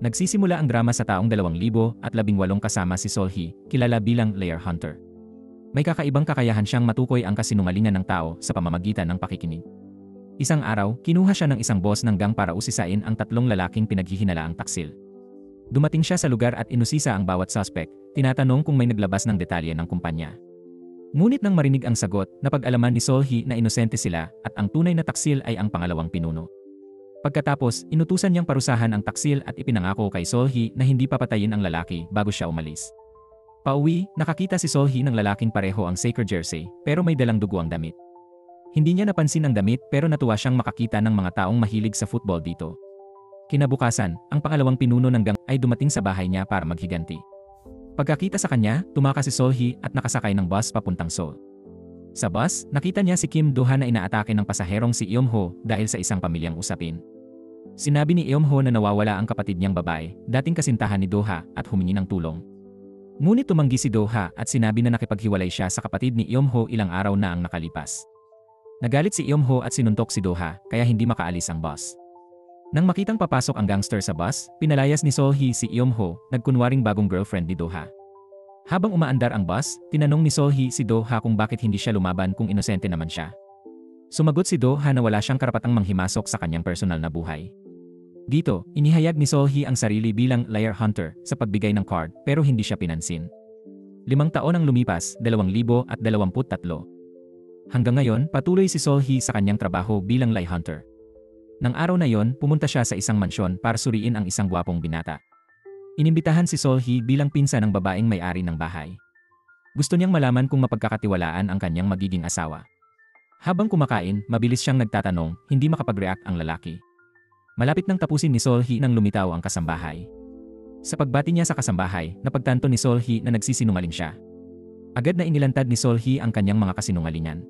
Nagsisimula ang drama sa taong 2018 kasama si Solhi, kilala bilang Lair Hunter. May kakaibang kakayahan siyang matukoy ang kasinungalingan ng tao sa pamamagitan ng pakikinig. Isang araw, kinuha siya ng isang boss ng gang para usisain ang tatlong lalaking pinaghihinalaang taksil. Dumating siya sa lugar at inusisa ang bawat suspect, tinatanong kung may naglabas ng detalye ng kumpanya. Ngunit nang marinig ang sagot, napag-alaman ni Solhi na inosente sila at ang tunay na taksil ay ang pangalawang pinuno. Pagkatapos, inutusan niyang parusahan ang taksil at ipinangako kay Solhi na hindi papatayin ang lalaki bago siya umalis. Pauwi, nakakita si Solhi ng lalaking pareho ang sacred jersey pero may dalang dugo ang damit. Hindi niya napansin ang damit pero natuwa siyang makakita ng mga taong mahilig sa football dito. Kinabukasan, ang pangalawang pinuno ng gang ay dumating sa bahay niya para maghiganti. Pagkakita sa kanya, tumakas si Solhi at nakasakay ng bus papuntang Seoul. Sa bus, nakita niya si Kim Do-ha na inaatake ng pasaherong si Eum-ho dahil sa isang pamilyang usapin. Sinabi ni Eum-ho na nawawala ang kapatid niyang babae, dating kasintahan ni Do-ha, at humingi ng tulong. Ngunit tumanggi si Do-ha at sinabi na nakipaghiwalay siya sa kapatid ni Eum-ho ilang araw na ang nakalipas. Nagalit si Eum-ho at sinuntok si Do-ha, kaya hindi makaalis ang bus. Nang makitang papasok ang gangster sa bus, pinalayas ni Solhi si Eum-ho, nagkunwaring bagong girlfriend ni Do-ha. Habang umaandar ang bus, tinanong ni Solhi si Do-ha kung bakit hindi siya lumaban kung inosente naman siya. Sumagot si Do-ha na wala siyang karapatang manghimasok sa kanyang personal na buhay. Dito, inihayag ni Solhi ang sarili bilang Lair Hunter sa pagbigay ng card pero hindi siya pinansin. 5 taon ang lumipas, 2023. Hanggang ngayon, patuloy si Solhi sa kanyang trabaho bilang Lair Hunter. Nang araw na yon, pumunta siya sa isang mansyon para suriin ang isang gwapong binata. Inimbitahan si Solhi bilang pinsan ng babaeng may-ari ng bahay. Gusto niyang malaman kung mapagkakatiwalaan ang kanyang magiging asawa. Habang kumakain, mabilis siyang nagtatanong, hindi makapag-react ang lalaki. Malapit nang tapusin ni Solhi nang lumitaw ang kasambahay. Sa pagbati niya sa kasambahay, napagtanto ni Solhi na nagsisinungaling siya. Agad na inilantad ni Solhi ang kanyang mga kasinungalingan.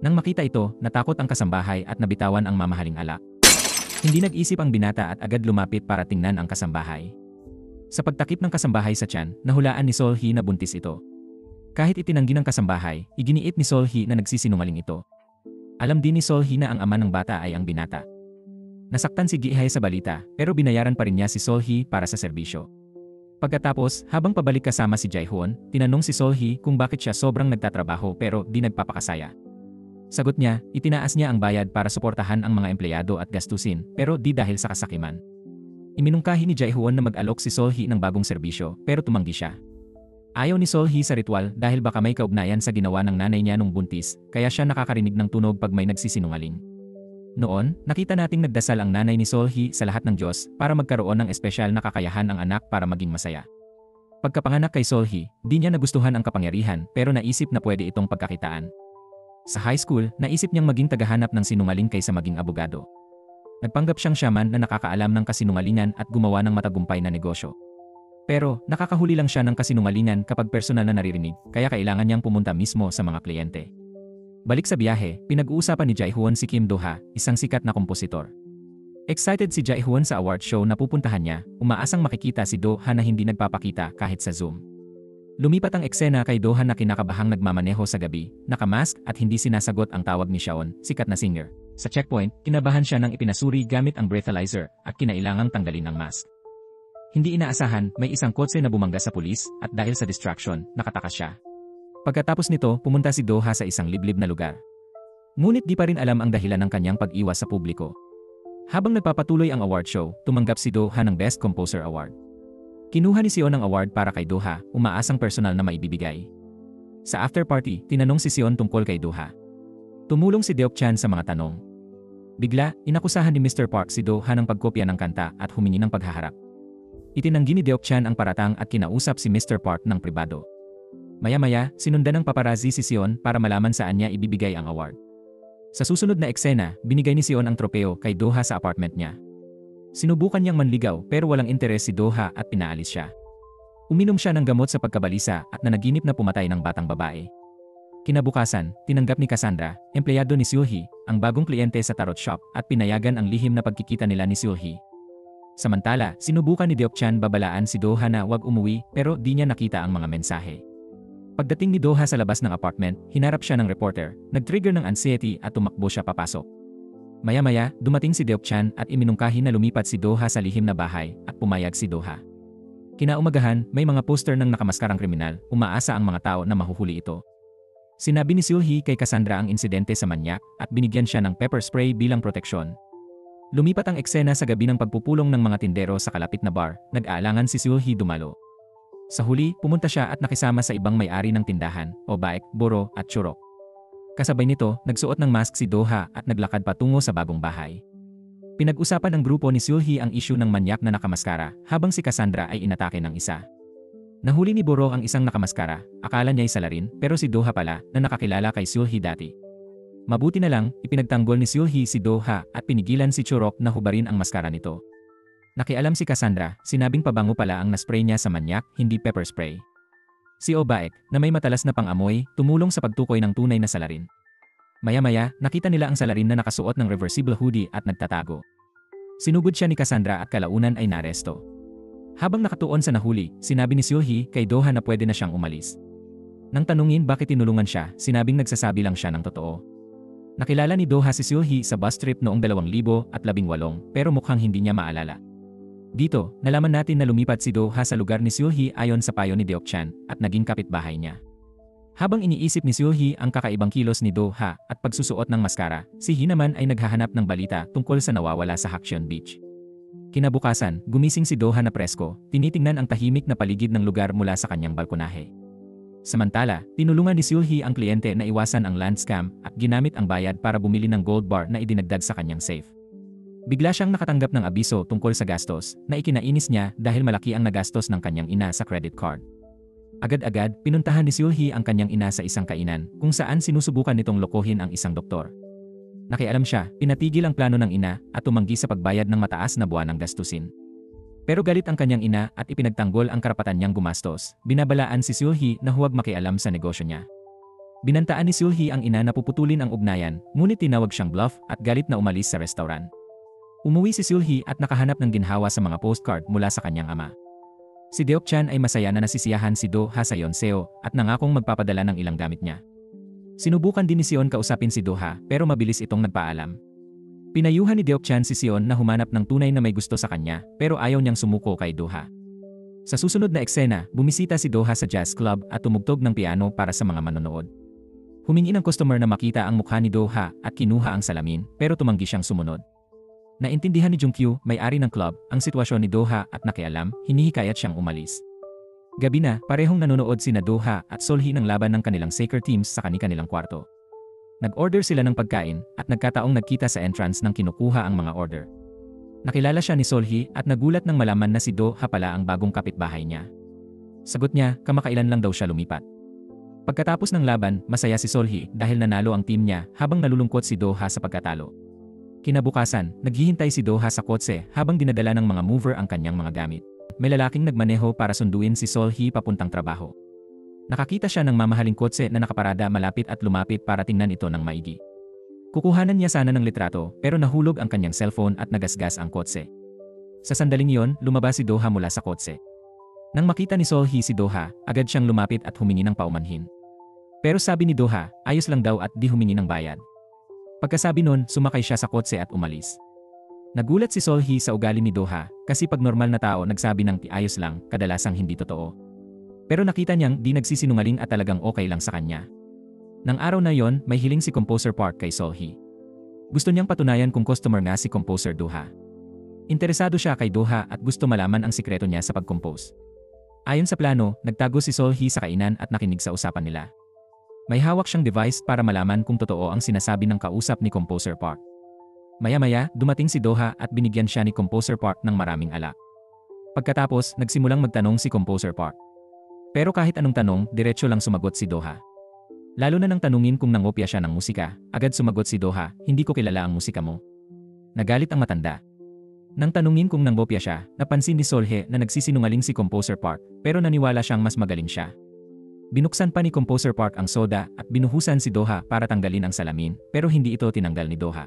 Nang makita ito, natakot ang kasambahay at nabitawan ang mamahaling alak. Hindi nag-isip ang binata at agad lumapit para tingnan ang kasambahay. Sa pagtakip ng kasambahay sa tiyan, nahulaan ni Solhi na buntis ito. Kahit itinanggi ng kasambahay, iginiit ni Solhi na nagsisinungaling ito. Alam din ni Solhi na ang ama ng bata ay ang binata. Nasaktan si Gi-hae sa balita, pero binayaran pa rin niya si Solhi para sa serbisyo. Pagkatapos, habang pabalik kasama si Jae-hoon, tinanong si Solhi kung bakit siya sobrang nagtatrabaho pero di nagpapakasaya. Sagot niya, itinaas niya ang bayad para suportahan ang mga empleyado at gastusin, pero di dahil sa kasakiman. Iminungkahi ni Jae-hoon na mag-alok si Solhi ng bagong serbisyo, pero tumanggi siya. Ayaw ni Solhi sa ritual dahil baka may kaugnayan sa ginawa ng nanay niya nung buntis, kaya siya nakakarinig ng tunog pag may nagsisinungaling. Noon, nakita nating nagdasal ang nanay ni Solhi sa lahat ng Diyos para magkaroon ng espesyal na kakayahan ang anak para maging masaya. Pagkapanganak kay Solhi, di niya nagustuhan ang kapangyarihan pero naisip na pwede itong pagkakitaan. Sa high school, naisip niyang maging tagahanap ng sinungaling kaysa maging abogado. Nagpanggap siyang shaman na nakakaalam ng kasinungalingan at gumawa ng matagumpay na negosyo. Pero, nakakahuli lang siya ng kasinungalingan kapag personal na naririnig, kaya kailangan niyang pumunta mismo sa mga kliyente. Balik sa biyahe, pinag-uusapan ni Jae-hoon si Kim Do-ha, isang sikat na kompositor. Excited si Jae-hoon sa award show na pupuntahan niya, umaasang makikita si Do-ha na hindi nagpapakita kahit sa Zoom. Lumipat ang eksena kay Do-ha na kinakabahang nagmamaneho sa gabi, nakamask at hindi sinasagot ang tawag ni Shaon, sikat na singer. Sa checkpoint, kinabahan siya nang ipinasuri gamit ang breathalyzer at kinailangang tanggalin ang mask. Hindi inaasahan, may isang kotse na bumangga sa pulis at dahil sa distraction, nakatakas siya. Pagkatapos nito, pumunta si Do-ha sa isang liblib na lugar. Ngunit di pa rin alam ang dahilan ng kanyang pag-iwas sa publiko. Habang nagpapatuloy ang award show, tumanggap si Do-ha ng Best Composer Award. Kinuha ni Seon ang award para kay Do-ha, umaasang personal na maibibigay. Sa after party, tinanong si Seon tungkol kay Do-ha. Tumulong si Deok-chan sa mga tanong. Bigla, inakusahan ni Mr. Park si Do-ha ng pagkopya ng kanta at humingi ng paghaharap. Itinanggi ni Deok-chan ang paratang at kinausap si Mr. Park ng pribado. Maya-maya, sinundan ng paparazzi si Seon para malaman saan niya ibibigay ang award. Sa susunod na eksena, binigay ni Seon ang tropeo kay Do-ha sa apartment niya. Sinubukan niyang manligaw pero walang interes si Do-ha at pinaalis siya. Uminom siya ng gamot sa pagkabalisa at nanaginip na pumatay ng batang babae. Kinabukasan, tinanggap ni Cassandra, empleyado ni Seulhi, ang bagong kliyente sa tarot shop at pinayagan ang lihim na pagkikita nila ni Seulhi. Samantala, sinubukan ni Deok-chan babalaan si Do-ha na wag umuwi pero di niya nakita ang mga mensahe. Pagdating ni Do-ha sa labas ng apartment, hinarap siya ng reporter, nag-trigger ng anxiety at tumakbo siya papasok. Maya-maya, dumating si Deokchan at iminungkahi na lumipat si Doha sa lihim na bahay at pumayag si Doha. Kinaumagahan, may mga poster ng nakamaskarang kriminal, umaasa ang mga tao na mahuhuli ito. Sinabi ni Seul-hee kay Cassandra ang insidente sa manyak at binigyan siya ng pepper spray bilang proteksyon. Lumipat ang eksena sa gabi ng pagpupulong ng mga tindero sa kalapit na bar, nag-aalangan si Seul-hee dumalo. Sa huli, pumunta siya at nakisama sa ibang may-ari ng tindahan, Obaek, Boro at Churok. Kasabay nito, nagsuot ng mask si Doha at naglakad patungo sa bagong bahay. Pinag-usapan ng grupo ni Seul-hee ang isyu ng manyak na nakamaskara habang si Cassandra ay inatake ng isa. Nahuli ni Boro ang isang nakamaskara, akala niya ay salarin pero si Doha pala na nakakilala kay Seul-hee dati. Mabuti na lang, ipinagtanggol ni Seul-hee si Doha at pinigilan si Churok na hubarin ang maskara nito. Nakialam si Cassandra, sinabing pabango pala ang naspray niya sa manyak, hindi pepper spray. Si Obaek, na may matalas na pang-amoy, tumulong sa pagtukoy ng tunay na salarin. Maya-maya, nakita nila ang salarin na nakasuot ng reversible hoodie at nagtatago. Sinugod siya ni Cassandra at kalaunan ay naresto. Habang nakatuon sa nahuli, sinabi ni Seul-hee kay Doha na pwede na siyang umalis. Nang tanungin bakit tinulungan siya, sinabing nagsasabi lang siya ng totoo. Nakilala ni Doha si Seul-hee sa bus trip noong 2018 pero mukhang hindi niya maalala. Dito, nalaman natin na lumipat si Doha sa lugar ni Seul-hee ayon sa payo ni Deokchan at naging kapitbahay niya. Habang iniisip ni Seul-hee ang kakaibang kilos ni Doha at pagsusuot ng maskara, si Hee naman ay naghahanap ng balita tungkol sa nawawala sa Hakcheon Beach. Kinabukasan, gumising si Doha na presko, tinitingnan ang tahimik na paligid ng lugar mula sa kanyang balkonahe. Samantala, tinulungan ni Seul-hee ang kliyente na iwasan ang land scam at ginamit ang bayad para bumili ng gold bar na idinagdag sa kanyang safe. Bigla siyang nakatanggap ng abiso tungkol sa gastos na ikinainis niya dahil malaki ang nagastos ng kanyang ina sa credit card. Agad-agad, pinuntahan ni Seul-hee ang kanyang ina sa isang kainan kung saan sinusubukan nitong lokohin ang isang doktor. Nakialam siya, pinatigil ang plano ng ina at tumanggi sa pagbayad ng mataas na buwanang gastusin. Pero galit ang kanyang ina at ipinagtanggol ang karapatan niyang gumastos, binabalaan si Seul-hee na huwag makialam sa negosyo niya. Binantaan ni Seul-hee ang ina na puputulin ang ugnayan, ngunit tinawag siyang bluff at galit na umalis sa restaurant. Umuwi si Seul-hee at nakahanap ng ginhawa sa mga postcard mula sa kanyang ama. Si Deokchan ay masaya na nasisiyahan si Doha sa Yonseo at nangakong magpapadala ng ilang gamit niya. Sinubukan din ni Sion kausapin si Doha pero mabilis itong nagpaalam. Pinayuhan ni Deokchan si Sion na humanap ng tunay na may gusto sa kanya pero ayaw niyang sumuko kay Doha. Sa susunod na eksena, bumisita si Doha sa jazz club at tumugtog ng piano para sa mga manonood. Humingi ng customer na makita ang mukha ni Doha at kinuha ang salamin pero tumanggi siyang sumunod. Naintindihan ni Jungkyu, may-ari ng club, ang sitwasyon ni Doha at nakialam, hinihikayat siyang umalis. Gabi na, parehong nanonood sina Doha at Seul-hee ng laban ng kanilang soccer teams sa kani-kanilang kwarto. Nag-order sila ng pagkain at nagkataong nagkita sa entrance ng kinukuha ang mga order. Nakilala siya ni Seul-hee at nagulat nang malaman na si Doha pala ang bagong kapitbahay niya. Sagot niya, kamakailan lang daw siya lumipat. Pagkatapos ng laban, masaya si Seul-hee dahil nanalo ang team niya habang nalulungkot si Doha sa pagkatalo. Kinabukasan, naghihintay si Doha sa kotse habang dinadala ng mga mover ang kanyang mga gamit. May lalaking nagmaneho para sunduin si Seul-hee papuntang trabaho. Nakakita siya ng mamahaling kotse na nakaparada malapit at lumapit para tingnan ito ng maigi. Kukuhanan niya sana ng litrato pero nahulog ang kanyang cellphone at nagasgas ang kotse. Sa sandaling iyon, lumabas si Doha mula sa kotse. Nang makita ni Seul-hee si Doha, agad siyang lumapit at humingi ng paumanhin. Pero sabi ni Doha, ayos lang daw at di humingi ng bayad. Pagkasabi nun, sumakay siya sa kotse at umalis. Nagulat si Seul-hee sa ugali ni Doha kasi pag normal na tao nagsabi ng ayos lang, kadalasang hindi totoo. Pero nakita niyang di nagsisinungaling at talagang okay lang sa kanya. Nang araw na yon, may hiling si Composer Park kay Seul-hee. Gusto niyang patunayan kung customer nga si Composer Doha. Interesado siya kay Doha at gusto malaman ang sikreto niya sa pag-compose. Ayon sa plano, nagtago si Seul-hee sa kainan at nakinig sa usapan nila. May hawak siyang device para malaman kung totoo ang sinasabi ng kausap ni Composer Park. Maya-maya, dumating si Doha at binigyan siya ni Composer Park ng maraming alak. Pagkatapos, nagsimulang magtanong si Composer Park. Pero kahit anong tanong, diretso lang sumagot si Doha. Lalo na nang tanungin kung nangopya siya ng musika, agad sumagot si Doha, hindi ko kilala ang musika mo. Nagalit ang matanda. Nang tanungin kung nangopya siya, napansin ni Seul-hee na nagsisinungaling si Composer Park pero naniwala siyang mas magaling siya. Binuksan pa ni Composer Park ang soda at binuhusan si Doha para tanggalin ang salamin pero hindi ito tinanggal ni Doha.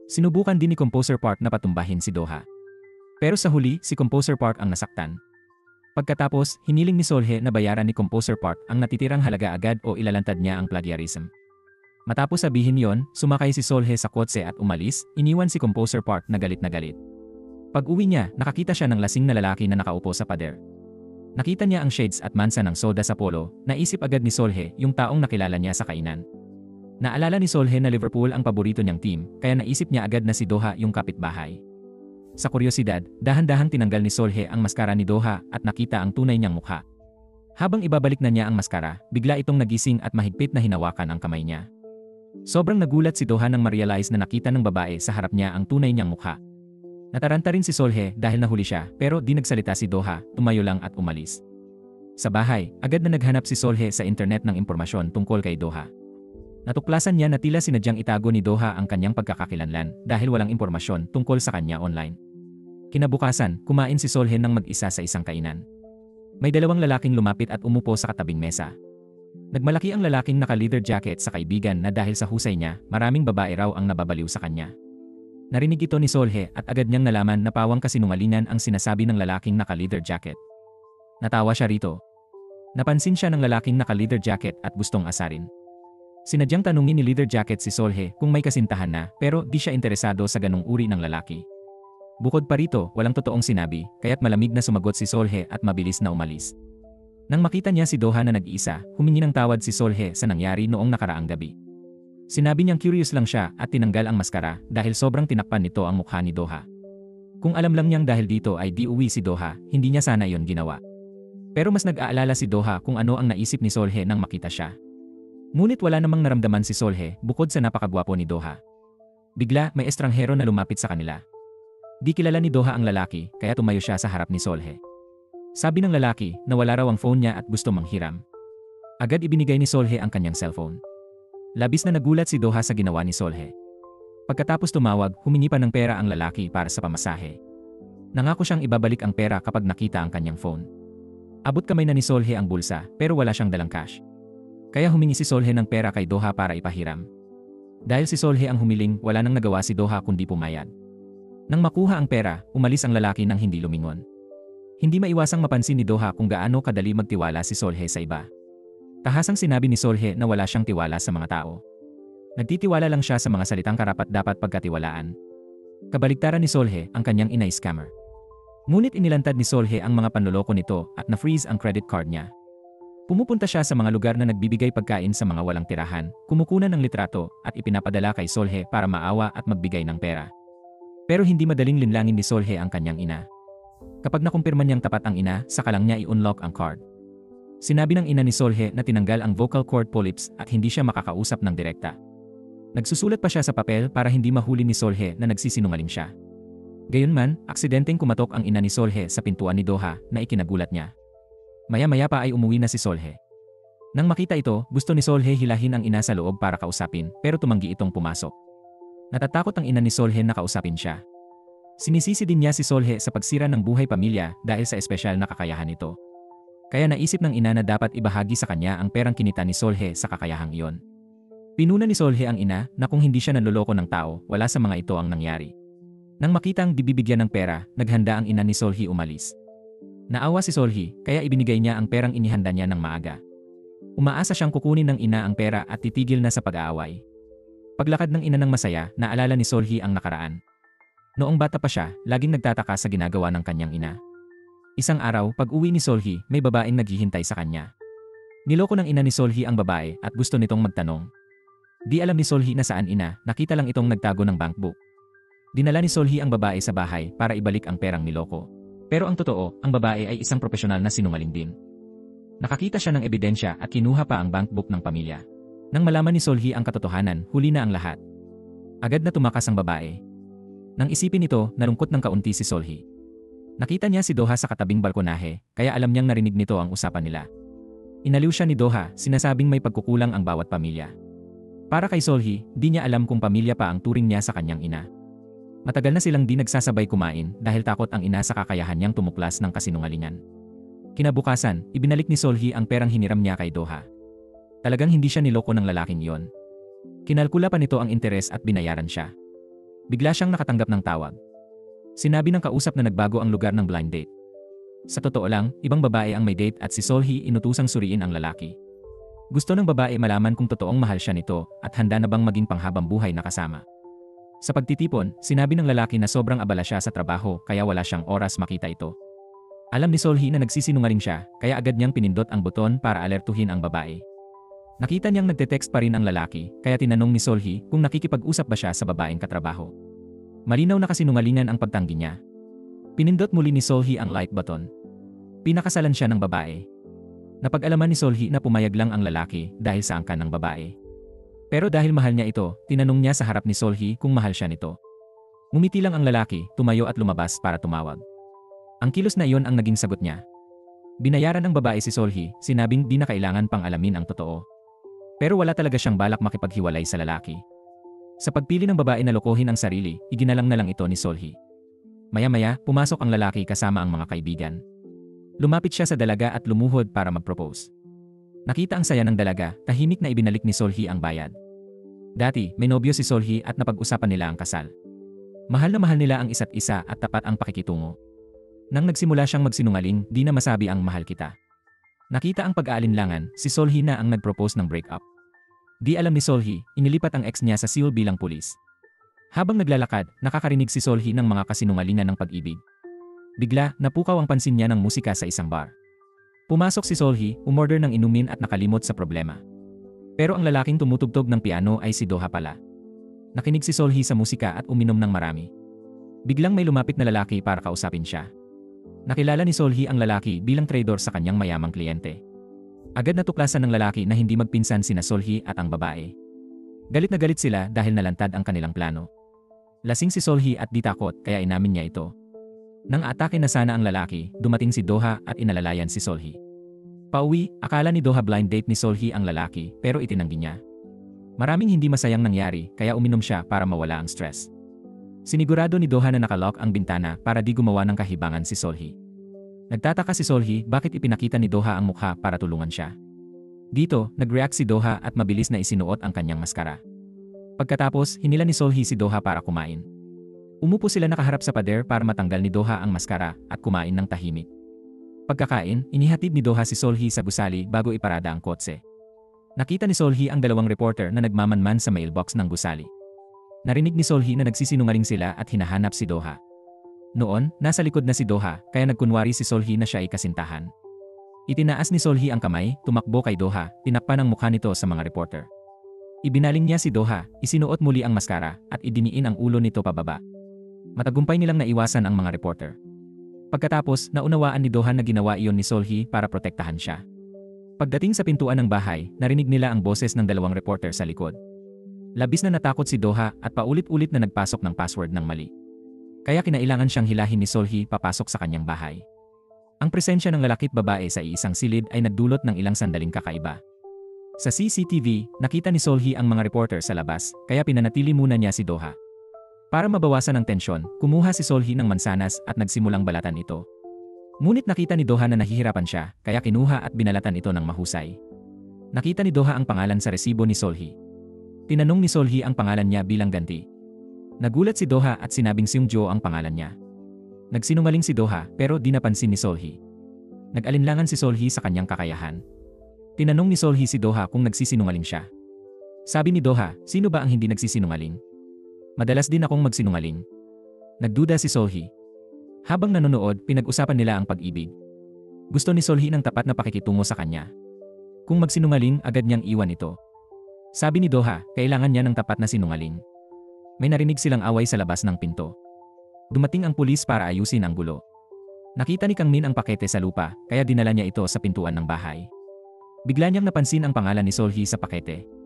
Sinubukan din ni Composer Park na patumbahin si Doha. Pero sa huli, si Composer Park ang nasaktan. Pagkatapos, hiniling ni Seul-hee na bayaran ni Composer Park ang natitirang halaga agad o ilalantad niya ang plagiarism. Matapos sabihin yon, sumakay si Solhe sa kotse at umalis, iniwan si Composer Park na galit na galit. Pag-uwi niya, nakakita siya ng lasing na lalaki na nakaupo sa pader. Nakita niya ang shades at mansa ng soda sa polo, naisip agad ni Solhe yung taong nakilala niya sa kainan. Naalala ni Solhe na Liverpool ang paborito niyang team, kaya naisip niya agad na si Doha yung kapitbahay. Sa kuryosidad, dahan-dahang tinanggal ni Solhe ang maskara ni Doha at nakita ang tunay niyang mukha. Habang ibabalik na niya ang maskara, bigla itong nagising at mahigpit na hinawakan ang kamay niya. Sobrang nagulat si Doha nang ma-realize na nakita ng babae sa harap niya ang tunay niyang mukha. Nataranta rin si Solhe dahil nahuli siya pero di nagsalita si Doha, tumayo lang at umalis. Sa bahay, agad na naghanap si Solhe sa internet ng impormasyon tungkol kay Doha. Natuklasan niya na tila sinadyang itago ni Doha ang kanyang pagkakakilanlan dahil walang impormasyon tungkol sa kanya online. Kinabukasan, kumain si Solhe ng mag-isa sa isang kainan. May dalawang lalaking lumapit at umupo sa katabing mesa. Nagmalaki ang lalaking naka-leather jacket sa kaibigan na dahil sa husay niya, maraming babae raw ang nababaliw sa kanya. Narinig ito ni Solhe at agad niyang nalaman na pawang kasinungalingan ang sinasabi ng lalaking naka-leather jacket. Natawa siya rito. Napansin siya ng lalaking naka-leather jacket at gustong asarin. Sinadyang tanungin ni leather jacket si Solhe kung may kasintahan na pero di siya interesado sa ganung uri ng lalaki. Bukod pa rito, walang totoong sinabi, kaya't malamig na sumagot si Solhe at mabilis na umalis. Nang makita niya si Doha na nag-iisa, humingi ng tawad si Solhe sa nangyari noong nakaraang gabi. Sinabi niyang curious lang siya at tinanggal ang maskara dahil sobrang tinakpan nito ang mukha ni Doha. Kung alam lang niyang dahil dito ay di uwi si Doha, hindi niya sana iyon ginawa. Pero mas nag-aalala si Doha kung ano ang naisip ni Solhe nang makita siya. Ngunit wala namang naramdaman si Solhe bukod sa napakagwapo ni Doha. Bigla, may estranghero na lumapit sa kanila. Di kilala ni Doha ang lalaki, kaya tumayo siya sa harap ni Solhe. Sabi ng lalaki na wala raw ang phone niya at gusto manghiram. Agad ibinigay ni Solhe ang kanyang cellphone. Labis na nagulat si Doha sa ginawa ni Solhe. Pagkatapos tumawag, humingi pa ng pera ang lalaki para sa pamasahe. Nangako siyang ibabalik ang pera kapag nakita ang kanyang phone. Abot kamay na ni Solhe ang bulsa pero wala siyang dalang cash. Kaya humingi si Solhe ng pera kay Doha para ipahiram. Dahil si Solhe ang humiling, wala nang nagawa si Doha kundi pumayag. Nang makuha ang pera, umalis ang lalaki nang hindi lumingon. Hindi maiwasang mapansin ni Doha kung gaano kadali magtiwala si Solhe sa iba. Tahasang sinabi ni Solhe na wala siyang tiwala sa mga tao. Nagtitiwala lang siya sa mga salitang karapat-dapat pagkatiwalaan. Kabaligtaran ni Solhe ang kanyang inay scammer. Ngunit inilantad ni Solhe ang mga panloloko nito at na-freeze ang credit card niya. Pumupunta siya sa mga lugar na nagbibigay pagkain sa mga walang tirahan, kumukunan ng litrato at ipinapadala kay Solhe para maawa at magbigay ng pera. Pero hindi madaling linlangin ni Solhe ang kanyang ina. Kapag nakumpirma niyang tapat ang ina, saka lang niya i-unlock ang card. Sinabi ng ina ni Solhe na tinanggal ang vocal cord polyps at hindi siya makakausap ng direkta. Nagsusulat pa siya sa papel para hindi mahuli ni Solhe na nagsisinungaling siya. Gayunman, aksidenteng kumatok ang ina ni Solhe sa pintuan ni Doha na ikinagulat niya. Maya-maya pa ay umuwi na si Solhe. Nang makita ito, gusto ni Solhe hilahin ang ina sa loob para kausapin pero tumanggi itong pumasok. Natatakot ang ina ni Solhe na kausapin siya. Sinisisi din niya si Solhe sa pagsira ng buhay pamilya dahil sa espesyal na kakayahan nito. Kaya naisip ng ina na dapat ibahagi sa kanya ang perang kinita ni Solhe sa kakayahang iyon. Pinuna ni Solhe ang ina na kung hindi siya nanloloko ng tao, wala sa mga ito ang nangyari. Nang makitang bibigyan ng pera, naghanda ang ina ni Solhe umalis. Naawa si Solhe, kaya ibinigay niya ang perang inihanda niya ng maaga. Umaasa siyang kukunin ng ina ang pera at titigil na sa pag-aaway. Paglakad ng ina ng masaya, naalala ni Solhe ang nakaraan. Noong bata pa siya, laging nagtataka sa ginagawa ng kanyang ina. Isang araw, pag-uwi ni Solhe, may babaeng naghihintay sa kanya. Niloko ng ina ni Solhe ang babae at gusto nitong magtanong. Di alam ni Solhe na saan ina, nakita lang itong nagtago ng bankbook. Dinala ni Solhe ang babae sa bahay para ibalik ang perang niloko. Pero ang totoo, ang babae ay isang profesional na sinungaling din. Nakakita siya ng ebidensya at kinuha pa ang bankbook ng pamilya. Nang malaman ni Solhe ang katotohanan, huli na ang lahat. Agad na tumakas ang babae. Nang isipin ito, narungkot ng kaunti si Solhe. Nakita niya si Doha sa katabing balkonahe, kaya alam niyang narinig nito ang usapan nila. Inaliw siya ni Doha, sinasabing may pagkukulang ang bawat pamilya. Para kay Solhe, di niya alam kung pamilya pa ang turing niya sa kanyang ina. Matagal na silang di nagsasabay kumain dahil takot ang ina sa kakayahan niyang tumuklas ng kasinungalingan. Kinabukasan, ibinalik ni Solhe ang perang hiniram niya kay Doha. Talagang hindi siya niloko ng lalaking iyon. Kinalkula pa nito ang interes at binayaran siya. Bigla siyang nakatanggap ng tawag. Sinabi ng kausap na nagbago ang lugar ng blind date. Sa totoo lang, ibang babae ang may date at si Solhe inutusang suriin ang lalaki. Gusto ng babae malaman kung totoong mahal siya nito at handa na bang maging panghabang buhay na kasama. Sa pagtitipon, sinabi ng lalaki na sobrang abala siya sa trabaho kaya wala siyang oras makita ito. Alam ni Solhi na nagsisinungaling siya, kaya agad niyang pinindot ang buton para alertuhin ang babae. Nakita niyang nagte-text pa rin ang lalaki, kaya tinanong ni Solhi kung nakikipag-usap ba siya sa babaeng katrabaho. Malinaw na kasinungalingan ang pagtanggi niya. Pinindot muli ni Solhi ang like button. Pinakasalan siya ng babae. Napag-alaman ni Solhi na pumayag lang ang lalaki dahil sa angkan ng babae. Pero dahil mahal niya ito, tinanong niya sa harap ni Solhi kung mahal siya nito. Ngumiti lang ang lalaki, tumayo at lumabas para tumawag. Ang kilos na iyon ang naging sagot niya. Binayaran ng babae si Solhi, sinabing di na kailangan pang alamin ang totoo. Pero wala talaga siyang balak makipaghiwalay sa lalaki. Sa pagpili ng babae na lokohin ang sarili, iginalang na lang ito ni Solhi. Maya-maya, pumasok ang lalaki kasama ang mga kaibigan. Lumapit siya sa dalaga at lumuhod para mag-propose. Nakita ang saya ng dalaga, tahimik na ibinalik ni Solhi ang bayad. Dati, may nobyo si Solhi at napag-usapan nila ang kasal. Mahal na mahal nila ang isa't isa at tapat ang pakikitungo. Nang nagsimula siyang magsinungaling, di na masabi ang mahal kita. Nakita ang pag-aalinlangan, si Solhi na ang nag-propose ng breakup. Di alam ni Solhi, inilipat ang ex niya sa Seoul bilang pulis. Habang naglalakad, nakakarinig si Solhi ng mga kasinungalingan ng pag-ibig. Bigla, napukaw ang pansin niya ng musika sa isang bar. Pumasok si Solhi, umorder ng inumin at nakalimot sa problema. Pero ang lalaking tumutugtog ng piano ay si Doha pala. Nakinig si Solhi sa musika at uminom ng marami. Biglang may lumapit na lalaki para kausapin siya. Nakilala ni Solhi ang lalaki bilang traidor sa kanyang mayamang kliyente. Agad natuklasan ng lalaki na hindi magpinsan sina Solhi at ang babae. Galit na galit sila dahil nalantad ang kanilang plano. Lasing si Solhi at di takot kaya inamin niya ito. Nang atake na sana ang lalaki, dumating si Doha at inalalayan si Solhi. Pauwi, akala ni Doha blind date ni Solhi ang lalaki pero itinanggi niya. Maraming hindi masayang nangyari kaya uminom siya para mawala ang stress. Sinigurado ni Doha na nakalock ang bintana para di gumawa ng kahibangan si Solhi. Nagtataka si Solhi bakit ipinakita ni Doha ang mukha para tulungan siya. Dito, nag-react si Doha at mabilis na isinuot ang kanyang maskara. Pagkatapos, hinila ni Solhi si Doha para kumain. Umupo sila nakaharap sa pader para matanggal ni Doha ang maskara at kumain ng tahimik. Pagkakain, inihatid ni Doha si Solhi sa gusali bago iparada ang kotse. Nakita ni Solhi ang dalawang reporter na nagmamanman sa mailbox ng gusali. Narinig ni Solhi na nagsisinungaling sila at hinahanap si Doha. Noon, nasa likod na si Doha kaya nagkunwari si Solhi na siya ay kasintahan. Itinaas ni Solhi ang kamay, tumakbo kay Doha, tinakpan ang mukha nito sa mga reporter. Ibinaling niya si Doha, isinuot muli ang maskara at idiniin ang ulo nito pababa. Matagumpay nilang naiwasan ang mga reporter. Pagkatapos, naunawaan ni Doha na ginawa iyon ni Solhi para protektahan siya. Pagdating sa pintuan ng bahay, narinig nila ang boses ng dalawang reporter sa likod. Labis na natakot si Doha at paulit-ulit na nagpasok ng password ng mali. Kaya kinailangan siyang hilahin ni Solhi papasok sa kanyang bahay. Ang presensya ng lalaki't babae sa iisang silid ay nagdulot ng ilang sandaling kakaiba. Sa CCTV, nakita ni Solhi ang mga reporter sa labas, kaya pinanatili muna niya si Doha. Para mabawasan ang tensyon, kumuha si Solhi ng mansanas at nagsimulang balatan ito. Ngunit nakita ni Doha na nahihirapan siya, kaya kinuha at binalatan ito ng mahusay. Nakita ni Doha ang pangalan sa resibo ni Solhi. Tinanong ni Solhi ang pangalan niya bilang ganti. Nagulat si Doha at sinabing Seungjo ang pangalan niya. Nagsinungaling si Doha pero di napansin ni Solhi. Nag-alinlangan si Solhi sa kanyang kakayahan. Tinanong ni Solhi si Doha kung nagsisinungaling siya. Sabi ni Doha, sino ba ang hindi nagsisinungaling? Madalas din akong magsinungaling. Nagduda si Solhi. Habang nanonood, pinag-usapan nila ang pag-ibig. Gusto ni Solhi ng tapat na pakikitungo sa kanya. Kung magsinungaling, agad niyang iwan ito. Sabi ni Doha, kailangan niya ng tapat na sinungaling. May narinig silang away sa labas ng pinto. Dumating ang pulis para ayusin ang gulo. Nakita ni Kang Min ang pakete sa lupa, kaya dinala niya ito sa pintuan ng bahay. Bigla niyang napansin ang pangalan ni Solhi sa pakete.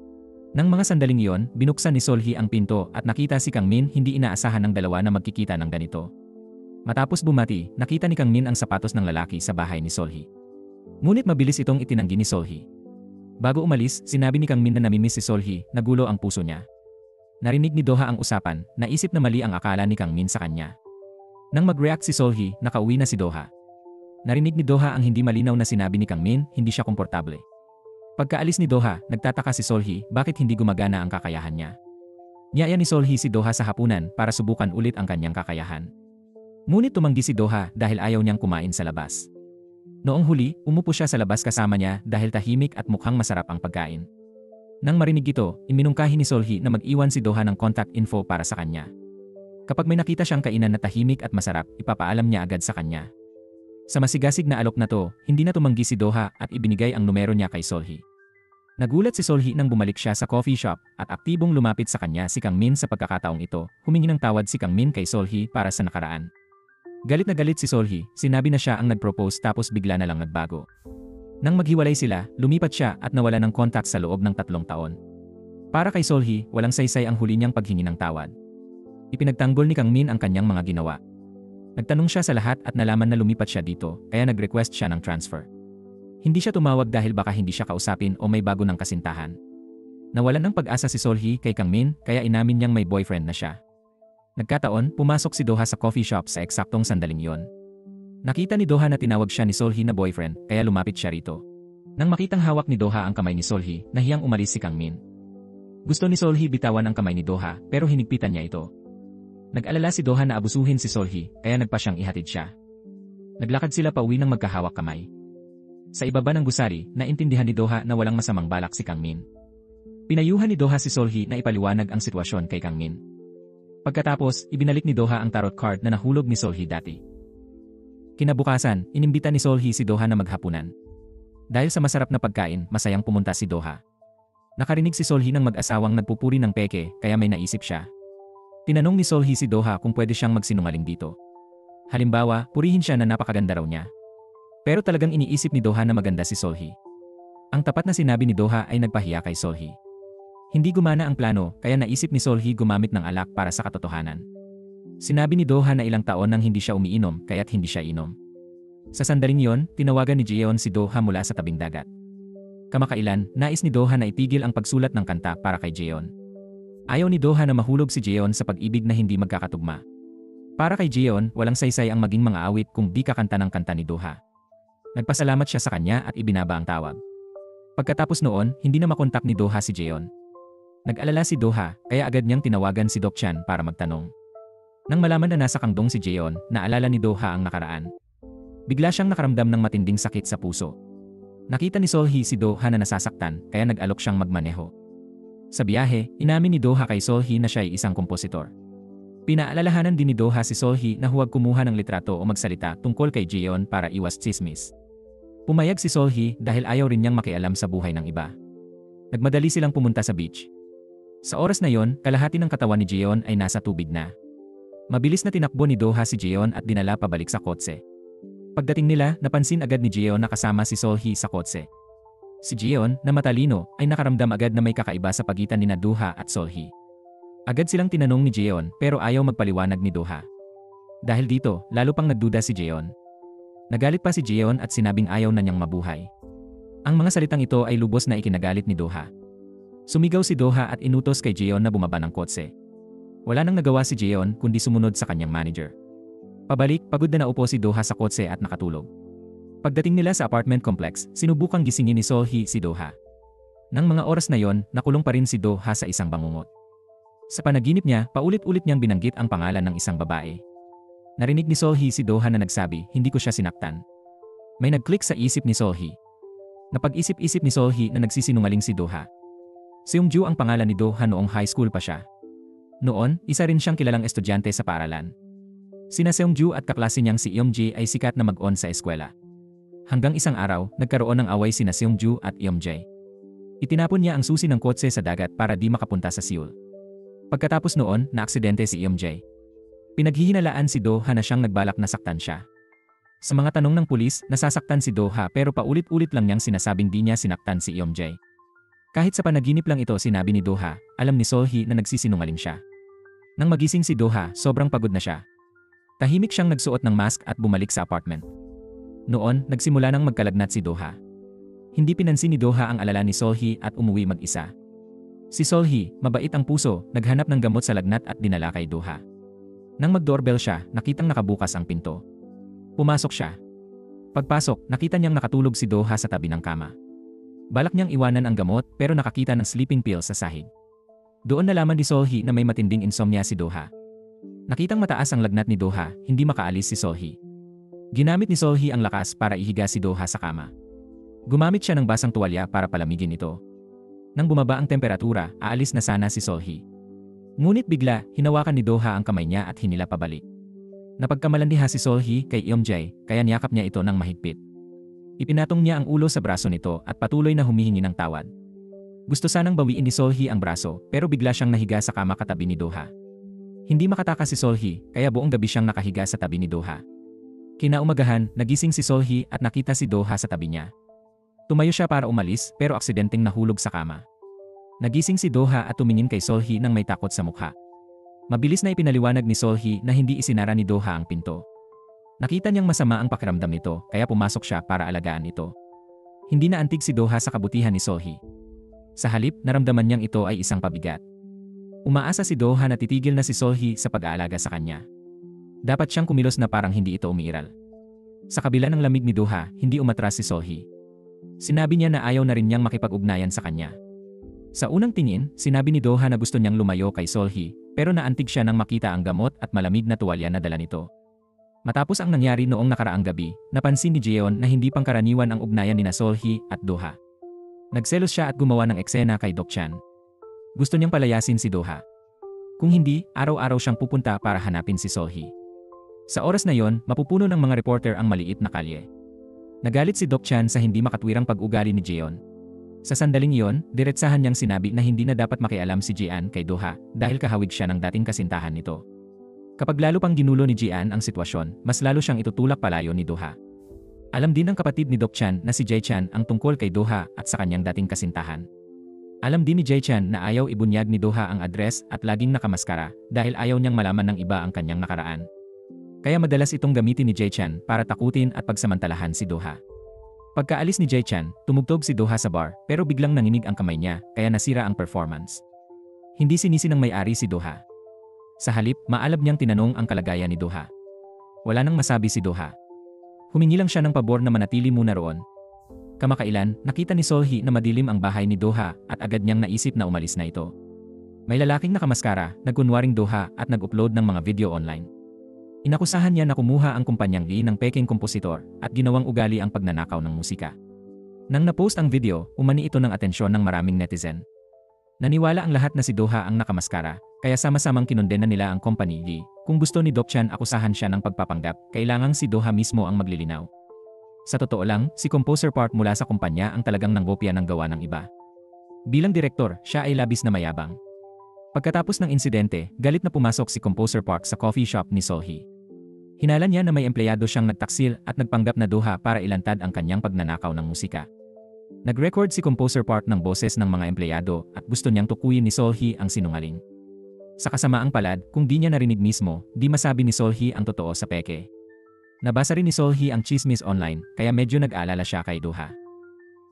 Nang mga sandaling iyon, binuksan ni Solhi ang pinto at nakita si Kang Min hindi inaasahan ng dalawa na magkikita ng ganito. Matapos bumati, nakita ni Kang Min ang sapatos ng lalaki sa bahay ni Solhi. Ngunit mabilis itong itinanggi ni Solhi. Bago umalis, sinabi ni Kang Min na namimiss si Solhi, nagulo ang puso niya. Narinig ni Doha ang usapan, naisip na mali ang akala ni Kang Min sa kanya. Nang mag-react si Solhi, nakauwi na si Doha. Narinig ni Doha ang hindi malinaw na sinabi ni Kang Min, hindi siya komportable. Pagkaalis ni Doha, nagtataka si Solhi bakit hindi gumagana ang kakayahan niya. Niyaya ni Solhi si Doha sa hapunan para subukan ulit ang kanyang kakayahan. Ngunit tumanggi si Doha dahil ayaw niyang kumain sa labas. Noong huli, umupo siya sa labas kasama niya dahil tahimik at mukhang masarap ang pagkain. Nang marinig ito, iminungkahi ni Solhi na mag-iwan si Doha ng contact info para sa kanya. Kapag may nakita siyang kainan na tahimik at masarap, ipapaalam niya agad sa kanya. Sa masigasig na alok na to, hindi na tumanggi si Doha at ibinigay ang numero niya kay Solhi. Nagulat si Solhi nang bumalik siya sa coffee shop at aktibong lumapit sa kanya si Kang Min sa pagkakataong ito, humingi ng tawad si Kang Min kay Solhi para sa nakaraan. Galit na galit si Solhi, sinabi na siya ang nag-propose tapos bigla na lang nagbago. Nang maghiwalay sila, lumipat siya at nawala ng kontak sa loob ng 3 taon. Para kay Solhi, walang saysay ang huli niyang paghingi ng tawad. Ipinagtanggol ni Kang Min ang kanyang mga ginawa. Nagtanong siya sa lahat at nalaman na lumipat siya dito, kaya nag-request siya ng transfer. Hindi siya tumawag dahil baka hindi siya kausapin o may bago ng kasintahan. Nawalan ng pag-asa si Solhi kay Kang Min kaya inamin niyang may boyfriend na siya. Nagkataon, pumasok si Doha sa coffee shop sa eksaktong sandaling yon. Nakita ni Doha na tinawag siya ni Solhi na boyfriend kaya lumapit siya rito. Nang makitang hawak ni Doha ang kamay ni Solhi, nahiyang umalis si Kang Min. Gusto ni Solhi bitawan ang kamay ni Doha pero hinigpitan niya ito. Nag-alala si Doha na abusuhin si Solhi kaya nagpa siyang ihatid siya. Naglakad sila pauwi ng magkahawak kamay. Sa ibaba ng gusali, naintindihan ni Doha na walang masamang balak si Kang Min. Pinayuhan ni Doha si Solhi na ipaliwanag ang sitwasyon kay Kang Min. Pagkatapos, ibinalik ni Doha ang tarot card na nahulog ni Solhi dati. Kinabukasan, inimbita ni Solhi si Doha na maghapunan. Dahil sa masarap na pagkain, masayang pumunta si Doha. Nakarinig si Solhi ng mag-asawang nagpupuri ng peke kaya may naisip siya. Tinanong ni Solhi si Doha kung pwede siyang magsinungaling dito. Halimbawa, purihin siya na napakaganda raw niya. Pero talagang iniisip ni Doha na maganda si Solhi. Ang tapat na sinabi ni Doha ay nagpahiya kay Solhi. Hindi gumana ang plano kaya naisip ni Solhi gumamit ng alak para sa katotohanan. Sinabi ni Doha na ilang taon nang hindi siya umiinom kaya't hindi siya inom. Sa sandaling yon, tinawagan ni Jeon si Doha mula sa tabing dagat. Kamakailan, nais ni Doha na itigil ang pagsulat ng kanta para kay Jeon. Ayaw ni Doha na mahulog si Jeon sa pag-ibig na hindi magkakatugma. Para kay Jeon, walang saysay ang maging mga awit kung di kakanta ng kanta ni Doha. Nagpasalamat siya sa kanya at ibinaba ang tawag. Pagkatapos noon, hindi na makontak ni Doha si Jeon. Nag-alala si Doha, kaya agad niyang tinawagan si Dokchan para magtanong. Nang malaman na nasa kangdong si Jeon, naalala ni Doha ang nakaraan. Bigla siyang nakaramdam ng matinding sakit sa puso. Nakita ni Solhi si Doha na nasasaktan, kaya nag-alok siyang magmaneho. Sa biyahe, inamin ni Doha kay Solhi na siya ay isang kompositor. Pinaalalahanan din ni Doha si Solhi na huwag kumuha ng litrato o magsalita tungkol kay Jeon para iwas tsismis. Pumayag si Solhi dahil ayaw rin niyang makialam sa buhay ng iba. Nagmadali silang pumunta sa beach. Sa oras na yon, kalahati ng katawan ni Jeon ay nasa tubig na. Mabilis na tinakbo ni Doha si Jeon at dinala pabalik sa kotse. Pagdating nila, napansin agad ni Jeon na kasama si Solhi sa kotse. Si Jeon, na matalino, ay nakaramdam agad na may kakaiba sa pagitan ni Doha at Solhi. Agad silang tinanong ni Jeon pero ayaw magpaliwanag ni Doha. Dahil dito, lalo pang nagduda si Jeon. Nagalit pa si Jeon at sinabing ayaw na niyang mabuhay. Ang mga salitang ito ay lubos na ikinagalit ni Doha. Sumigaw si Doha at inutos kay Jeon na bumaba ng kotse. Wala nang nagawa si Jeon kundi sumunod sa kanyang manager. Pabalik, pagod na naupo si Doha sa kotse at nakatulog. Pagdating nila sa apartment complex, sinubukang gisingin ni Solhi si Doha. Nang mga oras na yon, nakulong pa rin si Doha sa isang bangungot. Sa panaginip niya, paulit-ulit niyang binanggit ang pangalan ng isang babae. Narinig ni Solhi si Doha na nagsabi, hindi ko siya sinaktan. May nag-click sa isip ni Solhi. Napag-isip-isip ni Solhi na nagsisinungaling si Doha. Seungju ang pangalan ni Doha noong high school pa siya. Noon, isa rin siyang kilalang estudyante sa paaralan. Sina Seungju at kaklase niyang si Eomjae ay sikat na mag-on sa eskwela. Hanggang isang araw, nagkaroon ng away sina Seungju at Eomjae. Itinapon niya ang susi ng kotse sa dagat para di makapunta sa Seoul. Pagkatapos noon, naaksidente si Eomjae. Pinaghihinalaan si Doha na siyang nagbalak na saktan siya. Sa mga tanong ng pulis, nasasaktan si Doha pero paulit-ulit lang niyang sinasabing di niya sinaktan si Eomjae. Kahit sa panaginip lang ito sinabi ni Doha, alam ni Solhi na nagsisinungaling siya. Nang magising si Doha, sobrang pagod na siya. Tahimik siyang nagsuot ng mask at bumalik sa apartment. Noon, nagsimula nang magkalagnat si Doha. Hindi pinansin ni Doha ang alala ni Solhi at umuwi mag-isa. Si Solhi, mabait ang puso, naghanap ng gamot sa lagnat at dinala kay Doha. Nang mag-doorbell siya, nakitang nakabukas ang pinto. Pumasok siya. Pagpasok, nakita niyang nakatulog si Doha sa tabi ng kama. Balak niyang iwanan ang gamot pero nakakita ng sleeping pill sa sahig. Doon nalaman ni Solhi na may matinding insomnia si Doha. Nakitang mataas ang lagnat ni Doha, hindi makaalis si Solhi. Ginamit ni Solhee ang lakas para ihiga si Doha sa kama. Gumamit siya ng basang tuwalya para palamigin ito. Nang bumaba ang temperatura, aalis na sana si Solhee. Ngunit bigla, hinawakan ni Doha ang kamay niya at hinila pabalik. Napagkamalandiha si Solhee kay Eomjae, kaya niyakap niya ito ng mahigpit. Ipinatong niya ang ulo sa braso nito at patuloy na humihingi ng tawad. Gusto sanang bawiin ni Solhee ang braso pero bigla siyang nahiga sa kama katabi ni Doha. Hindi makatakas si Solhee kaya buong gabi siyang nakahiga sa tabi ni Doha. Kinaumagahan, nagising si Solhee at nakita si Doha sa tabi niya. Tumayo siya para umalis pero aksidenteng nahulog sa kama. Nagising si Doha at tumingin kay Solhee nang may takot sa mukha. Mabilis na ipinaliwanag ni Solhee na hindi isinara ni Doha ang pinto. Nakita niyang masama ang pakiramdam nito kaya pumasok siya para alagaan ito. Hindi na antig si Doha sa kabutihan ni Solhee. Sa halip, naramdaman niyang ito ay isang pabigat. Umaasa si Doha na titigil na si Solhee sa pag-aalaga sa kanya. Dapat siyang kumilos na parang hindi ito umiiral. Sa kabila ng lamig ni Doha, hindi umatras si Solhee. Sinabi niya na ayaw na rin niyang makipag-ugnayan sa kanya. Sa unang tingin, sinabi ni Doha na gusto niyang lumayo kay Solhee, pero naantig siya nang makita ang gamot at malamig na tuwalya na dala nito. Matapos ang nangyari noong nakaraang gabi, napansin ni Jeon na hindi pangkaraniwan ang ugnayan nina Solhee at Doha. Nagselos siya at gumawa ng eksena kay Dokchan. Gusto niyang palayasin si Doha. Kung hindi, araw-araw siyang pupunta para hanapin si Solhee. Sa oras na yon, mapupuno ng mga reporter ang maliit na kalye. Nagalit si Dokchan sa hindi makatwirang pag-ugali ni Jeon. Sa sandaling iyon, diretsahan niyang sinabi na hindi na dapat makialam si Jean kay Doha dahil kahawig siya ng dating kasintahan nito. Kapag lalo pang ginulo ni Jean ang sitwasyon, mas lalo siyang itutulak palayo ni Doha. Alam din ng kapatid ni Dokchan na si Jae-chan ang tungkol kay Doha at sa kanyang dating kasintahan. Alam din ni Jae-chan na ayaw ibunyag ni Doha ang address at laging nakamaskara dahil ayaw niyang malaman ng iba ang kanyang nakaraan. Kaya madalas itong gamitin ni Jae-chan para takutin at pagsamantalahan si Doha. Pagkaalis ni Jae-chan, tumugtog si Doha sa bar pero biglang nanginig ang kamay niya kaya nasira ang performance. Hindi sinisi ng may-ari si Doha. Sa halip, maalab niyang tinanong ang kalagayan ni Doha. Wala nang masabi si Doha. Humingi lang siya ng pabor na manatili muna roon. Kamakailan, nakita ni Solhee na madilim ang bahay ni Doha at agad niyang naisip na umalis na ito. May lalaking nakamaskara, nagkunwaring Doha at nag-upload ng mga video online. Inakusahan niya na kumuha ang kumpanyang Lee ng peking kompositor at ginawang ugali ang pagnanakaw ng musika. Nang na-post ang video, umani ito ng atensyon ng maraming netizen. Naniwala ang lahat na si Doha ang nakamaskara, kaya sama-samang kinondena nila ang company Lee. Kung gusto ni Dokchan akusahan siya ng pagpapanggap, kailangang si Doha mismo ang maglilinaw. Sa totoo lang, si Composer Park mula sa kumpanya ang talagang nanggopya ng gawa ng iba. Bilang direktor, siya ay labis na mayabang. Pagkatapos ng insidente, galit na pumasok si Composer Park sa coffee shop ni Solhee. Hinala niya na may empleyado siyang nagtaksil at nagpanggap na Doha para ilantad ang kanyang pagnanakaw ng musika. Nag-record si Composer Park ng boses ng mga empleyado at gusto niyang tukuyin ni Solhee ang sinungaling. Sa kasamaang palad, kung di niya narinig mismo, di masabi ni Solhee ang totoo sa peke. Nabasa rin ni Solhee ang chismis online kaya medyo nag-aalala siya kay Doha.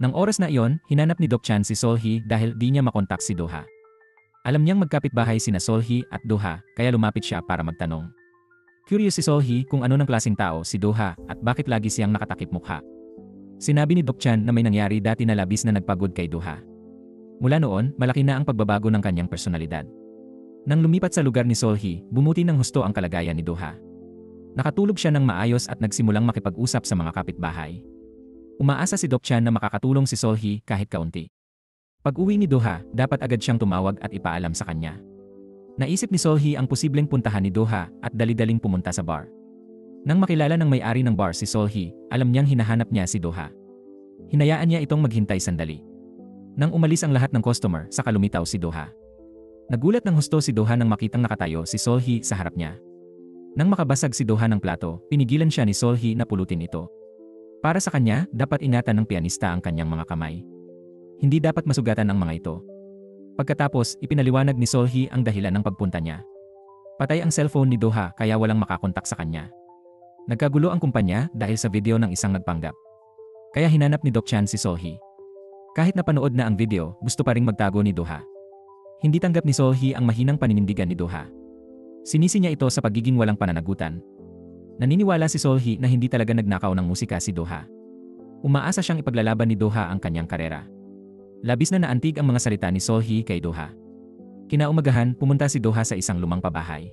Nang oras na iyon, hinanap ni Dokchan si Solhee dahil di niya makontak si Doha. Alam niyang magkapitbahay sina Solhee at Doha kaya lumapit siya para magtanong. Curious si Solhee kung ano ng klaseng tao si Doha at bakit lagi siyang nakatakip mukha. Sinabi ni Dokchan na may nangyari dati na labis na nagpagod kay Doha. Mula noon, malaki na ang pagbabago ng kanyang personalidad. Nang lumipat sa lugar ni Solhee, bumuti ng husto ang kalagayan ni Doha. Nakatulog siya ng maayos at nagsimulang makipag-usap sa mga kapitbahay. Umaasa si Dokchan na makakatulong si Solhee kahit kaunti. Pag-uwi ni Doha, dapat agad siyang tumawag at ipaalam sa kanya. Naisip ni Solhee ang posibleng puntahan ni Doha at dali-daling pumunta sa bar. Nang makilala ng may-ari ng bar si Solhee, alam niyang hinahanap niya si Doha. Hinayaan niya itong maghintay sandali. Nang umalis ang lahat ng customer, saka lumitaw si Doha. Nagulat ng husto si Doha nang makitang nakatayo si Solhee sa harap niya. Nang makabasag si Doha ng plato, pinigilan siya ni Solhee na pulutin ito. Para sa kanya, dapat ingatan ng pianista ang kanyang mga kamay. Hindi dapat masugatan ang mga ito. Pagkatapos, ipinaliwanag ni Solhee ang dahilan ng pagpunta niya. Patay ang cellphone ni Doha kaya walang makakontak sa kanya. Nagkagulo ang kumpanya dahil sa video ng isang nagpanggap. Kaya hinanap ni Dokchan si Solhee. Kahit napanood na ang video, gusto pa ring magtago ni Doha. Hindi tanggap ni Solhee ang mahinang paninindigan ni Doha. Sinisi niya ito sa pagiging walang pananagutan. Naniniwala si Solhee na hindi talaga nagnakaw ng musika si Doha. Umaasa siyang ipaglalaban ni Doha ang kanyang karera. Labis na naantig ang mga salita ni Solhee kay Doha. Kinaumagahan, pumunta si Doha sa isang lumang pabahay.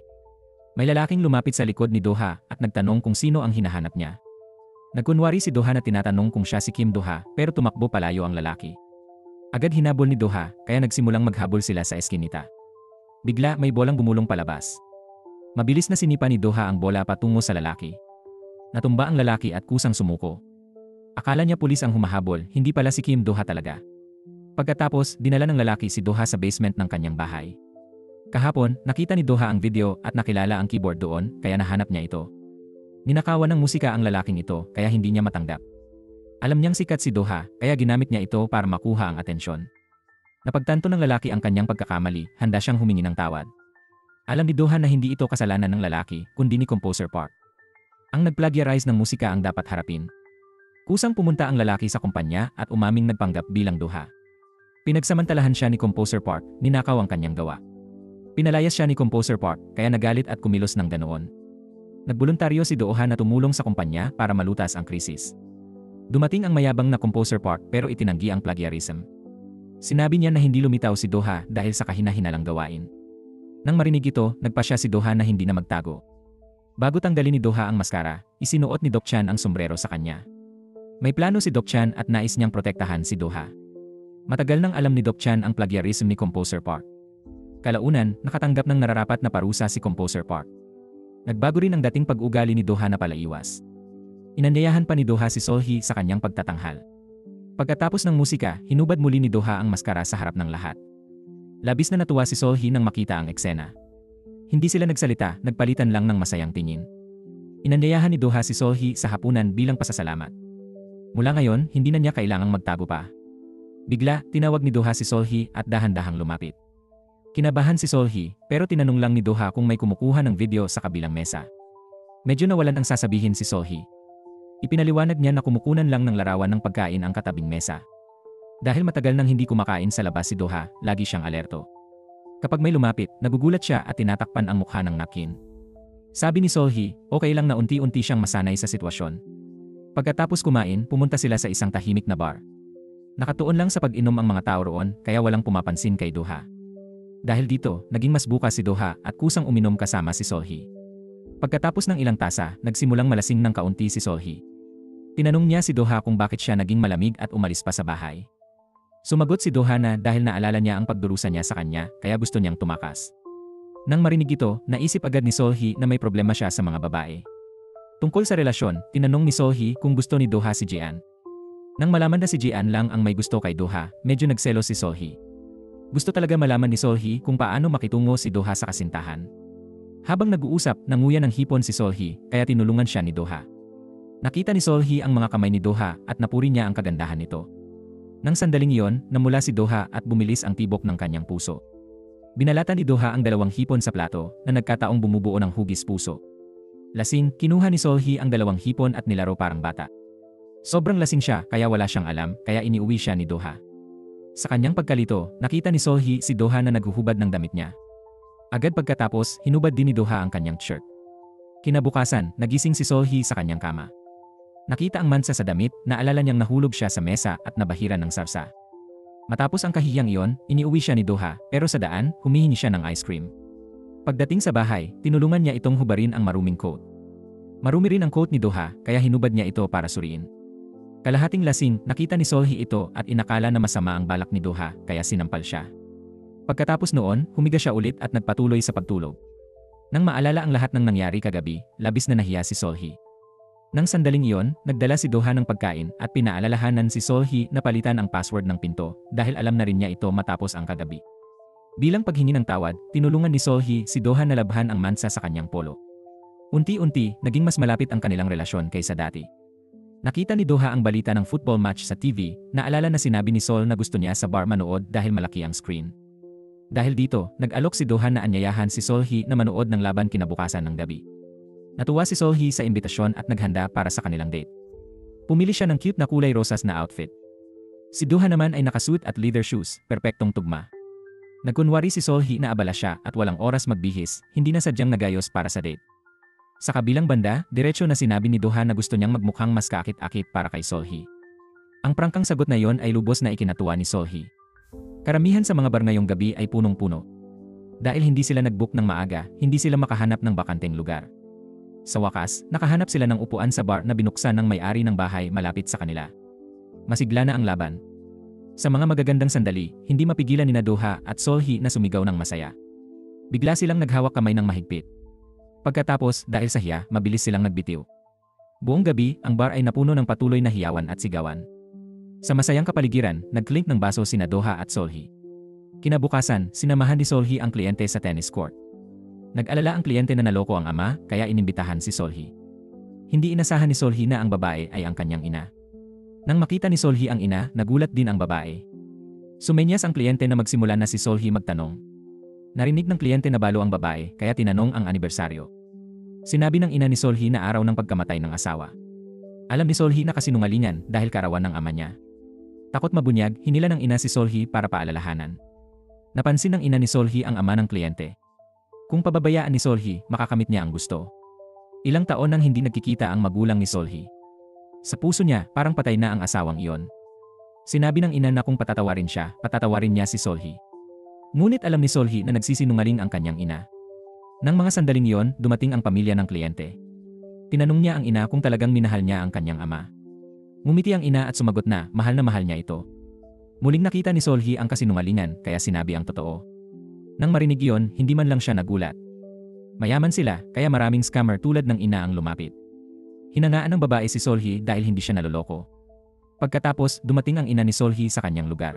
May lalaking lumapit sa likod ni Doha at nagtanong kung sino ang hinahanap niya. Nagkunwari si Doha na tinatanong kung siya si Kim Doha pero tumakbo palayo ang lalaki. Agad hinabol ni Doha kaya nagsimulang maghabol sila sa eskinita. Bigla may bolang bumulong palabas. Mabilis na sinipa ni Doha ang bola patungo sa lalaki. Natumba ang lalaki at kusang sumuko. Akala niya pulis ang humahabol, hindi pala si Kim Doha talaga. Pagkatapos, dinala ng lalaki si Doha sa basement ng kanyang bahay. Kahapon, nakita ni Doha ang video at nakilala ang keyboard doon kaya nahanap niya ito. Ninakawan ng musika ang lalaking ito kaya hindi niya matanggap. Alam niyang sikat si Doha kaya ginamit niya ito para makuha ang atensyon. Napagtanto ng lalaki ang kanyang pagkakamali, handa siyang humingi ng tawad. Alam ni Doha na hindi ito kasalanan ng lalaki kundi ni Composer Park. Ang nag-plagiarize ng musika ang dapat harapin. Kusang pumunta ang lalaki sa kumpanya at umaming nagpanggap bilang Doha. Pinagsamantalahan siya ni Composer Park, ninakaw ang kanyang gawa. Pinalayas siya ni Composer Park kaya nagalit at kumilos ng ganoon. Nagboluntaryo si Doha na tumulong sa kumpanya para malutas ang krisis. Dumating ang mayabang na Composer Park pero itinanggi ang plagiarism. Sinabi niya na hindi lumitaw si Doha dahil sa kahina-hinalang gawain. Nang marinig ito, nagpasya si Doha na hindi na magtago. Bago tanggalin ni Doha ang maskara, isinuot ni Doc Chan ang sombrero sa kanya. May plano si Doc Chan at nais niyang protektahan si Doha. Matagal nang alam ni Doc Chan ang plagiarism ni Composer Park. Kalaunan, nakatanggap ng nararapat na parusa si Composer Park. Nagbago rin ang dating pag-ugali ni Doha na palaiwas. Inanyayahan pa ni Doha si Solhee sa kanyang pagtatanghal. Pagkatapos ng musika, hinubad muli ni Doha ang maskara sa harap ng lahat. Labis na natuwa si Solhee nang makita ang eksena. Hindi sila nagsalita, nagpalitan lang ng masayang tingin. Inanyayahan ni Doha si Solhee sa hapunan bilang pasasalamat. Mula ngayon, hindi na niya kailangang magtago pa. Bigla, tinawag ni Doha si Solhee at dahan-dahang lumapit. Kinabahan si Solhee, pero tinanong lang ni Doha kung may kumukuha ng video sa kabilang mesa. Medyo nawalan ang sasabihin si Solhee. Ipinaliwanag niya na kumukunan lang ng larawan ng pagkain ang katabing mesa. Dahil matagal nang hindi kumakain sa labas si Doha, lagi siyang alerto. Kapag may lumapit, nagugulat siya at tinatakpan ang mukha ng napkin. Sabi ni Solhee, okay lang na unti-unti siyang masanay sa sitwasyon. Pagkatapos kumain, pumunta sila sa isang tahimik na bar. Nakatuon lang sa pag-inom ang mga tao roon kaya walang pumapansin kay Doha. Dahil dito, naging mas bukas si Doha at kusang uminom kasama si Solhee. Pagkatapos ng ilang tasa, nagsimulang malasing ng kaunti si Solhee. Tinanong niya si Doha kung bakit siya naging malamig at umalis pa sa bahay. Sumagot si Doha na dahil naalala niya ang pagdurusa niya sa kanya kaya gusto niyang tumakas. Nang marinig ito, naisip agad ni Solhee na may problema siya sa mga babae. Tungkol sa relasyon, tinanong ni Solhee kung gusto ni Doha si Jean. Nang malaman na si Jean lang ang may gusto kay Doha, medyo nagselos si Solhee. Gusto talaga malaman ni Solhee kung paano makitungo si Doha sa kasintahan. Habang nag-uusap, nanguya ng hipon si Solhee kaya tinulungan siya ni Doha. Nakita ni Solhee ang mga kamay ni Doha at napuri niya ang kagandahan nito. Nang sandaling iyon, namula si Doha at bumilis ang tibok ng kanyang puso. Binalatan ni Doha ang dalawang hipon sa plato na nagkataong bumubuo ng hugis puso. Lasing, kinuha ni Solhee ang dalawang hipon at nilaro parang bata. Sobrang lasing siya kaya wala siyang alam kaya iniuwi siya ni Doha. Sa kanyang pagkalito, nakita ni Solhee si Doha na naghuhubad ng damit niya. Agad pagkatapos, hinubad din ni Doha ang kanyang shirt. Kinabukasan, nagising si Solhee sa kanyang kama. Nakita ang mansa sa damit, naalala niyang nahulog siya sa mesa at nabahiran ng sarsa. Matapos ang kahiyang iyon, iniuwi siya ni Doha pero sa daan, humihingi siya ng ice cream. Pagdating sa bahay, tinulungan niya itong hubarin ang maruming coat. Marumi rin ang coat ni Doha kaya hinubad niya ito para suriin. Kalahating lasing, nakita ni Solhee ito at inakala na masama ang balak ni Doha kaya sinampal siya. Pagkatapos noon, humiga siya ulit at nagpatuloy sa pagtulog. Nang maalala ang lahat ng nangyari kagabi, labis na nahiya si Solhee. Nang sandaling iyon, nagdala si Doha ng pagkain at pinaalalahanan si Solhee na palitan ang password ng pinto dahil alam na rin niya ito matapos ang kagabi. Bilang paghingi ng tawad, tinulungan ni Solhee si Doha na labhan ang mansa sa kanyang polo. Unti-unti, naging mas malapit ang kanilang relasyon kaysa dati. Nakita ni Doha ang balita ng football match sa TV, naalala na sinabi ni Sol na gusto niya sa bar manood dahil malaki ang screen. Dahil dito, nag-alok si Doha na anyayahan si Solhee na manood ng laban kinabukasan ng gabi. Natuwa si Solhee sa imbitasyon at naghanda para sa kanilang date. Pumili siya ng cute na kulay rosas na outfit. Si Doha naman ay nakasuit at leather shoes, perpektong tugma. Nagkunwari si Solhee na abala siya at walang oras magbihis, hindi na sadyang nagayos para sa date. Sa kabilang banda, diretso na sinabi ni Doha na gusto niyang magmukhang mas kaakit-akit para kay Solhee. Ang prangkang sagot na yon ay lubos na ikinatuwa ni Solhee. Karamihan sa mga bar ngayong gabi ay punong-puno. Dahil hindi sila nag-book ng maaga, hindi sila makahanap ng bakanteng lugar. Sa wakas, nakahanap sila ng upuan sa bar na binuksan ng may-ari ng bahay malapit sa kanila. Masigla na ang laban. Sa mga magagandang sandali, hindi mapigilan ni Doha at Solhee na sumigaw ng masaya. Bigla silang naghawak kamay ng mahigpit. Pagkatapos, dahil sa hiya, mabilis silang nagbitiw. Buong gabi, ang bar ay napuno ng patuloy na hiyawan at sigawan. Sa masayang kapaligiran, nagklink ng baso sina Doha at Solhee. Kinabukasan, sinamahan ni Solhee ang kliyente sa tennis court. Nag-alala ang kliyente na naloko ang ama, kaya inimbitahan si Solhee. Hindi inasahan ni Solhee na ang babae ay ang kanyang ina. Nang makita ni Solhee ang ina, nagulat din ang babae. Sumenyas ang kliyente na magsimula na si Solhee magtanong. Narinig ng kliyente na balo ang babae, kaya tinanong ang anibersaryo. Sinabi ng ina ni Solhee na araw ng pagkamatay ng asawa. Alam ni Solhee na kasinungalingan dahil karawan ng ama niya. Takot mabunyag, hinila ng ina si Solhee para paalalahanan. Napansin ng ina ni Solhee ang ama ng kliyente. Kung pababayaan ni Solhee, makakamit niya ang gusto. Ilang taon nang hindi nagkikita ang magulang ni Solhee. Sa puso niya, parang patay na ang asawang iyon. Sinabi ng ina na kung patatawarin siya, patatawarin niya si Solhee. Ngunit alam ni Solhee na nagsisinungaling ang kanyang ina. Nang mga sandaling iyon, dumating ang pamilya ng kliyente. Tinanong niya ang ina kung talagang minahal niya ang kanyang ama. Ngumiti ang ina at sumagot na mahal niya ito. Muling nakita ni Solhee ang kasinungalingan, kaya sinabi ang totoo. Nang marinig iyon, hindi man lang siya nagulat. Mayaman sila, kaya maraming scammer tulad ng ina ang lumapit. Hinangaan ng babae si Solhee dahil hindi siya naloloko. Pagkatapos, dumating ang ina ni Solhee sa kanyang lugar.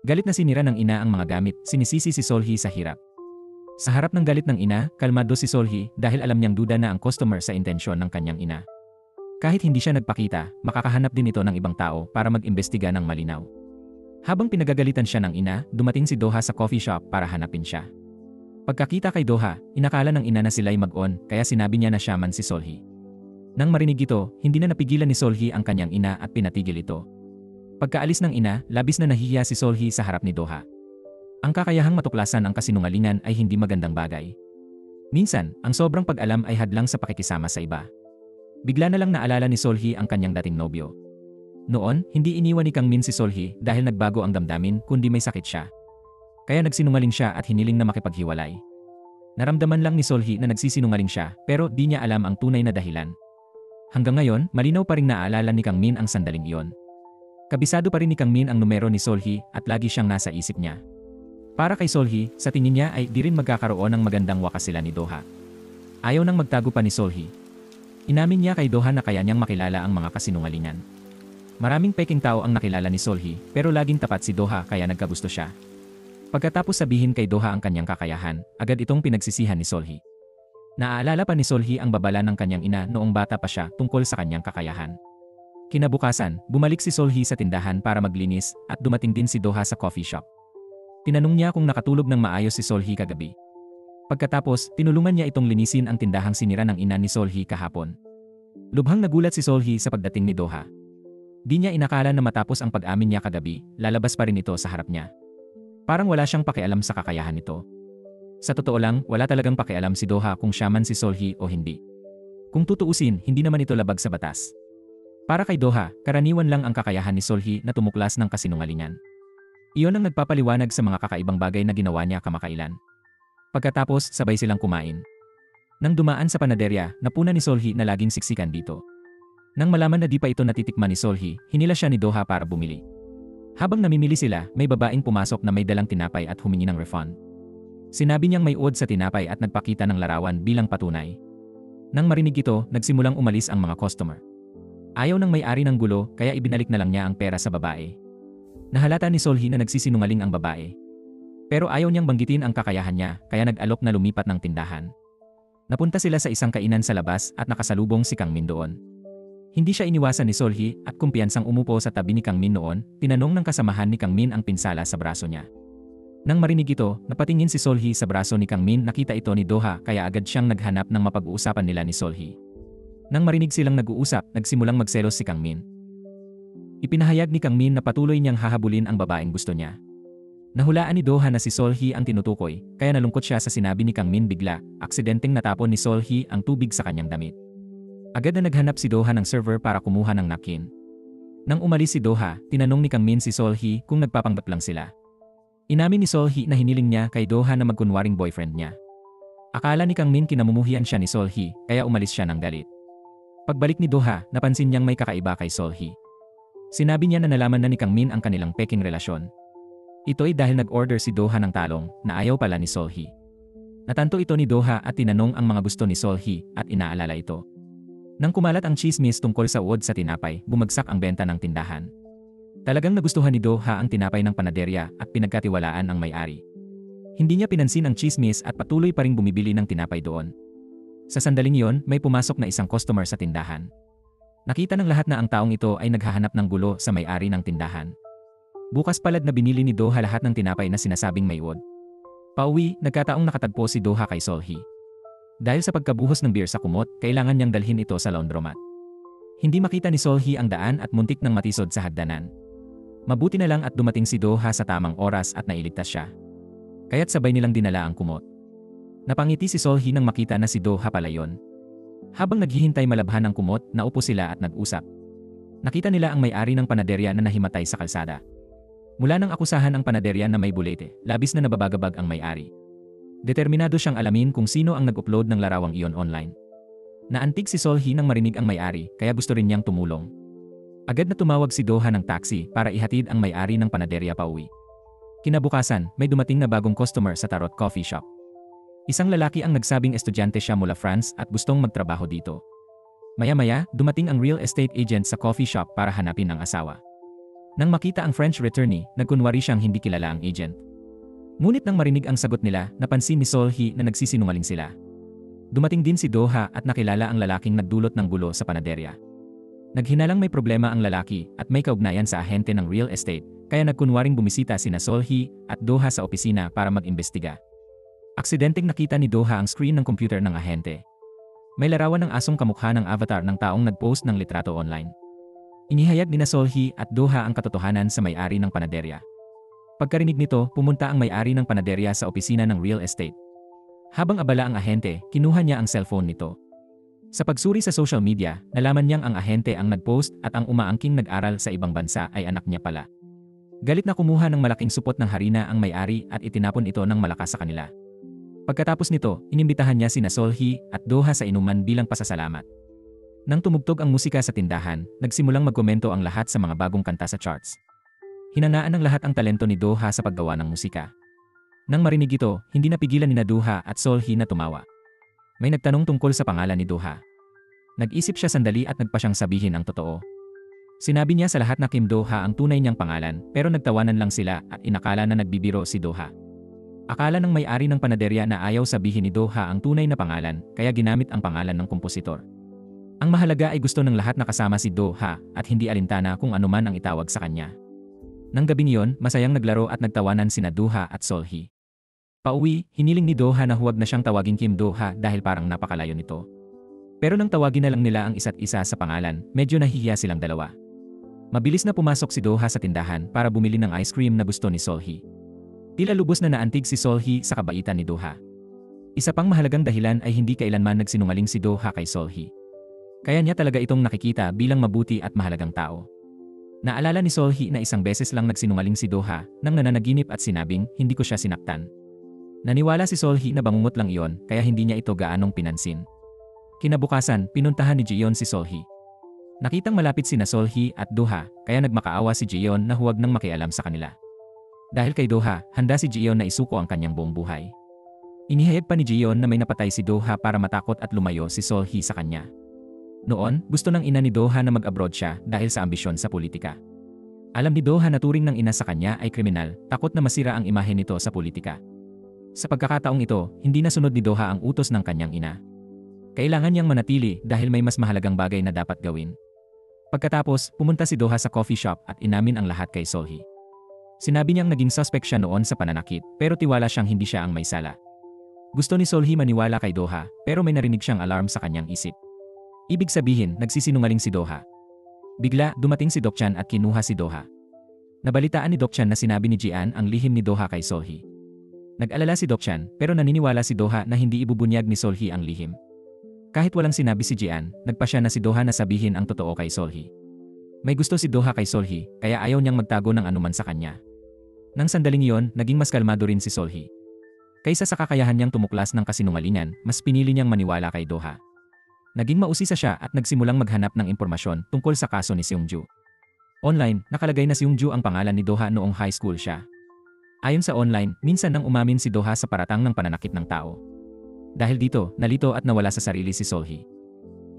Galit na sinira ng ina ang mga gamit, sinisisi si Solhee sa hirap. Sa harap ng galit ng ina, kalmado si Solhee dahil alam niyang duda na ang customer sa intensyon ng kanyang ina. Kahit hindi siya nagpakita, makakahanap din ito ng ibang tao para mag-imbestiga ng malinaw. Habang pinagagalitan siya ng ina, dumating si Doha sa coffee shop para hanapin siya. Pagkakita kay Doha, inakala ng ina na sila'y mag-on, kaya sinabi niya na siya man si Solhee. Nang marinig ito, hindi na napigilan ni Solhee ang kanyang ina at pinatigil ito. Pagkaalis ng ina, labis na nahihiya si Solhee sa harap ni Doha. Ang kakayahang matuklasan ang kasinungalingan ay hindi magandang bagay. Minsan, ang sobrang pag-alam ay hadlang sa pakikisama sa iba. Bigla na lang naalala ni Solhee ang kanyang dating nobyo. Noon, hindi iniwan ni Kang Min si Solhee dahil nagbago ang damdamin kundi may sakit siya. Kaya nagsinungaling siya at hiniling na makipaghiwalay. Naramdaman lang ni Solhee na nagsisinungaling siya pero di niya alam ang tunay na dahilan. Hanggang ngayon, malinaw pa ring naaalala ni Kang Min ang sandaling iyon. Kabisado pa rin ni Kang Min ang numero ni Solhee at lagi siyang nasa isip niya. Para kay Solhee, sa tingin niya ay di rin magkakaroon ng magandang wakas sila ni Doha. Ayaw nang magtago pa ni Solhee. Inamin niya kay Doha na kaya niyang makilala ang mga kasinungalingan. Maraming peking tao ang nakilala ni Solhee pero laging tapat si Doha kaya nagkagusto siya. Pagkatapos sabihin kay Doha ang kanyang kakayahan, agad itong pinagsisihan ni Solhee. Naaalala pa ni Solhee ang babala ng kanyang ina noong bata pa siya tungkol sa kanyang kakayahan. Kinabukasan, bumalik si Solhee sa tindahan para maglinis at dumating din si Doha sa coffee shop. Tinanong niya kung nakatulog ng maayos si Solhee kagabi. Pagkatapos, tinulungan niya itong linisin ang tindahang sinira ng ina ni Solhee kahapon. Lubhang nagulat si Solhee sa pagdating ni Doha. Di niya inakala na matapos ang pag-amin niya kagabi, lalabas pa rin ito sa harap niya. Parang wala siyang pakialam sa kakayahan nito. Sa totoo lang, wala talagang pakialam si Doha kung siya man si Solhee o hindi. Kung tutuusin, hindi naman ito labag sa batas. Para kay Doha, karaniwan lang ang kakayahan ni Solhee na tumuklas ng kasinungalingan. Iyon ang nagpapaliwanag sa mga kakaibang bagay na ginawa niya kamakailan. Pagkatapos, sabay silang kumain. Nang dumaan sa panaderya, napuna ni Solhee na laging siksikan dito. Nang malaman na di pa ito natitikman ni Solhee, hinila siya ni Doha para bumili. Habang namimili sila, may babaeng pumasok na may dalang tinapay at humingi ng refund. Sinabi niyang may uod sa tinapay at nagpakita ng larawan bilang patunay. Nang marinig ito, nagsimulang umalis ang mga customer. Ayaw ng may-ari ng gulo kaya ibinalik na lang niya ang pera sa babae. Nahalata ni Solhee na nagsisinungaling ang babae. Pero ayaw niyang banggitin ang kakayahan niya kaya nag-alok na lumipat ng tindahan. Napunta sila sa isang kainan sa labas at nakasalubong si Kang Min doon. Hindi siya iniwasan ni Solhee at kumpiyansang umupo sa tabi ni Kang Min noon, tinanong ng kasamahan ni Kang Min ang pinsala sa braso niya. Nang marinig ito, napatingin si Solhee sa braso ni Kang Min, nakita ito ni Doha kaya agad siyang naghanap ng mapag-uusapan nila ni Solhee. Nang marinig silang nag-uusap, nagsimulang magselos si Kang Min. Ipinahayag ni Kang Min na patuloy niyang hahabulin ang babaeng gusto niya. Nahulaan ni Doha na si Solhee ang tinutukoy, kaya nalungkot siya sa sinabi ni Kang Min bigla, aksidenteng natapon ni Solhee ang tubig sa kanyang damit. Agad na naghanap si Doha ng server para kumuha ng napkin. Nang umalis si Doha, tinanong ni Kang Min si Solhee kung nagpapangbat lang sila. Inamin ni Solhee na hiniling niya kay Doha na magkunwaring boyfriend niya. Akala ni Kang Min kinamumuhian siya ni Solhee, kaya umalis siya ng galit. Pagbalik ni Doha, napansin niyang may kakaiba kay Solhee. Sinabi niya na nalaman na ni Kang Min ang kanilang peking relasyon. Ito ay dahil nag-order si Doha ng talong na ayaw pala ni Solhee. Natanto ito ni Doha at tinanong ang mga gusto ni Solhee at inaalala ito. Nang kumalat ang chismis tungkol sa uod sa tinapay, bumagsak ang benta ng tindahan. Talagang nagustuhan ni Doha ang tinapay ng panaderya at pinagkatiwalaan ang may-ari. Hindi niya pinansin ang chismis at patuloy pa ring bumibili ng tinapay doon. Sa sandaling iyon, may pumasok na isang customer sa tindahan. Nakita ng lahat na ang taong ito ay naghahanap ng gulo sa may-ari ng tindahan. Bukas palad na binili ni Doha lahat ng tinapay na sinasabing may uod. Pauwi, nagkataong nakatagpo si Doha kay Solhee. Dahil sa pagkabuhos ng beer sa kumot, kailangan niyang dalhin ito sa laundromat. Hindi makita ni Solhee ang daan at muntik nang matisod sa hagdanan. Mabuti na lang at dumating si Doha sa tamang oras at nailigtas siya. Kaya't sabay nilang dinala ang kumot. Napangiti si Solhee nang makita na si Doha pala yon. Habang naghihintay malabhan ang kumot, naupo sila at nag-usap. Nakita nila ang may-ari ng panaderya na nahimatay sa kalsada. Mula nang akusahan ang panaderya na may bulete, labis na nababagabag ang may-ari. Determinado siyang alamin kung sino ang nag-upload ng larawang iyon online. Naantig si Solhee nang marinig ang may-ari, kaya gusto rin niyang tumulong. Agad na tumawag si Doha ng taxi para ihatid ang may-ari ng panaderya pauwi. Kinabukasan, may dumating na bagong customer sa Tarot Coffee Shop. Isang lalaki ang nagsabing estudyante siya mula France at gustong magtrabaho dito. Maya-maya, dumating ang real estate agent sa coffee shop para hanapin ang asawa. Nang makita ang French returnee, nagkunwari siyang hindi kilala ang agent. Ngunit nang marinig ang sagot nila, napansin ni Solhee na nagsisinungaling sila. Dumating din si Doha at nakilala ang lalaking nagdulot ng gulo sa panaderya. Naghinalang may problema ang lalaki at may kaugnayan sa ahente ng real estate, kaya nagkunwaring bumisita sina Solhee at Doha sa opisina para mag-imbestiga. Aksidenteng nakita ni Doha ang screen ng computer ng ahente. May larawan ng asong kamukha ng avatar ng taong nag-post ng litrato online. Inihayag ni Solhee at Doha ang katotohanan sa may-ari ng panaderya. Pagkarinig nito, pumunta ang may-ari ng panaderya sa opisina ng real estate. Habang abala ang ahente, kinuha niya ang cellphone nito. Sa pagsuri sa social media, nalaman niyang ang ahente ang nag-post at ang umaangking nag-aral sa ibang bansa ay anak niya pala. Galit na kumuha ng malaking supot ng harina ang may-ari at itinapon ito ng malakas sa kanila. Pagkatapos nito, inimbitahan niya sina Solhee at Doha sa inuman bilang pasasalamat. Nang tumugtog ang musika sa tindahan, nagsimulang magkomento ang lahat sa mga bagong kanta sa charts. Hinanaan ng lahat ang talento ni Doha sa paggawa ng musika. Nang marinig ito, hindi napigilan nina Doha at Solhee na tumawa. May nagtanong tungkol sa pangalan ni Doha. Nag-isip siya sandali at nagpa siyang sabihin ang totoo. Sinabi niya sa lahat na Kim Doha ang tunay niyang pangalan, pero nagtawanan lang sila at inakala na nagbibiro si Doha. Akala ng may-ari ng panaderya na ayaw sabihin ni Doha ang tunay na pangalan, kaya ginamit ang pangalan ng kompositor. Ang mahalaga ay gusto ng lahat na kasama si Doha at hindi alintana kung anuman ang itawag sa kanya. Nang gabing iyon, masayang naglaro at nagtawanan sina Doha at Solhee. Pauwi, hiniling ni Doha na huwag na siyang tawagin Kim Doha dahil parang napakalayo nito. Pero nang tawagin na lang nila ang isa't isa sa pangalan, medyo nahihiya silang dalawa. Mabilis na pumasok si Doha sa tindahan para bumili ng ice cream na gusto ni Solhee. Tila lubos na naantig si Solhee sa kabaitan ni Doha. Isa pang mahalagang dahilan ay hindi kailanman nagsinungaling si Doha kay Solhee. Kaya niya talaga itong nakikita bilang mabuti at mahalagang tao. Naalala ni Solhee na isang beses lang nagsinungaling si Doha nang nananaginip at sinabing, hindi ko siya sinaktan. Naniwala si Solhee na bangungot lang iyon kaya hindi niya ito gaanong pinansin. Kinabukasan, pinuntahan ni Jeon si Solhee. Nakitang malapit sina Solhee at Doha kaya nagmakaawa si Jeon na huwag nang makialam sa kanila. Dahil kay Doha, handa si Jeon na isuko ang kanyang buong buhay. Inihayag pa ni Jeon na may napatay si Doha para matakot at lumayo si Solhee sa kanya. Noon, gusto ng ina ni Doha na mag-abroad siya dahil sa ambisyon sa politika. Alam ni Doha na turing ng ina sa kanya ay kriminal, takot na masira ang imahe nito sa politika. Sa pagkakataong ito, hindi nasunod ni Doha ang utos ng kanyang ina. Kailangan niyang manatili dahil may mas mahalagang bagay na dapat gawin. Pagkatapos, pumunta si Doha sa coffee shop at inamin ang lahat kay Solhee. Sinabi niyang naging suspect siya noon sa pananakit pero tiwala siyang hindi siya ang may sala. Gusto ni Solhee maniwala kay Doha pero may narinig siyang alarm sa kanyang isip. Ibig sabihin, nagsisinungaling si Doha. Bigla, dumating si Dokchan at kinuha si Doha. Nabalitaan ni Dokchan na sinabi ni Jian ang lihim ni Doha kay Solhee. Nag-alala si Dokchan pero naniniwala si Doha na hindi ibubunyag ni Solhee ang lihim. Kahit walang sinabi si Jian, nagpa siya na si Doha na sabihin ang totoo kay Solhee. May gusto si Doha kay Solhee kaya ayaw niyang magtago ng anuman sa kanya. Nang sandaling iyon, naging mas kalmado rin si Solhee. Kaysa sa kakayahan niyang tumuklas ng kasinungalingan, mas pinili niyang maniwala kay Do-ha. Naging mausisa siya at nagsimulang maghanap ng impormasyon tungkol sa kaso ni Seungju. Online, nakalagay na Seungju ang pangalan ni Do-ha noong high school siya. Ayon sa online, minsan nang umamin si Do-ha sa paratang ng pananakit ng tao. Dahil dito, nalito at nawala sa sarili si Sol-hee.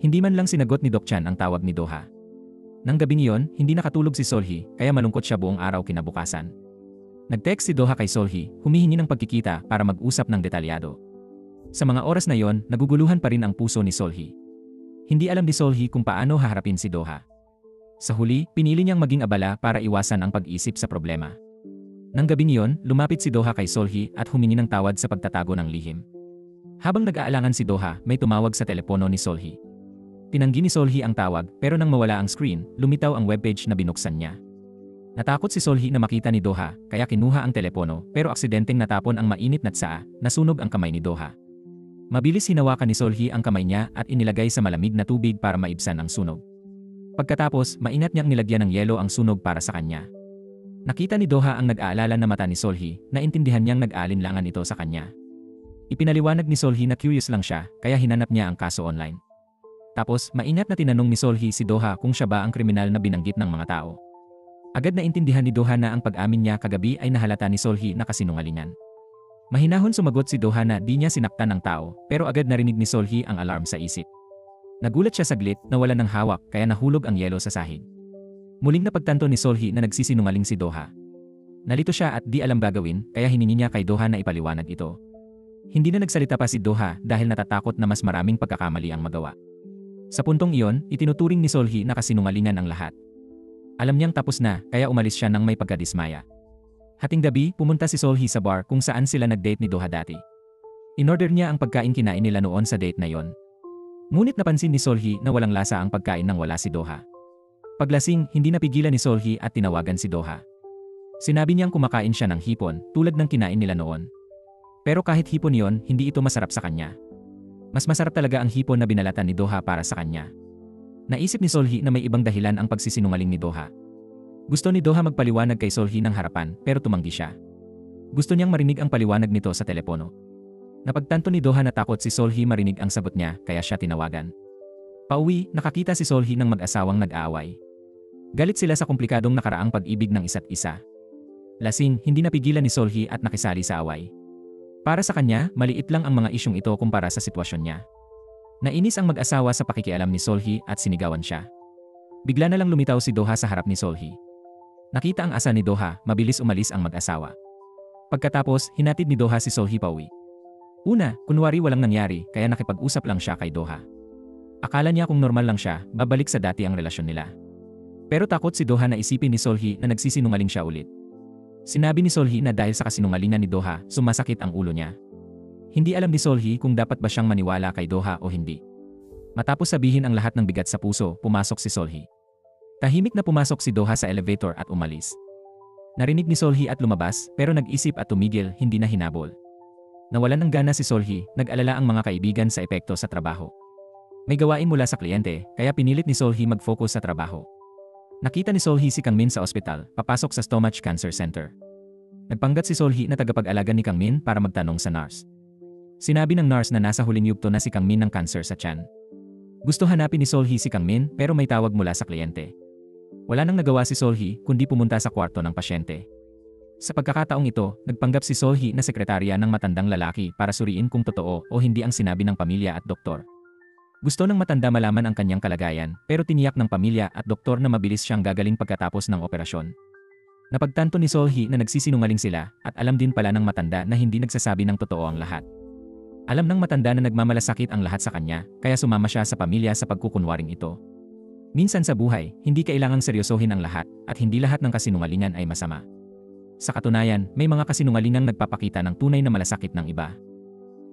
Hindi man lang sinagot ni Dokchan ang tawag ni Do-ha. Nang gabing iyon, hindi nakatulog si Sol-hee, kaya malungkot siya buong araw kinabukasan. Nag-text si Do-ha kay Sol-hee, humihingi ng pagkikita para mag-usap ng detalyado. Sa mga oras na yon, naguguluhan pa rin ang puso ni Sol-hee. Hindi alam ni Sol-hee kung paano haharapin si Do-ha. Sa huli, pinili niyang maging abala para iwasan ang pag-isip sa problema. Nang gabing iyon, lumapit si Do-ha kay Sol-hee at humingi ng tawad sa pagtatago ng lihim. Habang nag-aalangan si Do-ha, may tumawag sa telepono ni Sol-hee. Tinanggi ni Sol-hee ang tawag, pero nang mawala ang screen, lumitaw ang webpage na binuksan niya. Natakot si Sol-hee na makita ni Do-ha, kaya kinuha ang telepono, pero aksidenteng natapon ang mainit na tsaa, nasunog ang kamay ni Do-ha. Mabilis hinawakan ni Sol-hee ang kamay niya at inilagay sa malamig na tubig para maibsan ang sunog. Pagkatapos, maingat niyang nilagyan ng yelo ang sunog para sa kanya. Nakita ni Do-ha ang nag-aalala na mata ni Sol-hee, naintindihan niyang nag-aalinlangan ito sa kanya. Ipinaliwanag ni Sol-hee na curious lang siya, kaya hinanap niya ang kaso online. Tapos, maingat na tinanong ni Sol-hee si Do-ha kung siya ba ang kriminal na binanggit ng mga tao. Agad na intindihan ni Do-ha na ang pag-amin niya kagabi ay nahalata ni Sol-hee na kasinungalingan. Mahinahon sumagot si Do-ha na di niya sinaktan ng tao, pero agad narinig ni Sol-hee ang alarm sa isip. Nagulat siya saglit, nawalan ng hawak, kaya nahulog ang yelo sa sahig. Muling napagtanto ni Sol-hee na nagsisinungaling si Do-ha. Nalito siya at di alam gagawin, kaya hiningi niya kay Do-ha na ipaliwanag ito. Hindi na nagsalita pa si Do-ha dahil natatakot na mas maraming pagkakamali ang magawa. Sa puntong iyon, itinuturing ni Sol-hee na kasinungalingan ang lahat. Alam niyang tapos na, kaya umalis siya nang may pagkadismaya. Hating gabi, pumunta si Sol-hee sa bar kung saan sila nag-date ni Do-ha dati. In-order niya ang pagkain kinain nila noon sa date na yon. Ngunit napansin ni Sol-hee na walang lasa ang pagkain nang wala si Do-ha. Paglasing, hindi napigilan ni Sol-hee at tinawagan si Do-ha. Sinabi niyang kumakain siya ng hipon, tulad ng kinain nila noon. Pero kahit hipon yon, hindi ito masarap sa kanya. Mas masarap talaga ang hipon na binalatan ni Do-ha para sa kanya. Naisip ni Sol-hee na may ibang dahilan ang pagsisinungaling ni Do-ha. Gusto ni Do-ha magpaliwanag kay Sol-hee ng harapan, pero tumanggi siya. Gusto niyang marinig ang paliwanag nito sa telepono. Napagtanto ni Do-ha na takot si Sol-hee marinig ang sagot niya, kaya siya tinawagan. Pauwi, nakakita si Sol-hee ng mag-asawang nag-aaway. Galit sila sa komplikadong nakaraang pag-ibig ng isa't isa. Lasing, hindi napigilan ni Sol-hee at nakisali sa away. Para sa kanya, maliit lang ang mga isyong ito kumpara sa sitwasyon niya. Nainis ang mag-asawa sa pakikialam ni Sol-hee at sinigawan siya. Bigla na lang lumitaw si Do-ha sa harap ni Sol-hee. Nakita ang asa ni Do-ha, mabilis umalis ang mag-asawa. Pagkatapos, hinatid ni Do-ha si Sol-hee pauwi. Una, kunwari walang nangyari, kaya nakipag-usap lang siya kay Do-ha. Akala niya kung normal lang siya, babalik sa dati ang relasyon nila. Pero takot si Do-ha na isipin ni Sol-hee na nagsisinungaling siya ulit. Sinabi ni Sol-hee na dahil sa kasinungalingan ni Do-ha, sumasakit ang ulo niya. Hindi alam ni Sol-hee kung dapat ba siyang maniwala kay Do-ha o hindi. Matapos sabihin ang lahat ng bigat sa puso, pumasok si Sol-hee. Tahimik na pumasok si Do-ha sa elevator at umalis. Narinig ni Sol-hee at lumabas, pero nag-isip at tumigil, hindi na hinabol. Nawalan ng gana si Sol-hee, nag-alala ang mga kaibigan sa epekto sa trabaho. May gawain mula sa kliyente, kaya pinilit ni Sol-hee mag-focus sa trabaho. Nakita ni Sol-hee si Kang-min sa ospital, papasok sa Stomach Cancer Center. Nagpanggap si Sol-hee na tagapag-alaga ni Kang-min para magtanong sa nurse. Sinabi ng nurse na nasa huling yugto na si Kang-min ng cancer sa tiyan. Gusto hanapin ni Sol-hee si Kang-min pero may tawag mula sa kliyente. Wala nang nagawa si Sol-hee kundi pumunta sa kwarto ng pasyente. Sa pagkakataong ito, nagpanggap si Sol-hee na sekretarya ng matandang lalaki para suriin kung totoo o hindi ang sinabi ng pamilya at doktor. Gusto ng matanda malaman ang kanyang kalagayan, pero tiniyak ng pamilya at doktor na mabilis siyang gagaling pagkatapos ng operasyon. Napagtanto ni Sol-hee na nagsisinungaling sila at alam din pala ng matanda na hindi nagsasabi ng totoo ang lahat. Alam ng matanda na nagmamalasakit ang lahat sa kanya, kaya sumama siya sa pamilya sa pagkukunwaring ito. Minsan sa buhay, hindi kailangang seryosohin ang lahat at hindi lahat ng kasinungalingan ay masama. Sa katunayan, may mga kasinungalingang nagpapakita ng tunay na malasakit ng iba.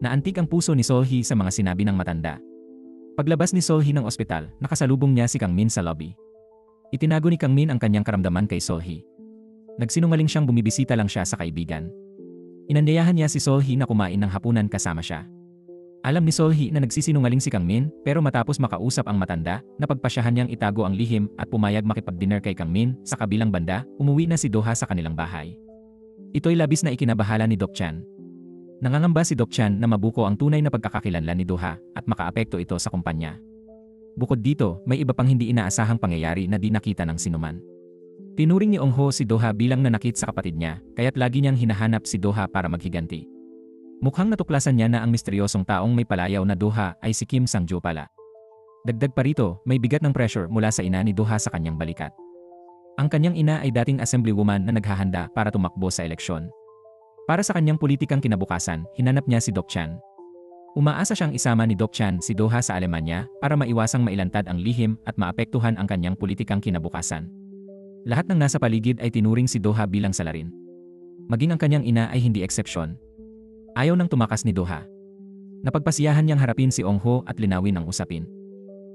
Naantig ang puso ni Sol-hee sa mga sinabi ng matanda. Paglabas ni Sol-hee ng ospital, nakasalubong niya si Kang-min sa lobby. Itinago ni Kang-min ang kanyang karamdaman kay Sol-hee. Nagsinungaling siyang bumibisita lang siya sa kaibigan. Inanyayahan niya si Sol-hee na kumain ng hapunan kasama siya. Alam ni Sol-hee na nagsisinungaling si Kang-min, pero matapos makausap ang matanda, napagpasyahan niyang itago ang lihim at pumayag makipag-dinner kay Kang-min. Sa kabilang banda, umuwi na si Do-ha sa kanilang bahay. Ito'y labis na ikinabahala ni Dokchan. Nangangamba si Doc Chan na mabuko ang tunay na pagkakakilanlan ni Doha at makaapekto ito sa kumpanya. Bukod dito, may iba pang hindi inaasahang pangyayari na di nakita ng sinuman. Tinuring ni Ong Ho si Doha bilang nanakit sa kapatid niya, kaya't lagi niyang hinahanap si Doha para maghiganti. Mukhang natuklasan niya na ang misteryosong taong may palayaw na Doha ay si Kim Sang-jo pala. Dagdag pa rito, may bigat ng pressure mula sa ina ni Doha sa kanyang balikat. Ang kanyang ina ay dating assemblywoman na naghahanda para tumakbo sa eleksyon. Para sa kanyang politikang kinabukasan, hinanap niya si Doc Chan. Umaasa siyang isama ni Doc Chan si Doha sa Alemanya para maiwasang mailantad ang lihim at maapektuhan ang kanyang politikang kinabukasan. Lahat ng nasa paligid ay tinuring si Doha bilang salarin. Maging ang kanyang ina ay hindi eksepsyon. Ayaw nang tumakas ni Doha. Napagpasiyahan niyang harapin si Ong Ho at linawin ang usapin.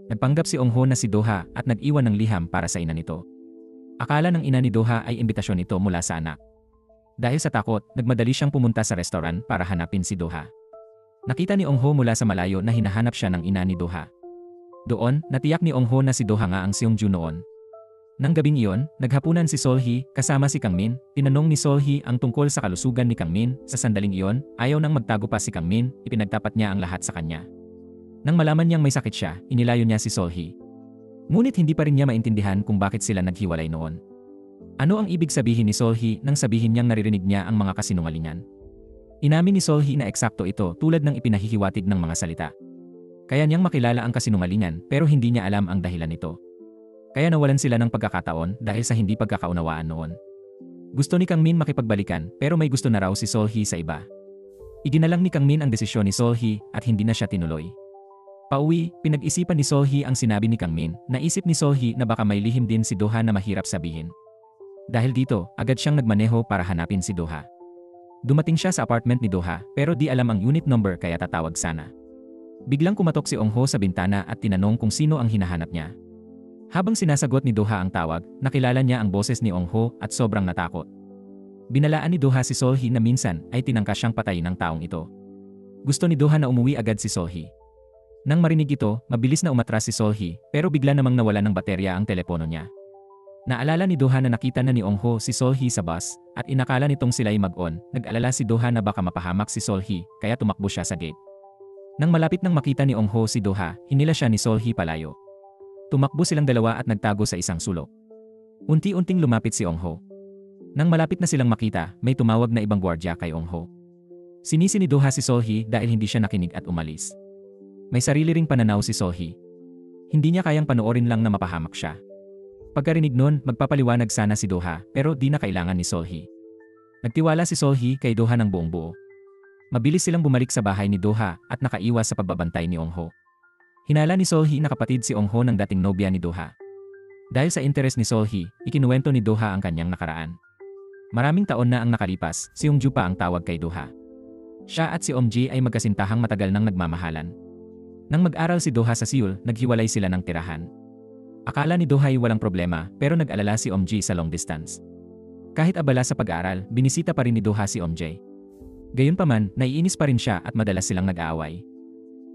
Nagpanggap si Ong Ho na si Doha at nag-iwan ng liham para sa ina nito. Akala ng ina ni Doha ay imbitasyon ito mula sa anak. Dahil sa takot, nagmadali siyang pumunta sa restoran para hanapin si Doha. Nakita ni Ong Ho mula sa malayo na hinahanap siya ng ina ni Doha. Doon, natiyak ni Ong Ho na si Doha nga ang Seungju noon. Nang gabing iyon, naghapunan si Sol-hee kasama si Kang-min. Tinanong ni Sol-hee ang tungkol sa kalusugan ni Kang-min. Sa sandaling iyon, ayaw nang magtago pa si Kang-min, ipinagtapat niya ang lahat sa kanya. Nang malaman niyang may sakit siya, inilayo niya si Sol-hee. Ngunit hindi pa rin niya maintindihan kung bakit sila naghiwalay noon. Ano ang ibig sabihin ni Sol-hee nang sabihin niyang naririnig niya ang mga kasinungalingan? Inamin ni Sol-hee na eksakto ito tulad ng ipinahihiwatig ng mga salita. Kaya niyang makilala ang kasinungalingan pero hindi niya alam ang dahilan nito. Kaya nawalan sila ng pagkakataon dahil sa hindi pagkakaunawaan noon. Gusto ni Kang-min makipagbalikan pero may gusto na raw si Sol-hee sa iba. Iginalang ni Kang-min ang desisyon ni Sol-hee at hindi na siya tinuloy. Pauwi, pinag-isipan ni Sol-hee ang sinabi ni Kang-min. Naisip ni Sol-hee na baka may lihim din si Doha na mahirap sabihin. Dahil dito, agad siyang nagmaneho para hanapin si Doha. Dumating siya sa apartment ni Doha pero di alam ang unit number kaya tatawag sana. Biglang kumatok si Ong Ho sa bintana at tinanong kung sino ang hinahanap niya. Habang sinasagot ni Doha ang tawag, nakilala niya ang boses ni Ong Ho at sobrang natakot. Binalaan ni Doha si Sol-hee na minsan ay tinangka siyang patayin ng taong ito. Gusto ni Doha na umuwi agad si Sol-hee. Nang marinig ito, mabilis na umatras si Sol-hee pero bigla namang nawala ng baterya ang telepono niya. Naalala ni Doha na nakita na ni Ong Ho si Sol-hee sa bus at inakala nitong sila'y mag-on. Nag-alala si Doha na baka mapahamak si Sol-hee kaya tumakbo siya sa gate. Nang malapit nang makita ni Ong Ho si Doha, hinila siya ni Sol-hee palayo. Tumakbo silang dalawa at nagtago sa isang sulok. Unti-unting lumapit si Ong Ho. Nang malapit na silang makita, may tumawag na ibang gwardiya kay Ong Ho. Sinisi ni Doha si Sol-hee dahil hindi siya nakinig at umalis. May sarili ring pananaw si Sol-hee. Hindi niya kayang panoorin lang na mapahamak siya. Pagkarinig nun, magpapaliwanag sana si Doha pero di na kailangan ni Sol-hee. Nagtiwala si Sol-hee kay Doha ng buong buo. Mabilis silang bumalik sa bahay ni Doha at nakaiwas sa pagbabantay ni Ong Ho. Hinala ni Sol-hee na kapatid si Ong Ho ng dating nobya ni Doha. Dahil sa interes ni Sol-hee, ikinuwento ni Doha ang kanyang nakaraan. Maraming taon na ang nakalipas, si Seungju pa ang tawag kay Doha. Siya at si Omji ay magkasintahang matagal nang nagmamahalan. Nang mag-aral si Doha sa Seoul, naghiwalay sila ng tirahan. Akala ni Doha ay walang problema pero nag-alala si Omji sa long distance. Kahit abala sa pag-aaral, binisita pa rin ni Doha si Omji. Gayunpaman, naiinis pa rin siya at madalas silang nag-aaway.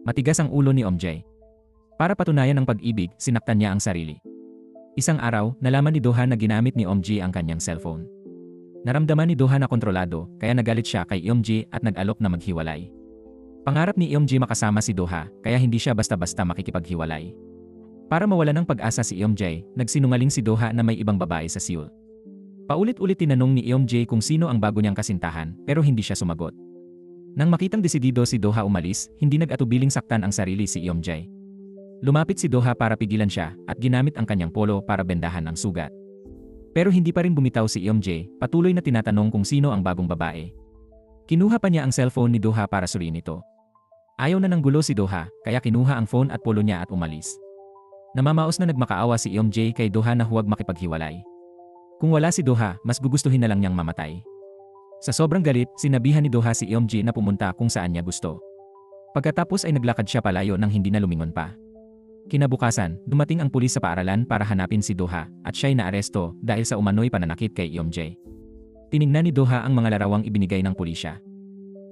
Matigas ang ulo ni Omji. Para patunayan ang pag-ibig, sinaktan niya ang sarili. Isang araw, nalaman ni Doha na ginamit ni Omji ang kanyang cellphone. Naramdaman ni Doha na kontrolado, kaya nagalit siya kay Omji at nag-alok na maghiwalay. Pangarap ni Omji makasama si Doha, kaya hindi siya basta-basta makikipaghiwalay. Para mawala ng pag-asa si Omji, nagsinungaling si Doha na may ibang babae sa Seoul. Paulit-ulit tinanong ni Omji kung sino ang bago niyang kasintahan, pero hindi siya sumagot. Nang makitang desidido si Doha umalis, hindi nag-atubiling saktan ang sarili si Omji. Lumapit si Doha para pigilan siya at ginamit ang kanyang polo para bendahan ang sugat. Pero hindi pa rin bumitaw si Eomjae, patuloy na tinatanong kung sino ang bagong babae. Kinuha pa niya ang cellphone ni Doha para suriin ito. Ayaw na ng gulo si Doha, kaya kinuha ang phone at polo niya at umalis. Namamaos na nagmakaawa si Eomjae kay Doha na huwag makipaghiwalay. Kung wala si Doha, mas gugustuhin na lang niyang mamatay. Sa sobrang galit, sinabihan ni Doha si Eomjae na pumunta kung saan niya gusto. Pagkatapos ay naglakad siya palayo nang hindi na lumingon pa. Kinabukasan, dumating ang pulis sa paaralan para hanapin si Doha at siya'y naaresto dahil sa umano'y pananakit kay Eomjae. Tiningnan ni Doha ang mga larawang ibinigay ng pulisya.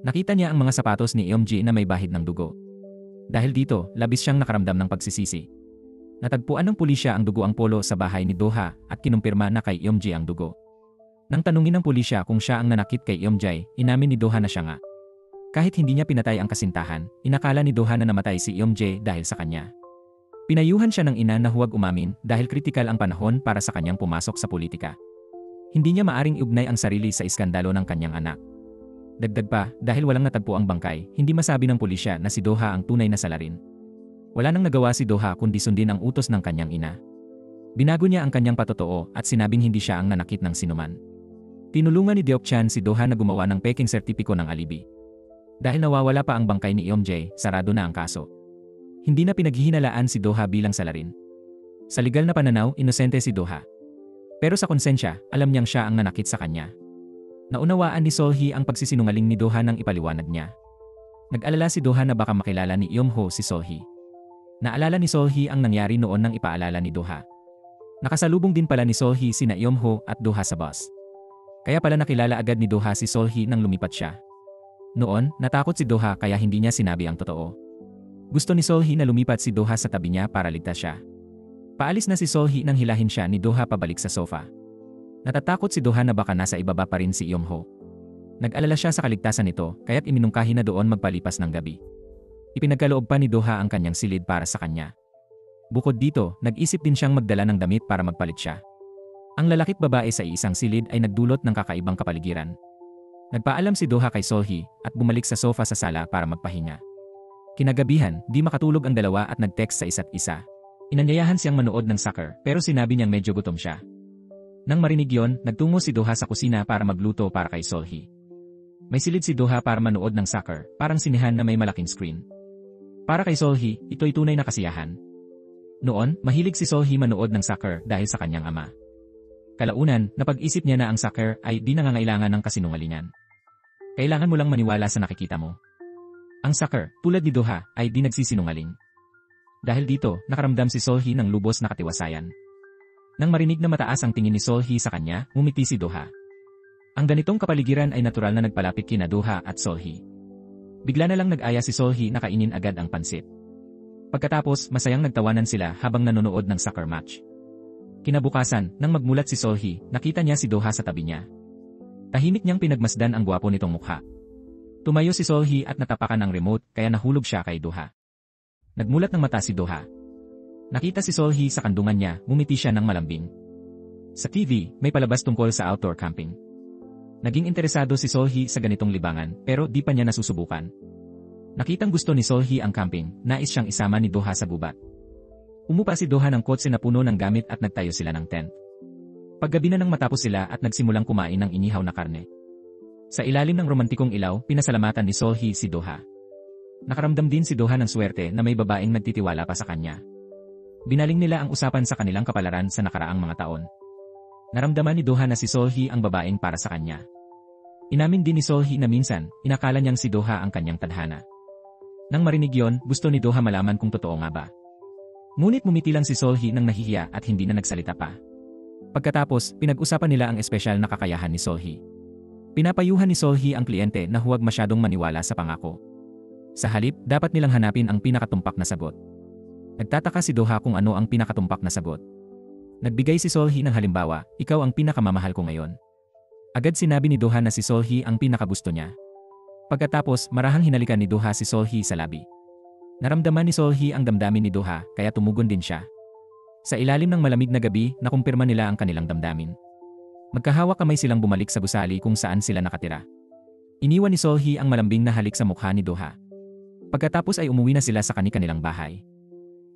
Nakita niya ang mga sapatos ni Eomjae na may bahid ng dugo. Dahil dito, labis siyang nakaramdam ng pagsisisi. Natagpuan ng pulisya ang dugo ang polo sa bahay ni Doha at kinumpirma na kay Eomjae ang dugo. Nang tanungin ng pulisya kung siya ang nanakit kay Eomjae, inamin ni Doha na siya nga. Kahit hindi niya pinatay ang kasintahan, inakala ni Do-ha na namatay si Eom-jae dahil sa kanya. Pinayuhan siya ng ina na huwag umamin dahil kritikal ang panahon para sa kanyang pumasok sa politika. Hindi niya maaring iugnay ang sarili sa iskandalo ng kanyang anak. Dagdag pa, dahil walang natagpo ang bangkay, hindi masabi ng pulisya na si Do-ha ang tunay na salarin. Wala nang nagawa si Do-ha kundi sundin ang utos ng kanyang ina. Binago niya ang kanyang patotoo at sinabing hindi siya ang nanakit ng sinuman. Tinulungan ni Deok-chan si Do-ha na gumawa ng peking sertipiko ng alibi. Dahil nawawala pa ang bangkay ni Eom-jae, sarado na ang kaso. Hindi na pinaghihinalaan si Do-ha bilang salarin. Sa legal na pananaw, inosente si Do-ha. Pero sa konsensya, alam niyang siya ang nanakit sa kanya. Naunawaan ni Sol-hee ang pagsisinungaling ni Do-ha nang ipaliwanag niya. Nag-alala si Do-ha na baka makilala ni Eom-ho si Sol-hee. Naalala ni Sol-hee ang nangyari noon nang ipaalala ni Do-ha. Nakasalubong din pala ni Sol-hee sina Eom-ho at Do-ha sa bus. Kaya pala nakilala agad ni Do-ha si Sol-hee nang lumipat siya. Noon, natakot si Do-ha kaya hindi niya sinabi ang totoo. Gusto ni Sol-hee na lumipat si Do-ha sa tabi niya para ligtas siya. Paalis na si Sol-hee nang hilahin siya ni Do-ha pabalik sa sofa. Natatakot si Do-ha na baka nasa ibaba pa rin si Eom-ho. Nag-alala siya sa kaligtasan nito kaya't iminungkahi na doon magpalipas ng gabi. Ipinagkaloob pa ni Do-ha ang kanyang silid para sa kanya. Bukod dito, nag-isip din siyang magdala ng damit para magpalit siya. Ang lalaki't babae sa isang silid ay nagdulot ng kakaibang kapaligiran. Nagpaalam si Do-ha kay Sol-hee at bumalik sa sofa sa sala para magpahinga. Kinagabihan, di makatulog ang dalawa at nag-text sa isa't isa. Inanyayahan siyang manood ng soccer pero sinabi niyang medyo gutom siya. Nang marinig yon, nagtungo si Do-ha sa kusina para magluto para kay Sol-hee. May silid si Do-ha para manood ng soccer, parang sinihan na may malaking screen. Para kay Sol-hee, ito'y tunay na kasiyahan. Noon, mahilig si Sol-hee manood ng soccer dahil sa kanyang ama. Kalaunan, napag-isip niya na ang soccer ay di nangangailangan ng kasinungalingan. Kailangan mo lang maniwala sa nakikita mo. Ang soccer, tulad ni Do-ha, ay di nagsisinungaling. Dahil dito, nakaramdam si Sol-hee ng lubos na katiwasayan. Nang marinig na mataas ang tingin ni Sol-hee sa kanya, ngumiti si Do-ha. Ang ganitong kapaligiran ay natural na nagpalapit kina Do-ha at Sol-hee. Bigla na lang nag-aya si Sol-hee na kainin agad ang pansit. Pagkatapos, masayang nagtawanan sila habang nanonood ng soccer match. Kinabukasan, nang magmulat si Sol-hee, nakita niya si Do-ha sa tabi niya. Tahimik niyang pinagmasdan ang gwapo nitong mukha. Tumayo si Sol-hee at natapakan ang remote kaya nahulog siya kay Do-ha. Nagmulat ng mata si Do-ha. Nakita si Sol-hee sa kandungan niya, ngumiti siya ng malambing. Sa TV, may palabas tungkol sa outdoor camping. Naging interesado si Sol-hee sa ganitong libangan pero di pa niya nasusubukan. Nakitang gusto ni Sol-hee ang camping, nais siyang isama ni Do-ha sa gubat. Umupa si Do-ha ng kotse na puno ng gamit at nagtayo sila ng tent. Paggabi na nang matapos sila at nagsimulang kumain ng inihaw na karne. Sa ilalim ng romantikong ilaw, pinasalamatan ni Sol-hee si Do-ha. Nakaramdam din si Do-ha ng swerte na may babaeng nagtitiwala pa sa kanya. Binaling nila ang usapan sa kanilang kapalaran sa nakaraang mga taon. Naramdaman ni Do-ha na si Sol-hee ang babaeng para sa kanya. Inamin din ni Sol-hee na minsan, inakala niyang si Do-ha ang kanyang tadhana. Nang marinig yon, gusto ni Do-ha malaman kung totoo nga ba. Ngunit mumiti lang si Sol-hee nang nahihiya at hindi na nagsalita pa. Pagkatapos, pinag-usapan nila ang espesyal na kakayahan ni Sol-hee. Pinapayuhan ni Sol-hee ang kliyente na huwag masyadong maniwala sa pangako. Sa halip, dapat nilang hanapin ang pinakatumpak na sagot. Nagtataka si Do-ha kung ano ang pinakatumpak na sagot. Nagbigay si Sol-hee ng halimbawa, ikaw ang pinakamamahal ko ngayon. Agad sinabi ni Do-ha na si Sol-hee ang pinakagusto niya. Pagkatapos, marahang hinalikan ni Do-ha si Sol-hee sa labi. Naramdaman ni Sol-hee ang damdamin ni Do-ha kaya tumugon din siya. Sa ilalim ng malamig na gabi, nakumpirma nila ang kanilang damdamin. Magkahawak kamay silang bumalik sa gusali kung saan sila nakatira. Iniwan ni Sol-hee ang malambing na halik sa mukha ni Do-ha. Pagkatapos ay umuwi na sila sa kanilang bahay.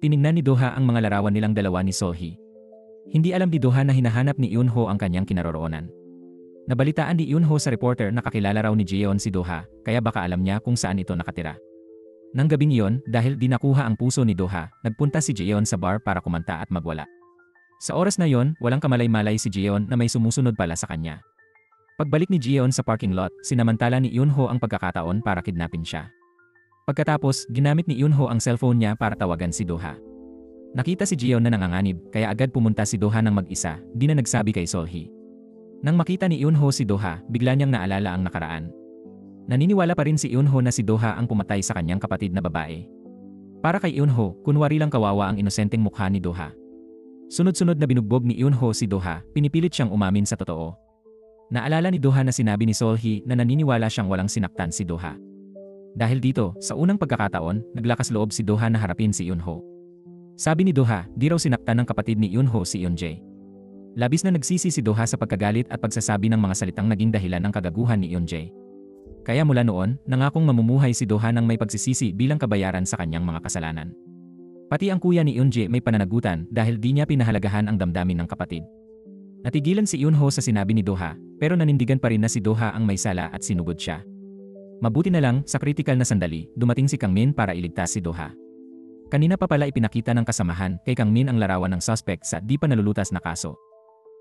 Tiningnan ni Do-ha ang mga larawan nilang dalawa ni Sol-hee. Hindi alam ni Do-ha na hinahanap ni Eun-ho ang kanyang kinaroroonan. Nabalitaan ni Eun-ho sa reporter na kakilala raw ni Jeon si Do-ha, kaya baka alam niya kung saan ito nakatira. Nang gabing iyon, dahil di nakuha ang puso ni Do-ha, nagpunta si Jeon sa bar para kumanta at magwala. Sa oras na yon, walang kamalay-malay si Jeon na may sumusunod pala sa kanya. Pagbalik ni Jeon sa parking lot, sinamantala ni Eun-ho ang pagkakataon para kidnapin siya. Pagkatapos, ginamit ni Eun-ho ang cellphone niya para tawagan si Do-ha. Nakita si Jeon na nanganganib, kaya agad pumunta si Do-ha ng mag-isa, di na nagsabi kay Sol-hee. Nang makita ni Eun-ho si Do-ha, bigla niyang naalala ang nakaraan. Naniniwala pa rin si Eun-ho na si Do-ha ang pumatay sa kanyang kapatid na babae. Para kay Eun-ho, kunwari lang kawawa ang inosenteng mukha ni Do-ha. Sunod-sunod na binugbog ni Eun-ho si Do-ha, pinipilit siyang umamin sa totoo. Naalala ni Do-ha na sinabi ni Sol-hee na naniniwala siyang walang sinaktan si Do-ha. Dahil dito, sa unang pagkakataon, naglakas loob si Doha na harapin si Eunho. Sabi ni Doha, di raw sinaktan ng kapatid ni Eunho si Eunjae. Labis na nagsisi si Doha sa pagkagalit at pagsasabi ng mga salitang naging dahilan ng kagaguhan ni Eunjae. Kaya mula noon, nangakong mamumuhay si Doha ng may pagsisisi bilang kabayaran sa kanyang mga kasalanan. Pati ang kuya ni Eunjae may pananagutan dahil di niya pinahalagahan ang damdamin ng kapatid. Natigilan si Eunho sa sinabi ni Doha, pero nanindigan pa rin na si Doha ang may sala at sinugod siya. Mabuti na lang, sa kritikal na sandali, dumating si Kang Min para iligtas si Doha. Kanina pa pala ipinakita ng kasamahan kay Kang Min ang larawan ng suspect sa di pa nalulutas na kaso.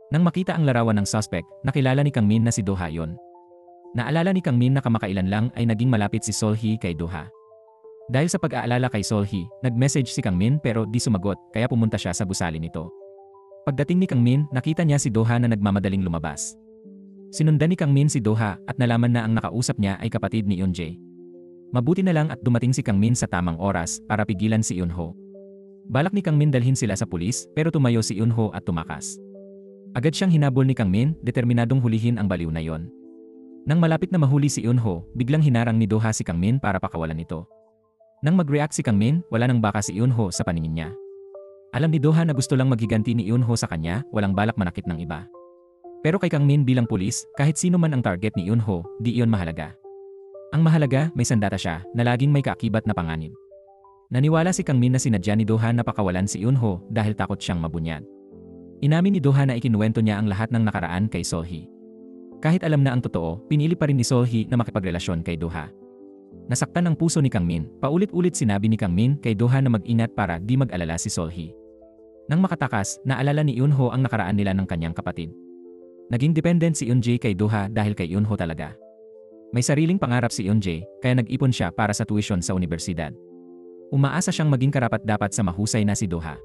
Nang makita ang larawan ng suspect, nakilala ni Kang Min na si Doha yon. Naalala ni Kang Min na kamakailan lang ay naging malapit si Sol-hee kay Doha. Dahil sa pag-aalala kay Sol-hee, nag-message si Kang Min pero di sumagot kaya pumunta siya sa gusali nito. Pagdating ni Kang Min, nakita niya si Doha na nagmamadaling lumabas. Sinundan ni Kang Min si Doha at nalaman na ang nakausap niya ay kapatid ni Eunjae. Mabuti na lang at dumating si Kang Min sa tamang oras para pigilan si Eunho. Balak ni Kang Min dalhin sila sa pulis pero tumayo si Eunho at tumakas. Agad siyang hinabol ni Kang Min, determinadong hulihin ang baliw na yon. Nang malapit na mahuli si Eunho, biglang hinarang ni Doha si Kang Min para pakawalan ito. Nang mag-react si Kang Min, wala nang baka si Eunho sa paningin niya. Alam ni Doha na gusto lang maghiganti ni Eunho sa kanya, walang balak manakit ng iba. Pero kay Kang Min bilang pulis, kahit sino man ang target ni Eunho, di iyon mahalaga. Ang mahalaga, may sandata siya na laging may kaakibat na panganib. Naniwala si Kang Min na sinadya ni Doha na pakawalan si Eunho dahil takot siyang mabunyag. Inamin ni Doha na ikinuwento niya ang lahat ng nakaraan kay Sol-hee. Kahit alam na ang totoo, pinili pa rin ni Sol-hee na makipagrelasyon kay Doha. Nasaktan ang puso ni Kang Min, paulit-ulit sinabi ni Kang Min kay Doha na mag-ingat para di mag-alala si Sol-hee. Nang makatakas, naalala ni Eunho ang nakaraan nila ng kanyang kapatid. Naging dependent si Eunjae kay Doha dahil kay Eunho talaga. May sariling pangarap si Eunjae, kaya nag-ipon siya para sa tuition sa universidad. Umaasa siyang maging karapat-dapat sa mahusay na si Doha.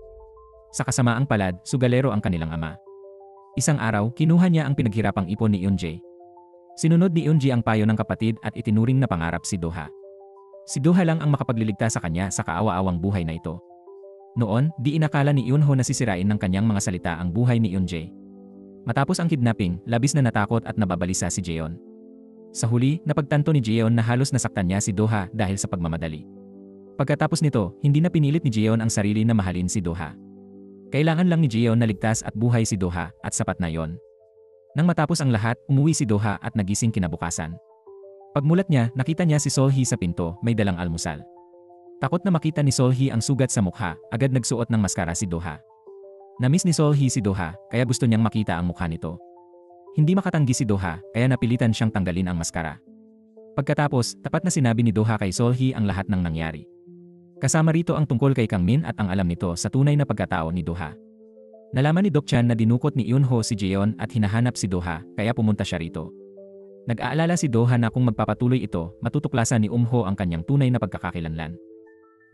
Sa kasamaang palad, sugalero ang kanilang ama. Isang araw, kinuha niya ang pinaghirapang ipon ni Eunjae. Sinunod ni Eunjae ang payo ng kapatid at itinuring na pangarap si Doha. Si Doha lang ang makapagliligtas sa kanya sa kaawa-awang buhay na ito. Noon, di inakala ni Eunho na sisirain ng kanyang mga salita ang buhay ni Eunjae. Matapos ang kidnapping, labis na natakot at nababalisa si Jeon. Sa huli, napagtanto ni Jeon na halos nasaktan niya si Doha dahil sa pagmamadali. Pagkatapos nito, hindi na pinilit ni Jeon ang sarili na mahalin si Doha. Kailangan lang ni Jeon na ligtas at buhay si Doha at sapat na yon. Nang matapos ang lahat, umuwi si Doha at nagising kinabukasan. Pagmulat niya, nakita niya si Sol-hee sa pinto, may dalang almusal. Takot na makita ni Sol-hee ang sugat sa mukha, agad nagsuot ng maskara si Doha. Namiss ni Sol-hee si Doha, kaya gusto niyang makita ang mukha nito. Hindi makatanggi si Doha, kaya napilitan siyang tanggalin ang maskara. Pagkatapos, tapat na sinabi ni Doha kay Sol-hee ang lahat ng nangyari. Kasama rito ang tungkol kay Kang Min at ang alam nito sa tunay na pagkatao ni Doha. Nalaman ni Doc Chan na dinukot ni Eunho si Jeon at hinahanap si Doha, kaya pumunta siya rito. Nag-aalala si Doha na kung magpapatuloy ito, matutuklasan ni Eunho ang kanyang tunay na pagkakakilanlan.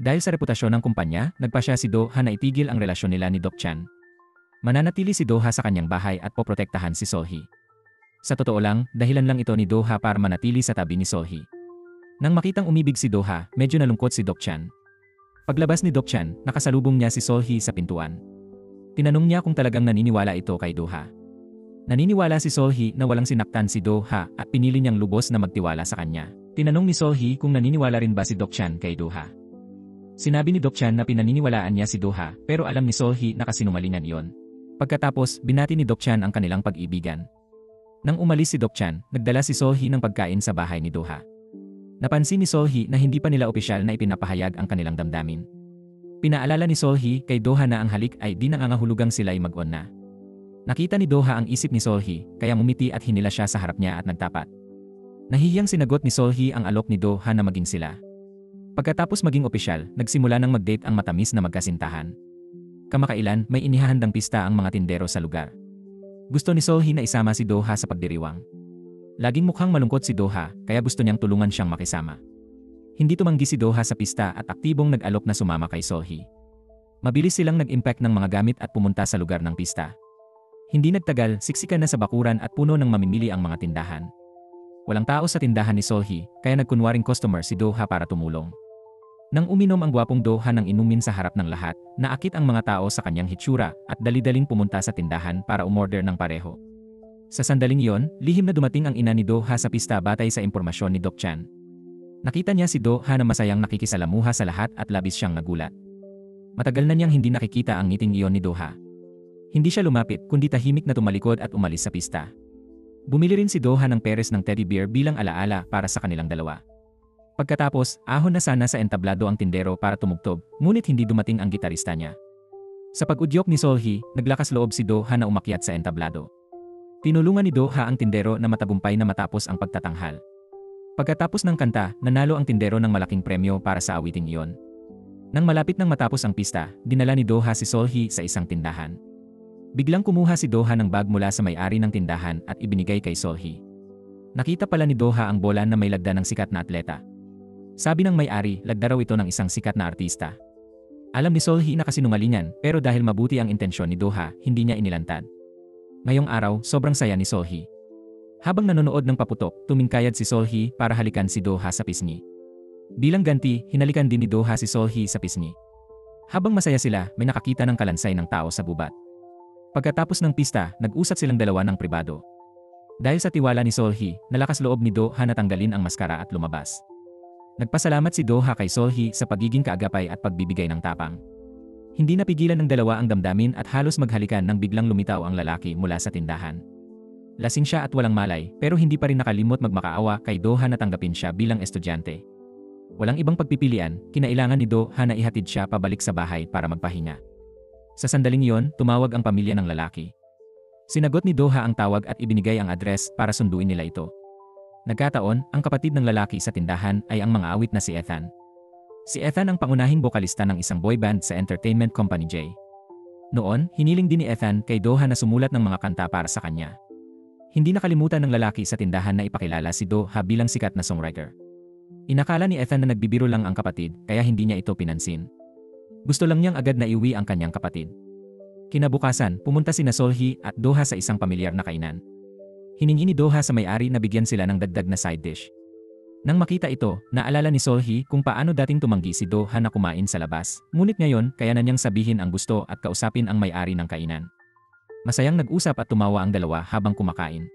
Dahil sa reputasyon ng kumpanya, nagpasya si Doha na itigil ang relasyon nila ni Doc Chan. Mananatili si Doha sa kanyang bahay at poprotektahan si Sol-hee. Sa totoo lang, dahilan lang ito ni Doha para manatili sa tabi ni Sol-hee. Nang makitang umibig si Doha, medyo nalungkot si Doc Chan. Paglabas ni Doc Chan, nakasalubong niya si Sol-hee sa pintuan. Tinanong niya kung talagang naniniwala ito kay Doha. Naniniwala si Sol-hee na walang sinaktan si Doha at pinili niyang lubos na magtiwala sa kanya. Tinanong ni Sol-hee kung naniniwala rin ba si Doc Chan kay Doha. Sinabi ni Doc Chan na pinaniniwalaan niya si Doha pero alam ni Sol-hee na kasinungalingan iyon. Pagkatapos, binati ni Doc Chan ang kanilang pag-ibigan. Nang umalis si Doc Chan, nagdala si Sol-hee ng pagkain sa bahay ni Doha. Napansin ni Sol-hee na hindi pa nila opisyal na ipinapahayag ang kanilang damdamin. Pinaalala ni Sol-hee kay Doha na ang halik ay di nangangahulugang sila'y mag-on na. Nakita ni Doha ang isip ni Sol-hee, kaya ngumiti at hinila siya sa harap niya at nagtapat. Nahihiyang sinagot ni Sol-hee ang alok ni Doha na maging sila. Pagkatapos maging opisyal, nagsimula ng mag-date ang matamis na magkasintahan. Kamakailan, may inihahandang pista ang mga tindero sa lugar. Gusto ni Sol-hee na isama si Doha sa pagdiriwang. Laging mukhang malungkot si Doha, kaya gusto niyang tulungan siyang makisama. Hindi tumanggi si Doha sa pista at aktibong nag-alok na sumama kay Sol-hee. Mabilis silang nag-impact ng mga gamit at pumunta sa lugar ng pista. Hindi nagtagal, siksikan na sa bakuran at puno ng mamimili ang mga tindahan. Walang tao sa tindahan ni Sol-hee, kaya nagkunwaring customer si Doha para tumulong. Nang uminom ang gwapong Doha ng inumin sa harap ng lahat, naakit ang mga tao sa kanyang hitsura at dali-daling pumunta sa tindahan para umorder ng pareho. Sa sandaling iyon, lihim na dumating ang ina ni Doha sa pista batay sa impormasyon ni Doc Chan. Nakita niya si Do-ha na masayang nakikisalamuha sa lahat at labis siyang nagulat. Matagal na niyang hindi nakikita ang ngiting iyon ni Do-ha. Hindi siya lumapit kundi tahimik na tumalikod at umalis sa pista. Bumili rin si Do-ha ng peres ng teddy bear bilang alaala para sa kanilang dalawa. Pagkatapos, ahon na sana sa entablado ang tindero para tumugtog, ngunit hindi dumating ang gitarista niya. Sa pag-udyok ni Seol-hee, naglakas loob si Do-ha na umakyat sa entablado. Tinulungan ni Do-ha ang tindero na matagumpay na matapos ang pagtatanghal. Pagkatapos ng kanta, nanalo ang tindero ng malaking premyo para sa awiting iyon. Nang malapit nang matapos ang pista, dinala ni Do-ha si Seol-hee sa isang tindahan. Biglang kumuha si Do-ha ng bag mula sa may-ari ng tindahan at ibinigay kay Seol-hee. Nakita pala ni Do-ha ang bola na may lagda ng sikat na atleta. Sabi ng may-ari, lagda raw ito ng isang sikat na artista. Alam ni Seol-hee na kasinungalingan, pero dahil mabuti ang intensyon ni Do-ha, hindi niya inilantad. Ngayong araw, sobrang saya ni Seol-hee. Habang nanonood ng paputok, tumingkayad si Seol-hee para halikan si Do-ha sa pisngi. Bilang ganti, hinalikan din ni Do-ha si Seol-hee sa pisngi. Habang masaya sila, may nakakita ng kalansay ng tao sa gubat. Pagkatapos ng pista, nag-usap silang dalawa ng pribado. Dahil sa tiwala ni Seol-hee, nalakas loob ni Do-ha na tanggalin ang maskara at lumabas. Nagpasalamat si Do-ha kay Seol-hee sa pagiging kaagapay at pagbibigay ng tapang. Hindi napigilan ng dalawa ang damdamin at halos maghalikan nang biglang lumitaw ang lalaki mula sa tindahan. Lasing siya at walang malay, pero hindi pa rin nakalimot magmakaawa kay Do-ha na tanggapin siya bilang estudyante. Walang ibang pagpipilian, kinailangan ni Do-ha na ihatid siya pabalik sa bahay para magpahinga. Sa sandaling iyon, tumawag ang pamilya ng lalaki. Sinagot ni Do-ha ang tawag at ibinigay ang address para sunduin nila ito. Nagkataon, ang kapatid ng lalaki sa tindahan ay ang mga awit na si Ethan. Si Ethan ang pangunahing bokalista ng isang boy band sa entertainment company J. Noon, hiniling din ni Ethan kay Do-ha na sumulat ng mga kanta para sa kanya. Hindi nakalimutan ng lalaki sa tindahan na ipakilala si Do-ha bilang sikat na songwriter. Inakala ni Ethan na nagbibiro lang ang kapatid kaya hindi niya ito pinansin. Gusto lang niyang agad na iuwi ang kanyang kapatid. Kinabukasan, pumunta sina Seol-hee at Do-ha sa isang pamilyar na kainan. Hiningi ni Do-ha sa may-ari na bigyan sila ng dagdag na side dish. Nang makita ito, naalala ni Seol-hee kung paano dating tumanggi si Do-ha na kumain sa labas, ngunit ngayon kaya na niyang sabihin ang gusto at kausapin ang may-ari ng kainan. Masayang nag-usap at tumawa ang dalawa habang kumakain.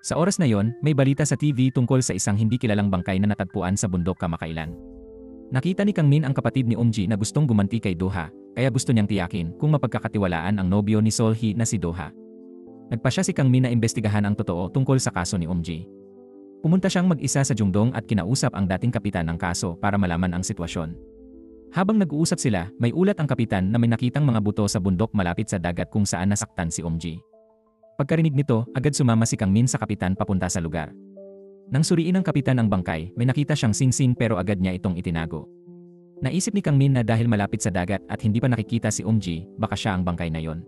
Sa oras na yon, may balita sa TV tungkol sa isang hindi kilalang bangkay na natagpuan sa bundok kamakailan. Nakita ni Kang Min ang kapatid ni Eum-ji na gustong gumanti kay Do-ha, kaya gusto niyang tiyakin kung mapagkakatiwalaan ang nobyo ni Seol-hee na si Do-ha. Nagpasya si Kang Min na imbestigahan ang totoo tungkol sa kaso ni Eum-ji. Pumunta siyang mag-isa sa Jungdong at kinausap ang dating kapitan ng kaso para malaman ang sitwasyon. Habang nag-uusap sila, may ulat ang kapitan na may nakitang mga buto sa bundok malapit sa dagat kung saan nasaktan si Eum-ji. Pagkarinig nito, agad sumama si Kang Min sa kapitan papunta sa lugar. Nang suriin ng kapitan ang bangkay, may nakita siyang singsing pero agad niya itong itinago. Naisip ni Kang Min na dahil malapit sa dagat at hindi pa nakikita si Eum-ji, baka siya ang bangkay na yon.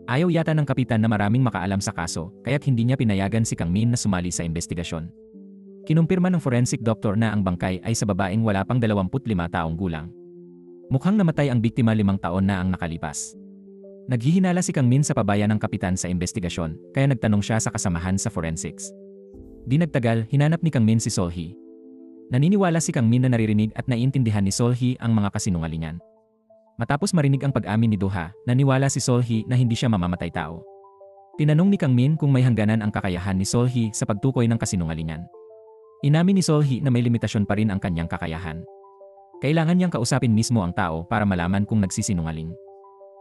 Ayaw yata ng kapitan na maraming makaalam sa kaso, kaya't hindi niya pinayagan si Kang Min na sumali sa investigasyon. Kinumpirma ng forensic doctor na ang bangkay ay sa babaeng wala pang 25 taong gulang. Mukhang namatay ang biktima 5 taon na ang nakalipas. Naghihinala si Kang Min sa pabaya ng kapitan sa investigasyon, kaya nagtanong siya sa kasamahan sa forensics. Di nagtagal, hinanap ni Kang Min si Seol-hee. Naniniwala si Kang Min na naririnig at naiintindihan ni Seol-hee ang mga kasinungalingan. Matapos marinig ang pag-amin ni Do-ha, naniwala si Seol-hee na hindi siya mamamatay tao. Tinanong ni Kang Min kung may hangganan ang kakayahan ni Seol-hee sa pagtukoy ng kasinungalingan. Inamin ni Seol-hee na may limitasyon pa rin ang kanyang kakayahan. Kailangan niyang kausapin mismo ang tao para malaman kung nagsisinungaling.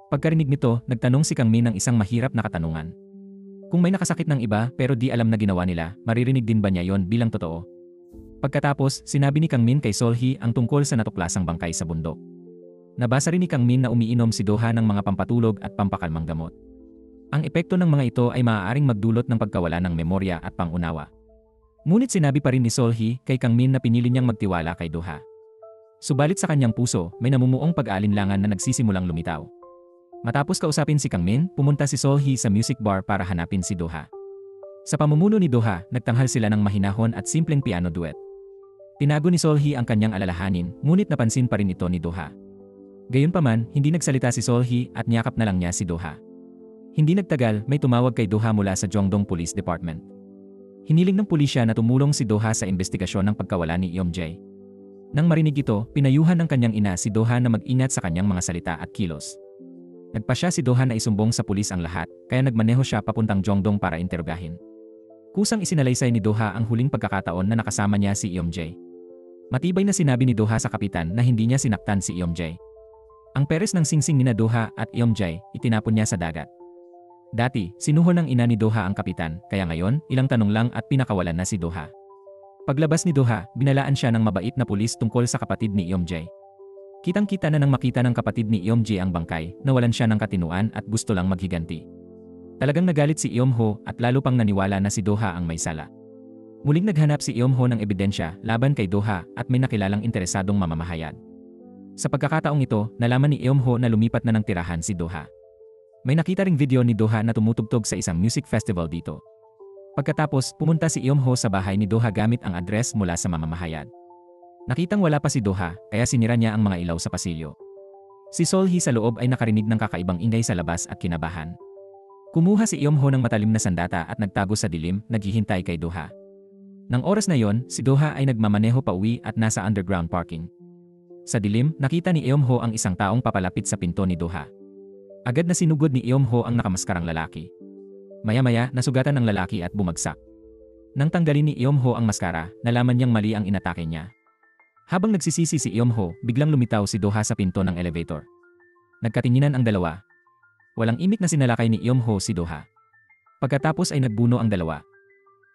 Pagkarinig nito, nagtanong si Kang Min ng isang mahirap na katanungan. Kung may nakasakit ng iba pero di alam na ginawa nila, maririnig din ba niya yon bilang totoo? Pagkatapos, sinabi ni Kang Min kay Seol-hee ang tungkol sa natuklasang bangkay sa bundok. Nabasa rin ni Kang Min na umiinom si Do-ha ng mga pampatulog at pampakalmang gamot. Ang epekto ng mga ito ay maaaring magdulot ng pagkawala ng memorya at pangunawa. Ngunit sinabi pa rin ni Seol-hee kay Kang Min na pinili niyang magtiwala kay Do-ha. Subalit sa kanyang puso, may namumuong pag-aalinlangan na nagsisimulang lumitaw. Matapos kausapin si Kang Min, pumunta si Seol-hee sa music bar para hanapin si Do-ha. Sa pamumuno ni Do-ha, nagtanghal sila ng mahinahon at simpleng piano duet. Tinago ni Seol-hee ang kanyang alalahanin, ngunit napansin pa rin ito ni Do-ha. Gayunpaman, hindi nagsalita si Seol-hee at niyakap na lang niya si Do-ha. Hindi nagtagal, may tumawag kay Do-ha mula sa Jongdong Police Department. Hiniling ng pulisya na tumulong si Do-ha sa investigasyon ng pagkawala ni Eum-jae. Nang marinig ito, pinayuhan ng kanyang ina si Do-ha na mag-ingat sa kanyang mga salita at kilos. Nagpasya si Do-ha na isumbong sa pulis ang lahat, kaya nagmaneho siya papuntang Jongdong para interogahin. Kusang isinalaysay ni Do-ha ang huling pagkakataon na nakasama niya si Eum-jae. Matibay na sinabi ni Doha sa kapitan na hindi niya sinaktan si Eomjae. Ang peres ng singsing nina Doha at Eomjae, itinapon niya sa dagat. Dati, sinuhol ng ina ni Doha ang kapitan, kaya ngayon, ilang tanong lang at pinakawalan na si Doha. Paglabas ni Doha, binalaan siya ng mabait na pulis tungkol sa kapatid ni Eomjae. Kitang-kita na nang makita ng kapatid ni Eomjae ang bangkay, nawalan siya ng katinuan at gusto lang maghiganti. Talagang nagalit si Eomho at lalo pang naniwala na si Doha ang may sala. Muling naghanap si Eomho ng ebidensya laban kay Doha at may nakilalang interesadong mamamahayag. Sa pagkakataong ito, nalaman ni Eomho na lumipat na ng tirahan si Doha. May nakita ring video ni Doha na tumutugtog sa isang music festival dito. Pagkatapos, pumunta si Eomho sa bahay ni Doha gamit ang address mula sa mamamahayag. Nakitang wala pa si Doha, kaya sinira niya ang mga ilaw sa pasilyo. Si Solhee sa loob ay nakarinig ng kakaibang ingay sa labas at kinabahan. Kumuha si Eomho ng matalim na sandata at nagtago sa dilim, naghihintay kay Doha. Nang oras na yon, si Doha ay nagmamaneho pauwi at nasa underground parking. Sa dilim, nakita ni Eomho ang isang taong papalapit sa pinto ni Doha. Agad na sinugod ni Eomho ang nakamaskarang lalaki. Maya-maya, nasugatan ng lalaki at bumagsak. Nang tanggalin ni Eomho ang maskara, nalaman niyang mali ang inatake niya. Habang nagsisisi si Eomho, biglang lumitaw si Doha sa pinto ng elevator. Nagkatinginan ang dalawa. Walang imik na sinalakay ni Eomho si Doha. Pagkatapos ay nagbuno ang dalawa.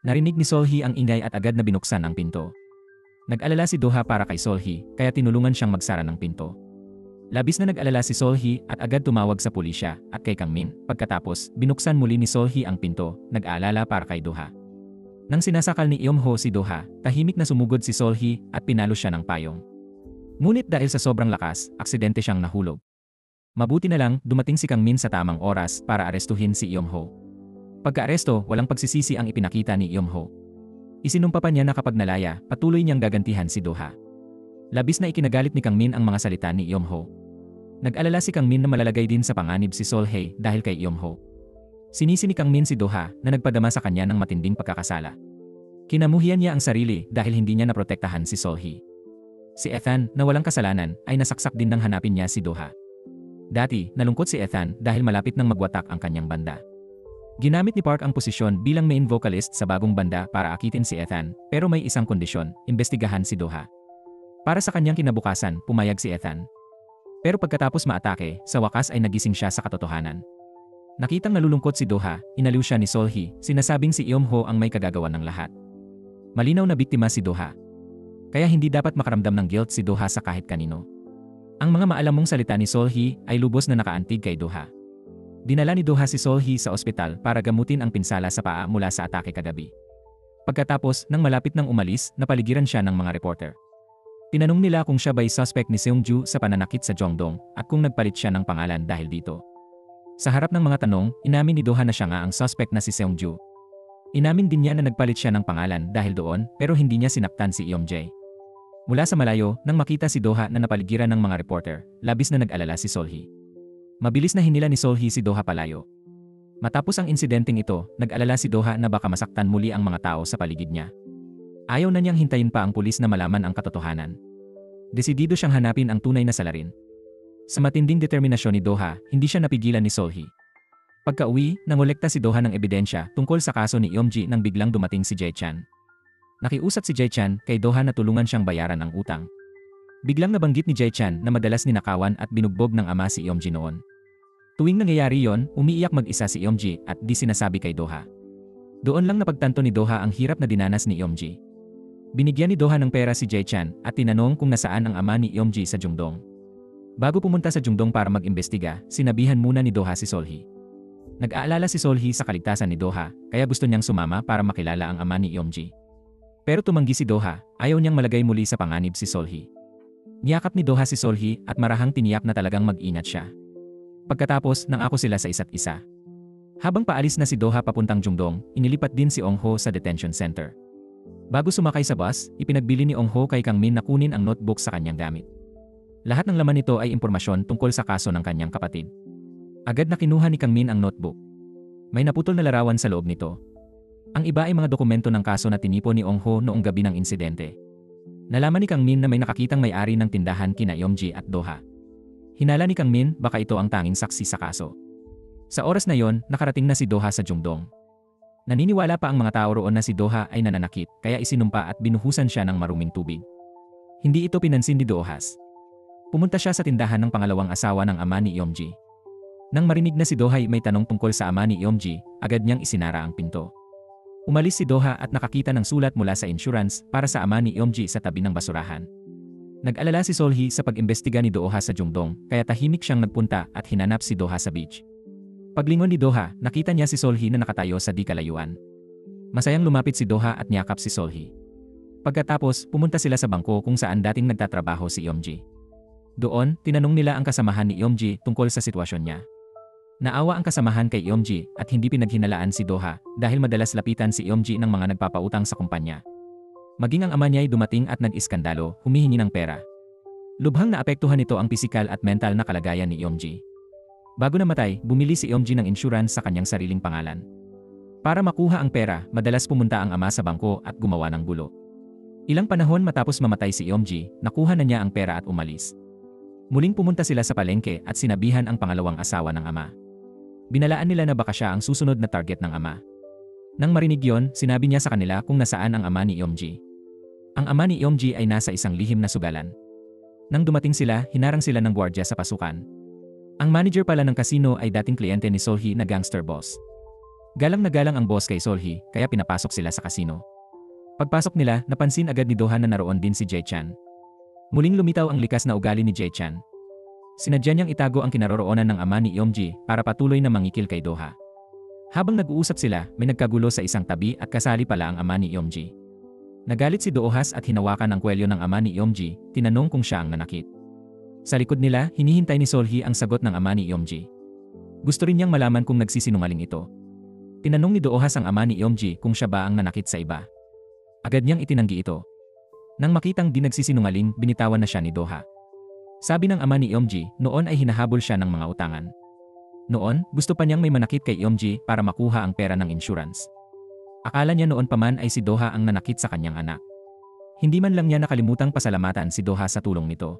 Narinig ni Solhee ang ingay at agad na binuksan ang pinto. Nag-alala si Doha para kay Solhee, kaya tinulungan siyang magsara ng pinto. Labis na nag-alala si Solhee at agad tumawag sa pulisya at kay Kang Min. Pagkatapos, binuksan muli ni Solhee ang pinto, nag-aalala para kay Doha. Nang sinasakal ni Eomho si Doha, tahimik na sumugod si Solhee at pinalo siya ng payong. Ngunit dahil sa sobrang lakas, aksidente siyang nahulog. Mabuti na lang, dumating si Kang Min sa tamang oras para arestuhin si Eomho. Pagka-aresto, walang pagsisisi ang ipinakita ni Eomho. Isinumpa pa niya na kapag nalaya, patuloy niyang gagantihan si Doha. Labis na ikinagalit ni Kang Min ang mga salita ni Eomho. Nag-alala si Kang Min na malalagay din sa panganib si Solhee dahil kay Eomho. Sinisi ni Kang Min si Doha na nagpadama sa kanya ng matinding pagkakasala. Kinamuhian niya ang sarili dahil hindi niya naprotektahan si Solhee. Si Ethan, na walang kasalanan, ay nasaksak din nang hanapin niya si Doha. Dati, nalungkot si Ethan dahil malapit nang magwatak ang kanyang banda. Ginamit ni Park ang posisyon bilang main vocalist sa bagong banda para akitin si Ethan, pero may isang kondisyon, imbestigahan si Doha. Para sa kanyang kinabukasan, pumayag si Ethan. Pero pagkatapos maatake, sa wakas ay nagising siya sa katotohanan. Nakitang nalulungkot si Doha, inaliw siya ni Solhee, sinasabing si Eomho ang may kagagawan ng lahat. Malinaw na biktima si Doha. Kaya hindi dapat makaramdam ng guilt si Doha sa kahit kanino. Ang mga maalamong salita ni Solhee ay lubos na nakaantig kay Doha. Dinala ni Doha si Solhee sa ospital para gamutin ang pinsala sa paa mula sa atake kagabi. Pagkatapos, nang malapit nang umalis, napaligiran siya ng mga reporter. Tinanong nila kung siya ba'y suspect ni Seungju sa pananakit sa Jongdong at kung nagpalit siya ng pangalan dahil dito. Sa harap ng mga tanong, inamin ni Doha na siya nga ang suspect na si Seungju. Inamin din niya na nagpalit siya ng pangalan dahil doon pero hindi niya sinaktan si Eomjae. Mula sa malayo, nang makita si Doha na napaligiran ng mga reporter, labis na nag-alala si Solhee. Mabilis na hinila ni Solhee si Doha palayo. Matapos ang insidenteng ito, nag-alala si Doha na baka masaktan muli ang mga tao sa paligid niya. Ayaw na niyang hintayin pa ang pulis na malaman ang katotohanan. Desidido siyang hanapin ang tunay na salarin. Sa matinding determinasyon ni Doha, hindi siya napigilan ni Solhee. Pagka-uwi, nangolekta si Doha ng ebidensya tungkol sa kaso ni Eomjae nang biglang dumating si Jae-chan. Nakiusap si Jae-chan kay Doha na tulungan siyang bayaran ang utang. Biglang nabanggit ni Jae-chan na madalas ninakawan at binugbog ng ama si Eomjae noon. Tuwing nangyayari yon, umiiyak mag-isa si Eomjae at di sinasabi kay Doha. Doon lang napagtanto ni Doha ang hirap na dinanas ni Eomjae. Binigyan ni Doha ng pera si Jae-chan at tinanong kung nasaan ang ama ni Eomjae sa Jongdong. Bago pumunta sa Jongdong para mag-imbestiga, sinabihan muna ni Doha si Solhee. Nag-aalala si Solhee sa kaligtasan ni Doha, kaya gusto niyang sumama para makilala ang ama ni Eomjae. Pero tumanggi si Doha, ayaw niyang malagay muli sa panganib si Solhee. Niyakap ni Doha si Solhee at marahang tiniyak na talagang mag-ingat siya. Pagkatapos, nangako sila sa isa't isa. Habang paalis na si Doha papuntang Jongdong, inilipat din si Eongho sa detention center. Bago sumakay sa bus, ipinagbili ni Eongho kay Kang Min na kunin ang notebook sa kanyang gamit. Lahat ng laman nito ay impormasyon tungkol sa kaso ng kanyang kapatid. Agad na kinuha ni Kang Min ang notebook. May naputol na larawan sa loob nito. Ang iba ay mga dokumento ng kaso na tinipon ni Eongho noong gabi ng insidente. Nalaman ni Kang Min na may nakakitang may-ari ng tindahan kina Eomjae at Doha. Hinala ni Kang Min baka ito ang tanging saksi sa kaso. Sa oras na yon, nakarating na si Doha sa Jongdong. Naniniwala pa ang mga tao roon na si Doha ay nananakit, kaya isinumpa at binuhusan siya ng maruming tubig. Hindi ito pinansin ni Dohas. Pumunta siya sa tindahan ng pangalawang asawa ng ama ni Yeomji. Nang marinig na si Doha may tanong tungkol sa ama ni Yeomji, agad niyang isinara ang pinto. Umalis si Doha at nakakita ng sulat mula sa insurance para sa ama ni Yeomji sa tabi ng basurahan. Nag-alala si Solhee sa pag-imbestiga ni Doha sa Jungdong, kaya tahimik siyang nagpunta at hinanap si Doha sa beach. Paglingon ni Doha, nakita niya si Solhee na nakatayo sa di kalayuan. Masayang lumapit si Doha at niyakap si Solhee. Pagkatapos, pumunta sila sa bangko kung saan dating nagtatrabaho si Yeomji. Doon, tinanong nila ang kasamahan ni Yeomji tungkol sa sitwasyon niya. Naawa ang kasamahan kay Yeomji at hindi pinaghinalaan si Doha dahil madalas lapitan si Yeomji ng mga nagpapautang sa kumpanya. Maging ang ama niya ay dumating at nag-iskandalo, humihingi ng pera. Lubhang naapektuhan nito ang pisikal at mental na kalagayan ni Yeomji. Bago namatay, bumili si Yeomji ng insurance sa kanyang sariling pangalan. Para makuha ang pera, madalas pumunta ang ama sa bangko at gumawa ng gulo. Ilang panahon matapos mamatay si Yeomji, nakuha na niya ang pera at umalis. Muling pumunta sila sa palengke at sinabihan ang pangalawang asawa ng ama. Binalaan nila na baka siya ang susunod na target ng ama. Nang marinig yon, sinabi niya sa kanila kung nasaan ang ama ni Yeomji. Ang ama ni Yeomji ay nasa isang lihim na sugalan. Nang dumating sila, hinarang sila ng gwardiya sa pasukan. Ang manager pala ng kasino ay dating kliyente ni Solhee na gangster boss. Galang na galang ang boss kay Solhee, kaya pinapasok sila sa kasino. Pagpasok nila, napansin agad ni Doha na naroon din si Jae-chan. Muling lumitaw ang likas na ugali ni Jae-chan. Sinadya niyang itago ang kinaroroonan ng ama ni Yeomji para patuloy na mangikil kay Doha. Habang nag-uusap sila, may nagkagulo sa isang tabi at kasali pala ang ama ni Yeomji. Nagalit si Dohas at hinawakan ang kwelyo ng ama ni Yeomji, tinanong kung siya ang nanakit. Sa likod nila, hinihintay ni Solhee ang sagot ng ama ni Yeomji. Gusto rin niyang malaman kung nagsisinungaling ito. Tinanong ni Dohas ang ama ni Yeomji kung siya ba ang nanakit sa iba. Agad niyang itinanggi ito. Nang makitang di nagsisinungaling, binitawan na siya ni Doha. Sabi ng ama ni Yeomji, noon ay hinahabol siya ng mga utangan. Noon, gusto pa niyang may manakit kay Yeomji para makuha ang pera ng insurance. Akala niya noon pa man ay si Doha ang nanakit sa kanyang anak. Hindi man lang niya nakalimutang pasalamatan si Doha sa tulong nito.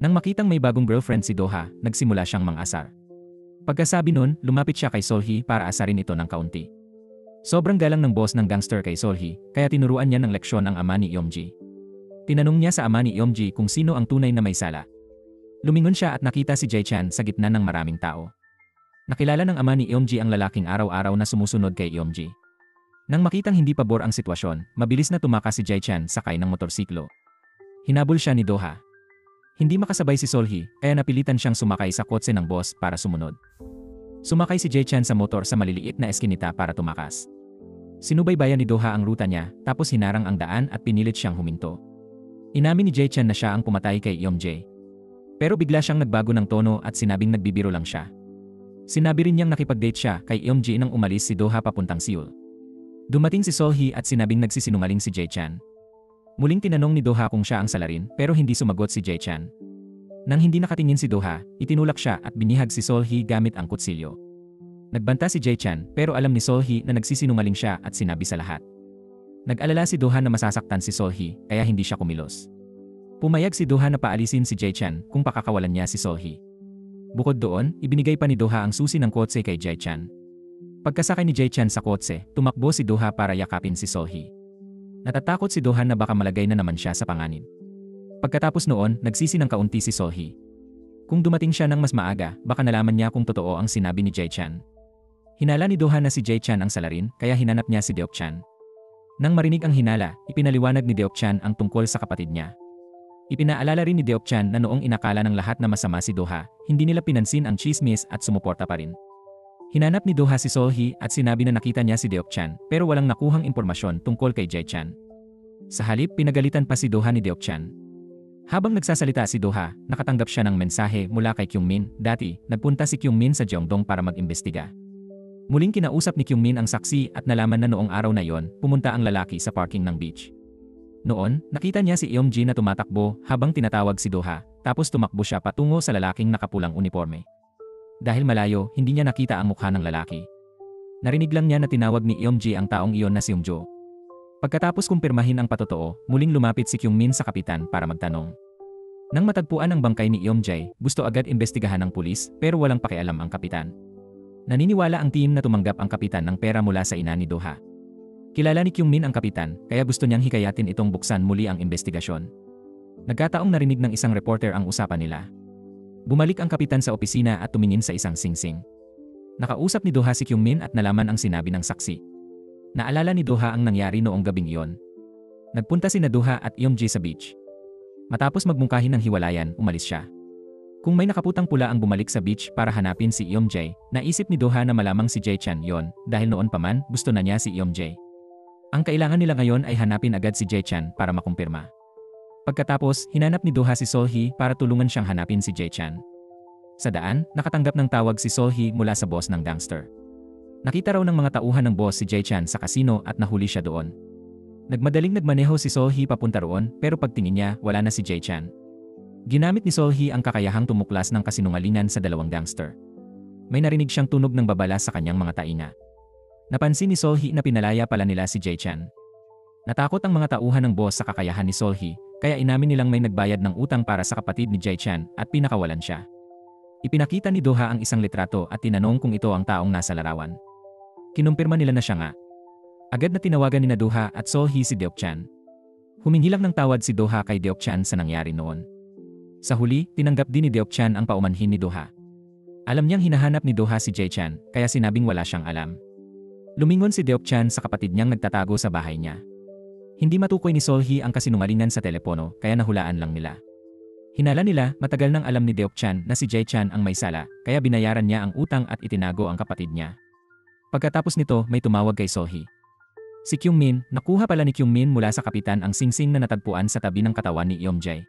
Nang makitang may bagong girlfriend si Doha, nagsimula siyang mang-asar. Pagkasabi nun, lumapit siya kay Solhee para asarin ito ng kaunti. Sobrang galang ng boss ng gangster kay Solhee, kaya tinuruan niya ng leksyon ang ama ni Yeomji. Tinanong niya sa ama ni Yeomji kung sino ang tunay na may sala. Lumingon siya at nakita si Jae-chan sa gitna ng maraming tao. Nakilala ng ama ni Yeomji ang lalaking araw-araw na sumusunod kay Yeomji. Nang makitang hindi pabor ang sitwasyon, mabilis na tumakas si Jae-chan sakay ng motorsiklo. Hinabol siya ni Doha. Hindi makasabay si Solhee, kaya napilitan siyang sumakay sa kotse ng boss para sumunod. Sumakay si Jae-chan sa motor sa maliliit na eskinita para tumakas. Sinubaybayan ni Doha ang ruta niya, tapos hinarang ang daan at pinilit siyang huminto. Inamin ni Jae-chan na siya ang pumatay kay Yeomji. Pero bigla siyang nagbago ng tono at sinabing nagbibiro lang siya. Sinabi rin niyang nakipag-date siya kay Yeomji nang umalis si Doha papuntang Seoul. Dumating si Solhee at sinabing nagsisinungaling si Jae-chan. Muling tinanong ni Doha kung siya ang salarin pero hindi sumagot si Jae-chan. Nang hindi nakatingin si Doha, itinulak siya at binihag si Solhee gamit ang kutsilyo. Nagbanta si Jae-chan pero alam ni Solhee na nagsisinungaling siya at sinabi sa lahat. Nag-alala si Doha na masasaktan si Solhee kaya hindi siya kumilos. Pumayag si Doha na paalisin si Jae-chan kung pakakawalan niya si Solhee. Bukod doon, ibinigay pa ni Doha ang susi ng kotse kay Jae-chan. Pagkasakay ni Jae-chan sa kotse, tumakbo si Doha para yakapin si Solhee. Natatakot si Doha na baka malagay na naman siya sa panganib. Pagkatapos noon, nagsisi ng kaunti si Solhee. Kung dumating siya ng mas maaga, baka nalaman niya kung totoo ang sinabi ni Jae-chan. Hinala ni Doha na si Jae-chan ang salarin, kaya hinanap niya si Deok-chan. Nang marinig ang hinala, ipinaliwanag ni Deok-chan ang tungkol sa kapatid niya. Ipinaalala rin ni Deok-chan na noong inakala ng lahat na masama si Doha, hindi nila pinansin ang chismis at sumuporta pa rin. Hinanap ni Doha si Solhee at sinabi na nakita niya si Deok-chan pero walang nakuhang impormasyon tungkol kay Jae-chan. Sa halip, pinagalitan pa si Doha ni Deok-chan. Habang nagsasalita si Doha, nakatanggap siya ng mensahe mula kay Kyungmin. Dati, nagpunta si Kyungmin sa Jeongdong para mag-imbestiga. Muling kinausap ni Kyungmin ang saksi at nalaman na noong araw na yon, pumunta ang lalaki sa parking ng beach. Noon, nakita niya si Yeomji na tumatakbo habang tinatawag si Doha, tapos tumakbo siya patungo sa lalaking nakapulang uniforme. Dahil malayo, hindi niya nakita ang mukha ng lalaki. Narinig lang niya na tinawag ni Yeomji ang taong iyon na si Seungjo. Pagkatapos kumpirmahin ang patotoo, muling lumapit si Kyungmin sa kapitan para magtanong. Nang matagpuan ang bangkay ni Yeomji, gusto agad imbestigahan ng pulis pero walang pakialam ang kapitan. Naniniwala ang team na tumanggap ang kapitan ng pera mula sa ina ni Doha. Kilala ni Kyungmin ang kapitan, kaya gusto niyang hikayatin itong buksan muli ang investigasyon. Nagkataong narinig ng isang reporter ang usapan nila. Bumalik ang kapitan sa opisina at tumingin sa isang singsing. Nakausap ni Do-ha si Kyung-min at nalaman ang sinabi ng saksi. Naalala ni Do-ha ang nangyari noong gabing iyon. Nagpunta sina Do-ha at Eum-ji sa beach. Matapos magmungkahi ng hiwalayan, umalis siya. Kung may nakaputang pula ang bumalik sa beach para hanapin si Eum-jae, naisip ni Do-ha na malamang si Jae-chan yon dahil noon pa man gusto na niya si Eum-jae. Ang kailangan nila ngayon ay hanapin agad si Jae-chan para makumpirma. Pagkatapos, hinanap ni Do-ha si Sol-hee para tulungan siyang hanapin si Jae-chan. Sa daan, nakatanggap ng tawag si Sol-hee mula sa boss ng gangster. Nakita raw ng mga tauhan ng boss si Jae-chan sa kasino at nahuli siya doon. Nagmadaling nagmaneho si Sol-hee papunta roon pero pagtingin niya, wala na si Jae-chan. Ginamit ni Sol-hee ang kakayahang tumuklas ng kasinungalingan sa dalawang gangster. May narinig siyang tunog ng babala sa kanyang mga tainga. Napansin ni Sol-hee na pinalaya pala nila si Jae-chan. Natakot ang mga tauhan ng boss sa kakayahan ni Sol-hee, kaya inamin nilang may nagbayad ng utang para sa kapatid ni Jae-chan at pinakawalan siya. Ipinakita ni Do-ha ang isang litrato at tinanong kung ito ang taong nasa larawan. Kinumpirma nila na siya nga. Agad na tinawagan ni Do-ha at Sol-hee si Deok-chan. Humingi lang ng tawad si Do-ha kay Deok-chan sa nangyari noon. Sa huli, tinanggap din ni Deok-chan ang paumanhin ni Do-ha. Alam niyang hinahanap ni Do-ha si Jae-chan, kaya sinabing wala siyang alam. Lumingon si Deok-chan sa kapatid niyang nagtatago sa bahay niya. Hindi matukoy ni Sol-hee ang kasinungalingan sa telepono, kaya nahulaan lang nila. Hinala nila, matagal nang alam ni Deok-chan na si Jae-chan ang may sala, kaya binayaran niya ang utang at itinago ang kapatid niya. Pagkatapos nito, may tumawag kay Sol-hee. Si Kyung-min, nakuha pala ni Kyung-min mula sa kapitan ang singsing na natagpuan sa tabi ng katawan ni Eum-jae.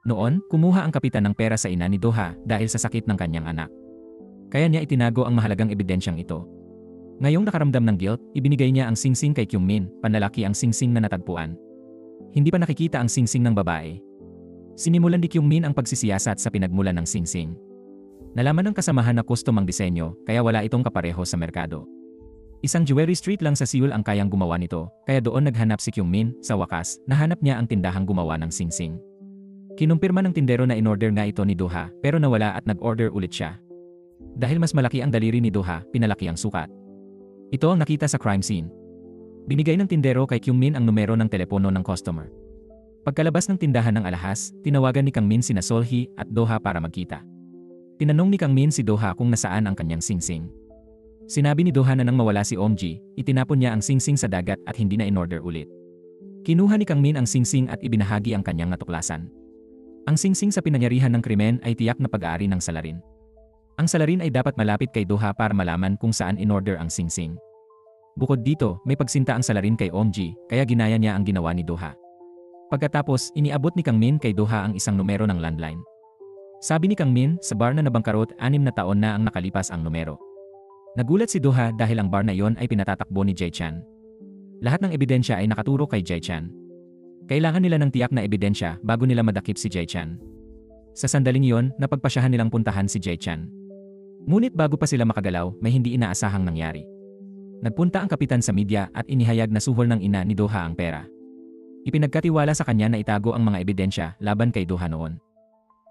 Noon, kumuha ang kapitan ng pera sa ina ni Do-ha dahil sa sakit ng kanyang anak. Kaya niya itinago ang mahalagang ebidensyang ito. Ngayong nakaramdam ng guilt, ibinigay niya ang singsing kay Kyung-min, panlalaki ang singsing na natagpuan. Hindi pa nakikita ang singsing ng babae. Sinimulan ni Kyung-min ang pagsisiyasat sa pinagmulan ng singsing. Nalaman ng kasamahan na custom ang disenyo, kaya wala itong kapareho sa merkado. Isang jewelry street lang sa Seoul ang kayang gumawa nito, kaya doon naghanap si Kyung-min. Sa wakas, nahanap niya ang tindahang gumawa ng singsing. Kinumpirma ng tindero na in-order nga ito ni Do-ha, pero nawala at nag-order ulit siya. Dahil mas malaki ang daliri ni Do-ha, pinalaki ang sukat. Ito ang nakita sa crime scene. Binigay ng tindero kay Kyung-min ang numero ng telepono ng customer. Pagkalabas ng tindahan ng alahas, tinawagan ni Kang-min sina Sol-hee at Do-ha para magkita. Tinanong ni Kang-min si Do-ha kung nasaan ang kanyang singsing. Sinabi ni Do-ha na nang mawala si Eum-ji, itinapon niya ang singsing sa dagat at hindi na in-order ulit. Kinuha ni Kang-min ang singsing at ibinahagi ang kanyang natuklasan. Ang singsing sa pinangyarihan ng krimen ay tiyak na pag-aari ng salarin. Ang salarin ay dapat malapit kay Do-ha para malaman kung saan in-order ang singsing. Bukod dito, may pagsinta ang salarin kay Eum-ji, kaya ginaya niya ang ginawa ni Do-ha. Pagkatapos, iniabot ni Kang-min kay Do-ha ang isang numero ng landline. Sabi ni Kang-min, sa bar na nabangkarot, 6 na taon na ang nakalipas ang numero. Nagulat si Do-ha dahil ang bar na iyon ay pinatatakbo ni Jae-chan. Lahat ng ebidensya ay nakaturo kay Jae-chan. Kailangan nila ng tiyak na ebidensya bago nila madakip si Jae-chan. Sa sandaling iyon, napagpasyahan nilang puntahan si Jae-chan. Ngunit bago pa sila makagalaw, may hindi inaasahang nangyari. Nagpunta ang kapitan sa media at inihayag na suhol ng ina ni Do-ha ang pera. Ipinagkatiwala sa kanya na itago ang mga ebidensya laban kay Do-ha noon.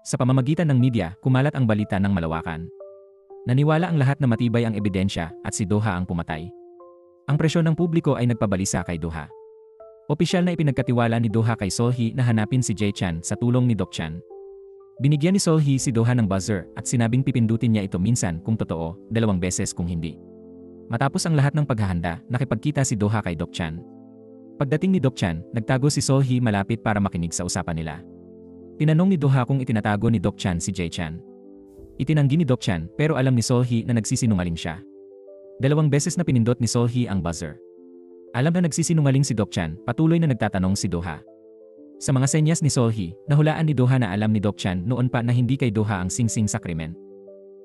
Sa pamamagitan ng media, kumalat ang balita ng malawakan. Naniwala ang lahat na matibay ang ebidensya at si Do-ha ang pumatay. Ang presyon ng publiko ay nagpabalisa kay Do-ha. Opisyal na ipinagkatiwala ni Do-ha kay Sol-hee na hanapin si Jae-chan sa tulong ni Deok-chan. Binigyan ni Sol-hee si Do-ha ng buzzer at sinabing pipindutin niya ito minsan kung totoo, 2 beses kung hindi. Matapos ang lahat ng paghahanda, nakipagkita si Do-ha kay Deok-chan. Pagdating ni Deok-chan, nagtago si Sol-hee malapit para makinig sa usapan nila. Tinanong ni Do-ha kung itinatago ni Deok-chan si Jae-chan. Itinanggi ni Deok-chan pero alam ni Sol-hee na nagsisinungaling siya. 2 beses na pinindot ni Sol-hee ang buzzer. Alam na nagsisinungaling si Deok-chan, patuloy na nagtatanong si Do-ha. Sa mga senyas ni Sol-hee, nahulaan ni Do-ha na alam ni Deok-chan noon pa na hindi kay Do-ha ang singsing sa krimen.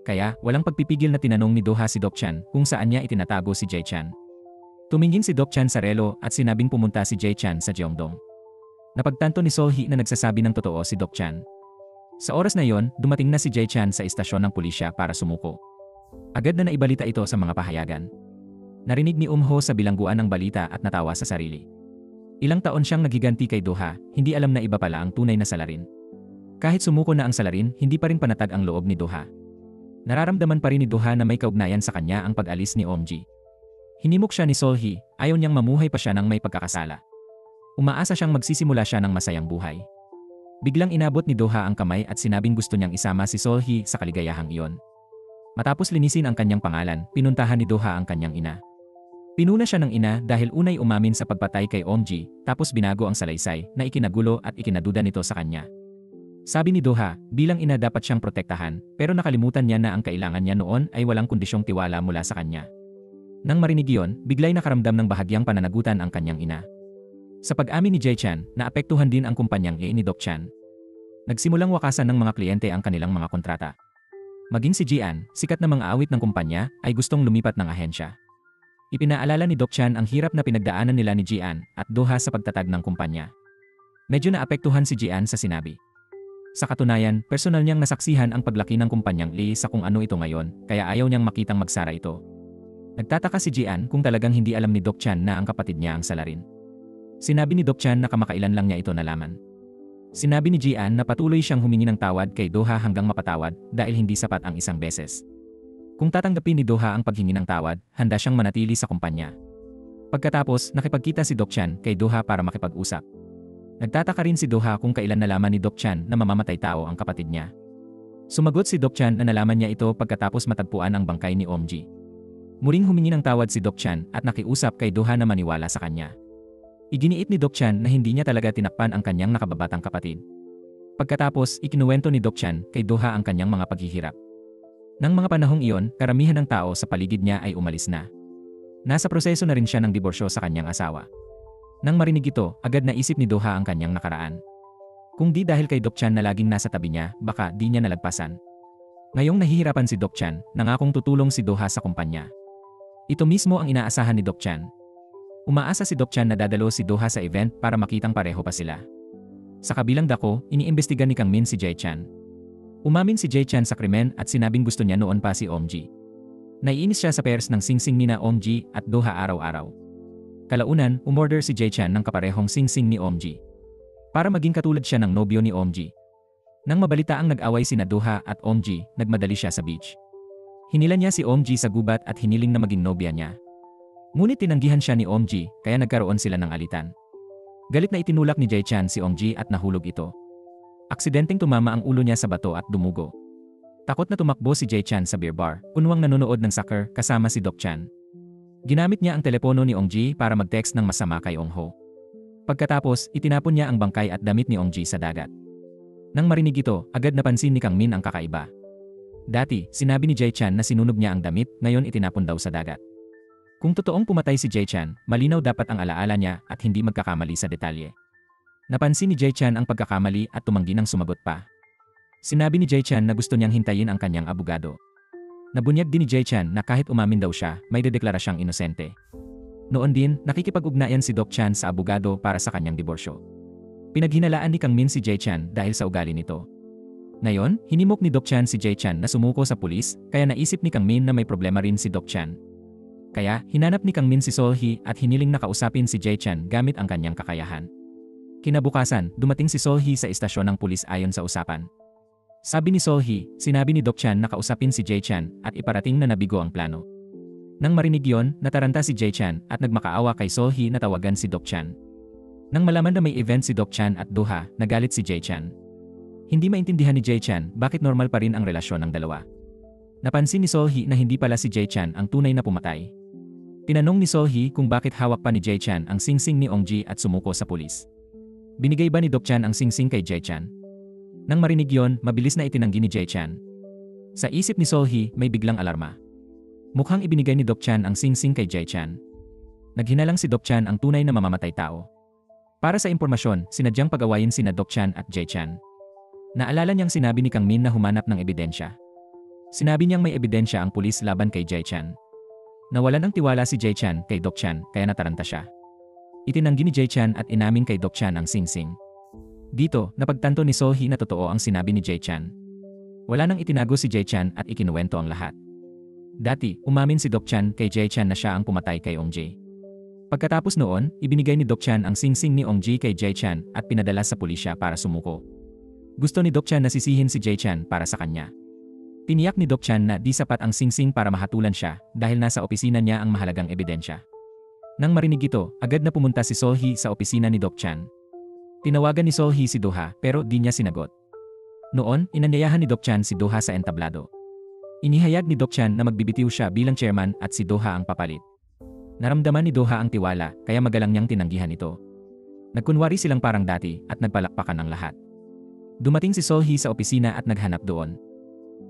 Kaya, walang pagpipigil na tinanong ni Do-ha si Deok-chan kung saan niya itinatago si Jae-chan. Tumingin si Deok-chan sa relo at sinabing pumunta si Jae-chan sa Jeongdong. Napagtanto ni Sol-hee na nagsasabi ng totoo si Deok-chan. Sa oras na yon, dumating na si Jae-chan sa istasyon ng pulisya para sumuko. Agad na naibalita ito sa mga pahayagan. Narinig ni Eum-ho sa bilangguan ng balita at natawa sa sarili. Ilang taon siyang nagiganti kay Do-ha, hindi alam na iba pala ang tunay na salarin. Kahit sumuko na ang salarin, hindi pa rin panatag ang loob ni Do-ha. Nararamdaman pa rin ni Do-ha na may kaugnayan sa kanya ang pag-alis ni Eum-ji. Hinimok siya ni Sol-hee, ayaw niyang mamuhay pa siya ng may pagkakasala. Umaasa siyang magsisimula siya ng masayang buhay. Biglang inabot ni Doha ang kamay at sinabing gusto niyang isama si Solhee sa kaligayahang iyon. Matapos linisin ang kanyang pangalan, pinuntahan ni Doha ang kanyang ina. Pinuna siya ng ina dahil unay umamin sa pagpatay kay Omji, tapos binago ang salaysay na ikinagulo at ikinaduda nito sa kanya. Sabi ni Doha, bilang ina dapat siyang protektahan, pero nakalimutan niya na ang kailangan niya noon ay walang kondisyong tiwala mula sa kanya. Nang marinig iyon, biglay nakaramdam ng bahagyang pananagutan ang kanyang ina. Sa pag-amin ni Jae-chan, naapektuhan din ang kumpanyang ni Dok-chan. Nagsimulang wakasan ng mga kliyente ang kanilang mga kontrata. Maging si Ji-an, sikat na mga awit ng kumpanya, ay gustong lumipat ng ahensya. Ipinaalala ni Dok-chan ang hirap na pinagdaanan nila ni Ji-an at Doha sa pagtatag ng kumpanya. Medyo naapektuhan si Ji-an sa sinabi. Sa katunayan, personal niyang nasaksihan ang paglaki ng kumpanyang Lee sa kung ano ito ngayon, kaya ayaw niyang makitang magsara ito. Nagtataka si Ji-an kung talagang hindi alam ni Dok-chan na ang kapatid niya ang salarin. Sinabi ni Dok-chan na kamakailan lang niya ito nalaman. Sinabi ni Ji-an na patuloy siyang humingi ng tawad kay Doha hanggang mapatawad dahil hindi sapat ang isang beses. Kung tatanggapin ni Doha ang paghingi ng tawad, handa siyang manatili sa kumpanya. Pagkatapos, nakipagkita si Dok-chan kay Doha para makipag-usap. Nagtataka rin si Doha kung kailan nalaman ni Dok-chan na mamamatay tao ang kapatid niya. Sumagot si Dok-chan na nalaman niya ito pagkatapos matagpuan ang bangkay ni Omji. Muling humingi ng tawad si Dok-chan at nakiusap kay Doha na maniwala sa kanya. Iginiit ni Dok-chan na hindi niya talaga tinakpan ang kanyang nakababatang kapatid. Pagkatapos, ikinuwento ni Dok-chan kay Doha ang kanyang mga paghihirap. Nang mga panahong iyon, karamihan ng tao sa paligid niya ay umalis na. Nasa proseso na rin siya ng diborsyo sa kanyang asawa. Nang marinig ito, agad naisip ni Doha ang kanyang nakaraan. Kung di dahil kay Dok-chan na laging nasa tabi niya, baka di niya nalagpasan. Ngayong nahihirapan si Dok-chan, nangakong tutulong si Doha sa kumpanya. Ito mismo ang inaasahan ni Dok-chan. Umaasa si Dok-chan na dadalo si Doha sa event para makitang pareho pa sila. Sa kabilang dako, iniimbestiga ni Kang Min si Jae-chan. Umamin si Jae-chan sa krimen at sinabing gusto niya noon pa si Omji. Naiinis siya sa pairs ng singsing ni na Omji at Doha araw-araw. Kalaunan, umorder si Jae-chan ng kaparehong singsing ni Omji. Para maging katulad siya ng nobyo ni Omji. Nang mabalita ang nag-away sina Doha at Omji, nagmadali siya sa beach. Hinila niya si Omji sa gubat at hiniling na maging nobya niya. Ngunit tinanggihan siya ni Omji, kaya nagkaroon sila ng alitan. Galit na itinulak ni Jae-chan si Omji at nahulog ito. Aksidenteng tumama ang ulo niya sa bato at dumugo. Takot na tumakbo si Jae-chan sa beer bar, kunwang nanonood ng soccer kasama si Dok-chan. Ginamit niya ang telepono ni Omji para mag-text ng masama kay Ong-ho. Pagkatapos, itinapon niya ang bangkay at damit ni Omji sa dagat. Nang marinig ito, agad napansin ni Kang Min ang kakaiba. Dati, sinabi ni Jae-chan na sinunog niya ang damit, ngayon itinapon daw sa dagat. Kung totoong pumatay si Jae-chan, malinaw dapat ang alaala niya at hindi magkakamali sa detalye. Napansin ni Jae-chan ang pagkakamali at tumanggi ng sumagot pa. Sinabi ni Jae-chan na gusto niyang hintayin ang kanyang abogado. Nabunyag din ni Jae-chan na kahit umamin daw siya, may dedeklara siyang inosente. Noon din, nakikipag-ugnayan si Dok-chan sa abogado para sa kanyang diborsyo. Pinaghinalaan ni Kang Min si Jae-chan dahil sa ugali nito. Ngayon, hinimok ni Dok-chan si Jae-chan na sumuko sa pulis, kaya naisip ni Kang Min na may problema rin si Dok-chan. Kaya, hinanap ni Kang Min si Solhee at hiniling na kausapin si Jae-chan gamit ang kanyang kakayahan. Kinabukasan, dumating si Solhee sa istasyon ng pulis ayon sa usapan. Sabi ni Solhee, sinabi ni Dok-chan na kausapin si Jae-chan at iparating na nabigo ang plano. Nang marinig yon, nataranta si Jae-chan at nagmakaawa kay Solhee na tawagan si Dok-chan. Nang malaman na may event si Dok-chan at Doha, nagalit si Jae-chan. Hindi maintindihan ni Jae-chan bakit normal pa rin ang relasyon ng dalawa. Napansin ni Solhee na hindi pala si Jae-chan ang tunay na pumatay. Tinanong ni Solhee kung bakit hawak pa ni Jae-chan ang singsing ni Ongji at sumuko sa pulis. Binigay ba ni Dok-chan ang singsing kay Jae-chan? Nang marinig yon, mabilis na itinanggi ni Jae-chan. Sa isip ni Solhee, may biglang alarma. Mukhang ibinigay ni Dok-chan ang singsing kay Jae-chan. Naghinalang si Dok-chan ang tunay na mamamatay tao. Para sa impormasyon, sinadyang pag-awayin sina Dok-chan at Jae-chan. Naalala niyang sinabi ni Kang Min na humanap ng ebidensya. Sinabi niyang may ebidensya ang pulis laban kay Jae-chan. Nawalan ng tiwala si Jae-chan kay Dok-chan kaya nataranta siya. Itinanggi ni Jae-chan at inamin kay Dok-chan ang singsing. Dito, napagtanto ni Solhee na totoo ang sinabi ni Jae-chan. Wala nang itinago si Jae-chan at ikinuwento ang lahat. Dati, umamin si Dok-chan kay Jae-chan na siya ang pumatay kay Ongji. Pagkatapos noon, ibinigay ni Dok-chan ang singsing ni Ongji kay Jae-chan at pinadala sa pulisya para sumuko. Gusto ni Dok-chan na sisihin si Jae-chan para sa kanya. Tiniyak ni Dok-chan na di sapat ang singsing para mahatulan siya dahil nasa opisina niya ang mahalagang ebidensya. Nang marinig ito, agad na pumunta si Solhee sa opisina ni Dok-chan. Tinawagan ni Solhee si Do-ha pero di niya sinagot. Noon, inanyayahan ni Do-chan si Do-ha sa entablado. Inihayag ni Do-chan na magbibitiw siya bilang chairman at si Do-ha ang papalit. Naramdaman ni Do-ha ang tiwala kaya magalang niyang tinanggihan ito. Nagkunwari silang parang dati at nagpalakpakan ang lahat. Dumating si Solhee sa opisina at naghanap doon.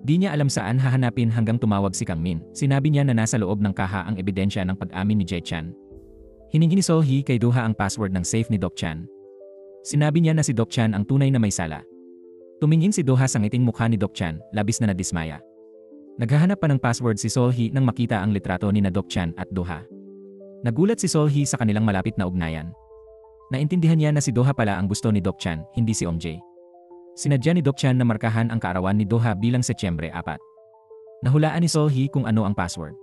Di niya alam saan hahanapin hanggang tumawag si Kang Min. Sinabi niya na nasa loob ng kaha ang ebidensya ng pag-amin ni Jae-chan. Hiningi ni Solhee kay Do-ha ang password ng safe ni Doc-chan. Sinabi niya na si Doc-chan ang tunay na may sala. Tumingin si Do-ha sa ngiting mukha ni Doc-chan, labis na nadismaya. Naghahanap pa ng password si Solhee nang makita ang litrato ni na Doc-chan at Do-ha. Nagulat si Solhee sa kanilang malapit na ugnayan. Naintindihan niya na si Do-ha pala ang gusto ni Doc-chan, hindi si Om-jae. Sinadya ni Doc-chan na markahan ang kaarawan ni Do-ha bilang Setyembre 4. Nahulaan ni Solhee kung ano ang password.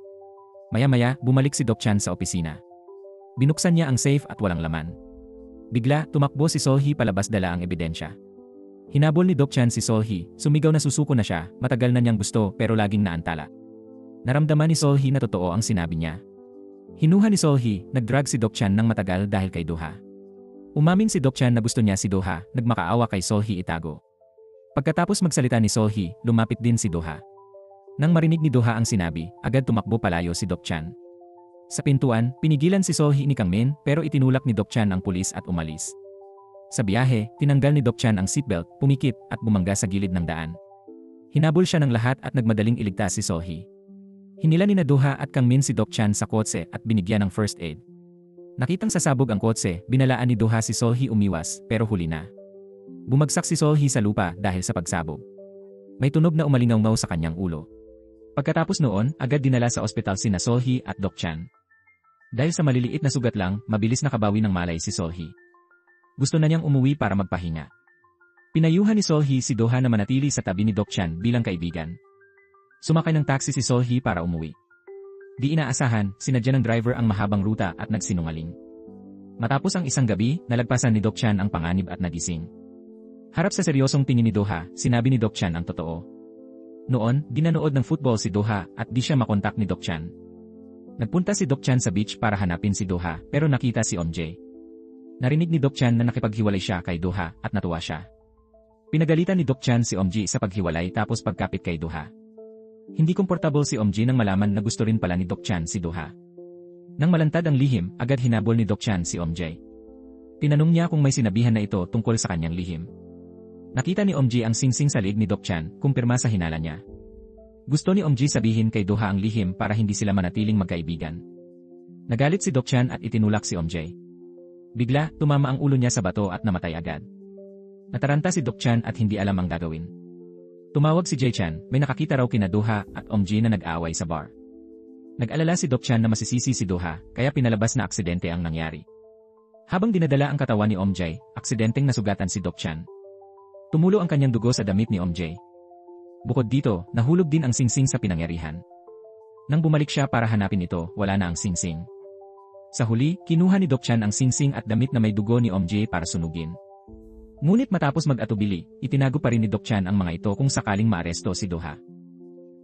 Maya-maya, bumalik si Doc-chan sa opisina. Binuksan niya ang safe at walang laman. Bigla, tumakbo si Solhee palabas dala ang ebidensya. Hinabol ni Doc-chan si Solhee, sumigaw na susuko na siya, matagal na niyang gusto pero laging naantala. Naramdaman ni Solhee na totoo ang sinabi niya. Hinuha ni Solhee, nag-drug si Doc-chan ng matagal dahil kay Do-ha. Umamin si Doc-chan na gusto niya si Do-ha, nagmakaawa kay Solhee itago. Pagkatapos magsalita ni Solhee, lumapit din si Do-ha. Nang marinig ni Do-ha ang sinabi, agad tumakbo palayo si Doc-chan. Sa pintuan, pinigilan si Solhee ni Kang Min pero itinulak ni Doc-chan ang pulis at umalis. Sa biyahe, tinanggal ni Doc-chan ang seatbelt, pumikit at bumangga sa gilid ng daan. Hinabol siya ng lahat at nagmadaling iligtas si Solhee. Hinila ni na Do-ha at Kang Min si Doc-chan sa kotse at binigyan ng first aid. Nakitang sasabog ang kotse, binalaan ni Do-ha si Solhee umiwas pero huli na. Bumagsak si Solhee sa lupa dahil sa pagsabog. May tunog na umalingaw-ngaw sa kanyang ulo. Pagkatapos noon, agad dinala sa ospital sina Solhee at Doc-chan. Dahil sa maliliit na sugat lang, mabilis nakabawi ng malay si Solhee. Gusto na niyang umuwi para magpahinga. Pinayuhan ni Solhee si Do-ha na manatili sa tabi ni Doc-chan bilang kaibigan. Sumakay ng taxi si Solhee para umuwi. Di inaasahan, sinadya ng driver ang mahabang ruta at nagsinungaling. Matapos ang isang gabi, nalagpasan ni Doc-chan ang panganib at nagising. Harap sa seryosong tingin ni Do-ha, sinabi ni Doc-chan ang totoo. Noon, dinanood ng football si Do-ha at di siya makontak ni Doc-chan. Nagpunta si Doc-chan sa beach para hanapin si Do-ha pero nakita si Om-jae. Narinig ni Doc-chan na nakipaghiwalay siya kay Do-ha at natuwa siya. Pinagalitan ni Doc-chan si Om-jae sa paghiwalay tapos pagkapit kay Do-ha. Hindi komportable si Om-jae nang malaman na gusto rin pala ni Doc-chan si Do-ha. Nang malantad ang lihim, agad hinabol ni Doc-chan si Om-jae. Tinanong niya kung may sinabihan na ito tungkol sa kanyang lihim. Nakita ni Om-jae ang singsing sa lig ni Doc-chan, kumpirma sa hinala niya. Gusto ni Om-jae sabihin kay Do-ha ang lihim para hindi sila manatiling magkaibigan. Nagalit si Doc-chan at itinulak si Om-jae. Bigla, tumama ang ulo niya sa bato at namatay agad. Nataranta si Doc-chan at hindi alam ang gagawin. Tumawag si Jae-chan, may nakakita raw kina Do-ha at Om-jae na nag-aaway sa bar. Nag-alala si Doc-chan na masisisi si Do-ha, kaya pinalabas na aksidente ang nangyari. Habang dinadala ang katawan ni Om-jae, aksidenteng nasugatan si Doc-chan. Tumulo ang kanyang dugo sa damit ni Om-jae. Bukod dito, nahulog din ang singsing sa pinangyarihan. Nang bumalik siya para hanapin ito, wala na ang singsing. Sa huli, kinuha ni Doc-chan ang singsing at damit na may dugo ni Om-jae para sunugin. Ngunit matapos mag-atubili, itinago pa rin ni Doc-chan ang mga ito kung sakaling maaresto si Do-ha.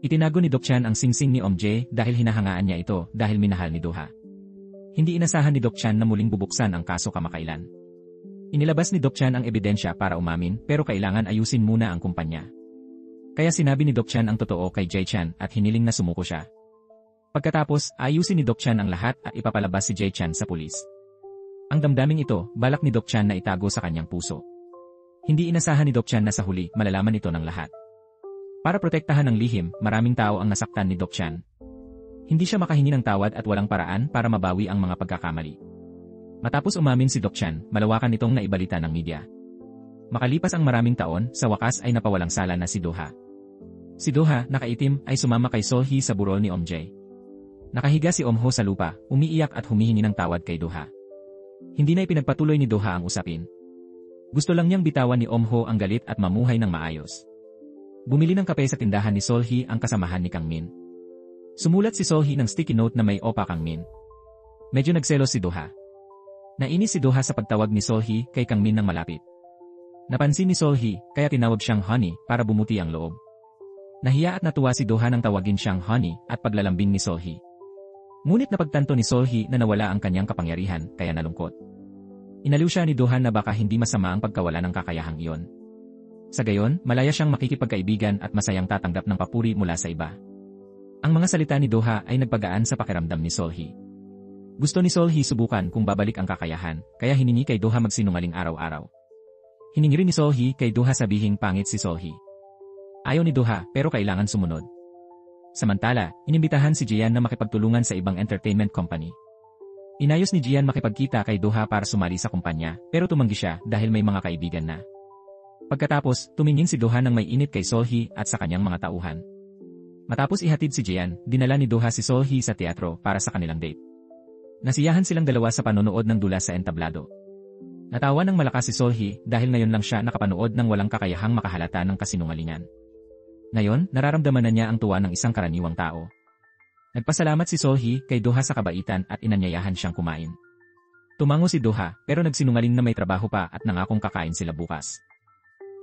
Itinago ni Doc-chan ang singsing ni Om-jae dahil hinahangaan niya ito dahil minahal ni Do-ha. Hindi inasahan ni Doc-chan na muling bubuksan ang kaso kamakailan. Inilabas ni Doc-chan ang ebidensya para umamin pero kailangan ayusin muna ang kumpanya. Kaya sinabi ni Doc-chan ang totoo kay Jae-chan at hiniling na sumuko siya. Pagkatapos, ayusin ni Doc-chan ang lahat at ipapalabas si Jae-chan sa pulis. Ang damdaming ito, balak ni Doc-chan na itago sa kanyang puso. Hindi inasahan ni Doc-chan na sa huli, malalaman ito ng lahat. Para protektahan ang lihim, maraming tao ang nasaktan ni Doc-chan. Hindi siya makahingi ng tawad at walang paraan para mabawi ang mga pagkakamali. Matapos umamin si Doc-chan, malawakan itong naibalita ng media. Makalipas ang maraming taon, sa wakas ay napawalang sala na si Do-ha. Si Do-ha, nakaitim, ay sumama kay Solhee sa burol ni Om-jae. Nakahiga si Om-ho sa lupa, umiiyak at humihingi ng tawad kay Do-ha. Hindi na ipinagpatuloy ni Do-ha ang usapin. Gusto lang niyang bitawan ni Om-ho ang galit at mamuhay ng maayos. Bumili ng kape sa tindahan ni Solhee ang kasamahan ni Kang Min. Sumulat si Solhee ng sticky note na may opa Kang Min. Medyo nagselos si Do-ha. Nainis si Do-ha sa pagtawag ni Solhee kay Kang Min ng malapit. Napansin ni Solhee, kaya tinawag siyang honey para bumuti ang loob. Nahiya at natuwa si Do-ha nang tawagin siyang honey at paglalambing ni Solhee. Ngunit napagtanto ni Solhee na nawala ang kanyang kapangyarihan kaya nalungkot. Inaliw siya ni Doha na baka hindi masama ang pagkawala ng kakayahang iyon. Sa gayon, malaya siyang makikipagkaibigan at masayang tatanggap ng papuri mula sa iba. Ang mga salita ni Doha ay nagpagaan sa pakiramdam ni Solhee. Gusto ni Solhee subukan kung babalik ang kakayahan, kaya hiningi kay Doha magsinungaling araw-araw. Hiningi rin ni Solhee kay Doha sabihing pangit si Solhee. Ayaw ni Doha pero kailangan sumunod. Samantala, inimbitahan si Jian na makipagtulungan sa ibang entertainment company. Inayos ni Jian makipagkita kay Doha para sumali sa kumpanya, pero tumanggi siya dahil may mga kaibigan na. Pagkatapos, tumingin si Doha ng may init kay Solhee at sa kanyang mga tauhan. Matapos ihatid si Jian, dinala ni Doha si Solhee sa teatro para sa kanilang date. Nasiyahan silang dalawa sa panonood ng dula sa entablado. Natawa ng malakas si Solhee dahil ngayon lang siya nakapanood ng walang kakayahang makahalata ng kasinungalingan. Ngayon, nararamdaman na niya ang tuwa ng isang karaniwang tao. Nagpasalamat si Solhee kay Doha sa kabaitan at inanyayahan siyang kumain. Tumango si Doha pero nagsinungaling na may trabaho pa at nangakong kakain sila bukas.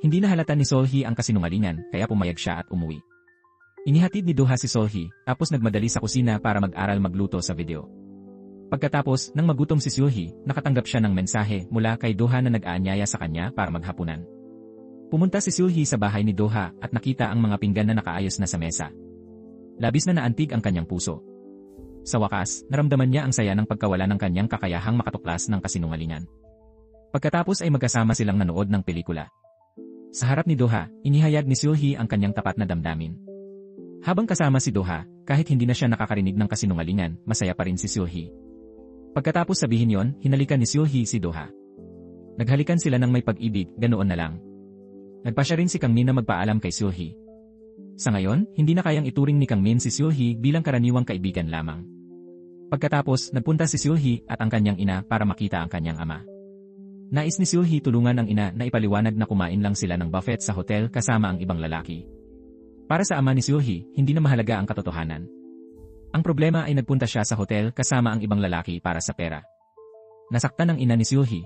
Hindi nahalata ni Solhee ang kasinungalingan kaya pumayag siya at umuwi. Inihatid ni Doha si Solhee tapos nagmadali sa kusina para mag-aral magluto sa video. Pagkatapos, nang magutom si Solhee, nakatanggap siya ng mensahe mula kay Doha na nag-aanyaya sa kanya para maghapunan. Pumunta si Solhee sa bahay ni Doha at nakita ang mga pinggan na nakaayos na sa mesa. Labis na naantig ang kanyang puso. Sa wakas, naramdaman niya ang saya ng pagkawala ng kanyang kakayahang makatuklas ng kasinungalingan. Pagkatapos ay magkasama silang nanood ng pelikula. Sa harap ni Doha, inihayag ni Solhee ang kanyang tapat na damdamin. Habang kasama si Doha, kahit hindi na siya nakakarinig ng kasinungalingan, masaya pa rin si Solhee. Pagkatapos sabihin yon, hinalikan ni Solhee si Doha. Naghalikan sila ng may pag-ibig, ganoon na lang. Nagpasya rin si Kang Min na magpaalam kay Solhee. Sa ngayon, hindi na kayang ituring ni Kang Min si Solhee bilang karaniwang kaibigan lamang. Pagkatapos, nagpunta si Solhee at ang kanyang ina para makita ang kanyang ama. Nais ni Solhee tulungan ang ina na ipaliwanag na kumain lang sila ng buffet sa hotel kasama ang ibang lalaki. Para sa ama ni Solhee, hindi na mahalaga ang katotohanan. Ang problema ay nagpunta siya sa hotel kasama ang ibang lalaki para sa pera. Nasaktan ang ina ni Solhee.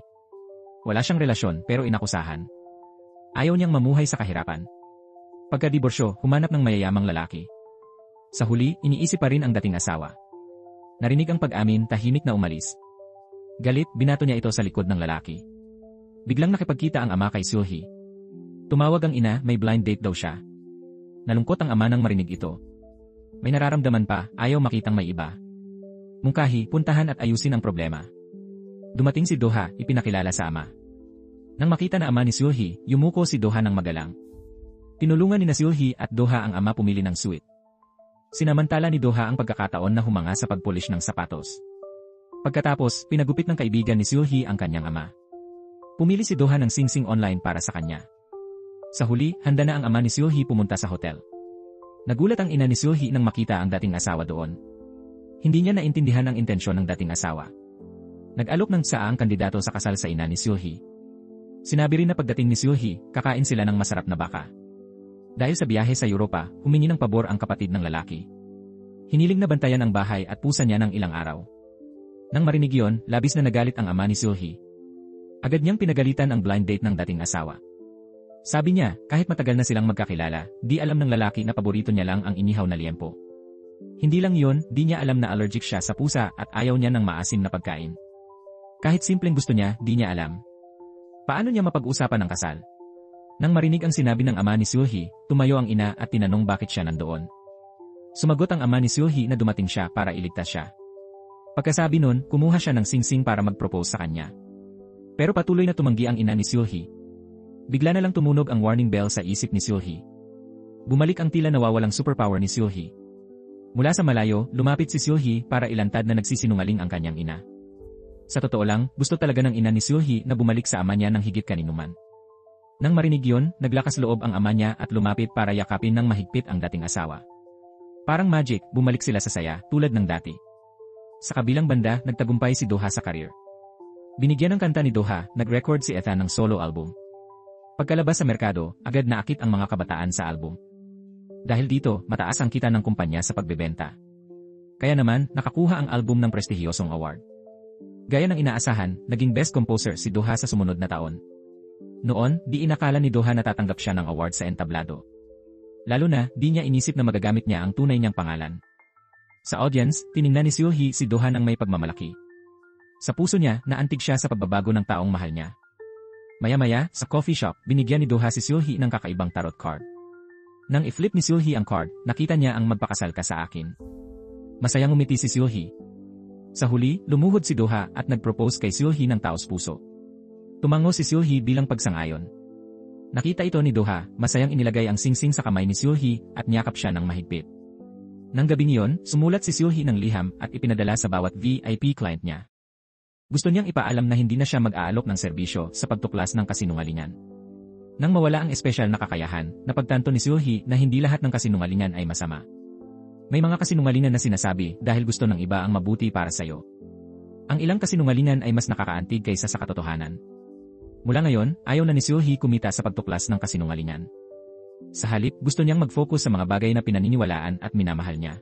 Wala siyang relasyon pero inakusahan. Ayaw niyang mamuhay sa kahirapan. Pagkadiborsyo, humanap ng mayayamang lalaki. Sa huli, iniisip pa rin ang dating asawa. Narinig ang pag-amin, tahimik na umalis. Galit, binato niya ito sa likod ng lalaki. Biglang nakipagkita ang ama kay Solhee. Tumawag ang ina, may blind date daw siya. Nalungkot ang ama nang marinig ito. May nararamdaman pa, ayaw makitang may iba. Mungkahi, puntahan at ayusin ang problema. Dumating si Doha, ipinakilala sa ama. Nang makita na ama ni Solhee, yumuko si Doha ng magalang. Tinulungan ni Solhee at Doha ang ama pumili ng suit. Sinamantala ni Doha ang pagkakataon na humanga sa pagpolish ng sapatos. Pagkatapos, pinagupit ng kaibigan ni Solhee ang kanyang ama. Pumili si Doha ng singsing online para sa kanya. Sa huli, handa na ang ama ni Solhee pumunta sa hotel. Nagulat ang ina ni Solhee nang makita ang dating asawa doon. Hindi niya naintindihan ang intensyon ng dating asawa. Nag-alok ng tsaa ang kandidato sa kasal sa ina ni Solhee. Sinabi rin na pagdating ni Solhee, kakain sila ng masarap na baka. Dahil sa biyahe sa Europa, humingi ng pabor ang kapatid ng lalaki. Hiniling na bantayan ang bahay at pusa niya ng ilang araw. Nang marinig yon, labis na nagalit ang ama ni Solhee. Agad niyang pinagalitan ang blind date ng dating asawa. Sabi niya, kahit matagal na silang magkakilala, di alam ng lalaki na paborito niya lang ang inihaw na liempo. Hindi lang yon, di niya alam na allergic siya sa pusa at ayaw niya ng maasim na pagkain. Kahit simpleng gusto niya, di niya alam. Paano niya mapag-usapan ang kasal? Nang marinig ang sinabi ng ama ni Solhee, tumayo ang ina at tinanong bakit siya nandoon. Sumagot ang ama ni Solhee na dumating siya para iligtas siya. Pagkasabi nun, kumuha siya ng singsing para mag-propose sa kanya. Pero patuloy na tumanggi ang ina ni Solhee. Bigla na lang tumunog ang warning bell sa isip ni Solhee. Bumalik ang tila nawawalang superpower ni Solhee. Mula sa malayo, lumapit si Solhee para ilantad na nagsisinungaling ang kanyang ina. Sa totoo lang, gusto talaga ng ina ni Solhee na bumalik sa ama niya ng higit kaninuman. Nang marinig yon, naglakas loob ang ama niya at lumapit para yakapin ng mahigpit ang dating asawa. Parang magic, bumalik sila sa saya, tulad ng dati. Sa kabilang banda, nagtagumpay si Doha sa career. Binigyan ng kanta ni Doha, nag-record si Ethan ng solo album. Pagkalabas sa merkado, agad naakit ang mga kabataan sa album. Dahil dito, mataas ang kita ng kumpanya sa pagbebenta. Kaya naman, nakakuha ang album ng prestihiyosong award. Gaya ng inaasahan, naging best composer si Doha sa sumunod na taon. Noon, di inakala ni Doha na tatanggap siya ng award sa entablado. Lalo na, di niya inisip na magagamit niya ang tunay niyang pangalan. Sa audience, tiningnan ni Solhee si Doha ng may pagmamalaki. Sa puso niya, naantig siya sa pagbabago ng taong mahal niya. Maya-maya, sa coffee shop, binigyan ni Do-ha si Seul-hee ng kakaibang tarot card. Nang i-flip ni Seul-hee ang card, nakita niya ang magpakasal ka sa akin. Masayang umiti si Seul-hee. Sa huli, lumuhod si Do-ha at nag-propose kay Seul-hee ng taos-puso. Tumango si Seul-hee bilang pagsangayon. Nakita ito ni Do-ha, masayang inilagay ang singsing sa kamay ni Seul-hee at niyakap siya ng mahigpit. Nang gabing iyon, sumulat si Seul-hee ng liham at ipinadala sa bawat VIP client niya. Gusto niyang ipaalam na hindi na siya mag-aalok ng serbisyo sa pagtuklas ng kasinungalingan. Nang mawala ang espesyal na kakayahan, napagtanto ni Seul-hee na hindi lahat ng kasinungalingan ay masama. May mga kasinungalingan na sinasabi dahil gusto ng iba ang mabuti para sa'yo. Ang ilang kasinungalingan ay mas nakakaantig kaysa sa katotohanan. Mula ngayon, ayaw na ni Seul-hee kumita sa pagtuklas ng kasinungalingan. Sa halip, gusto niyang mag-focus sa mga bagay na pinaniniwalaan at minamahal niya.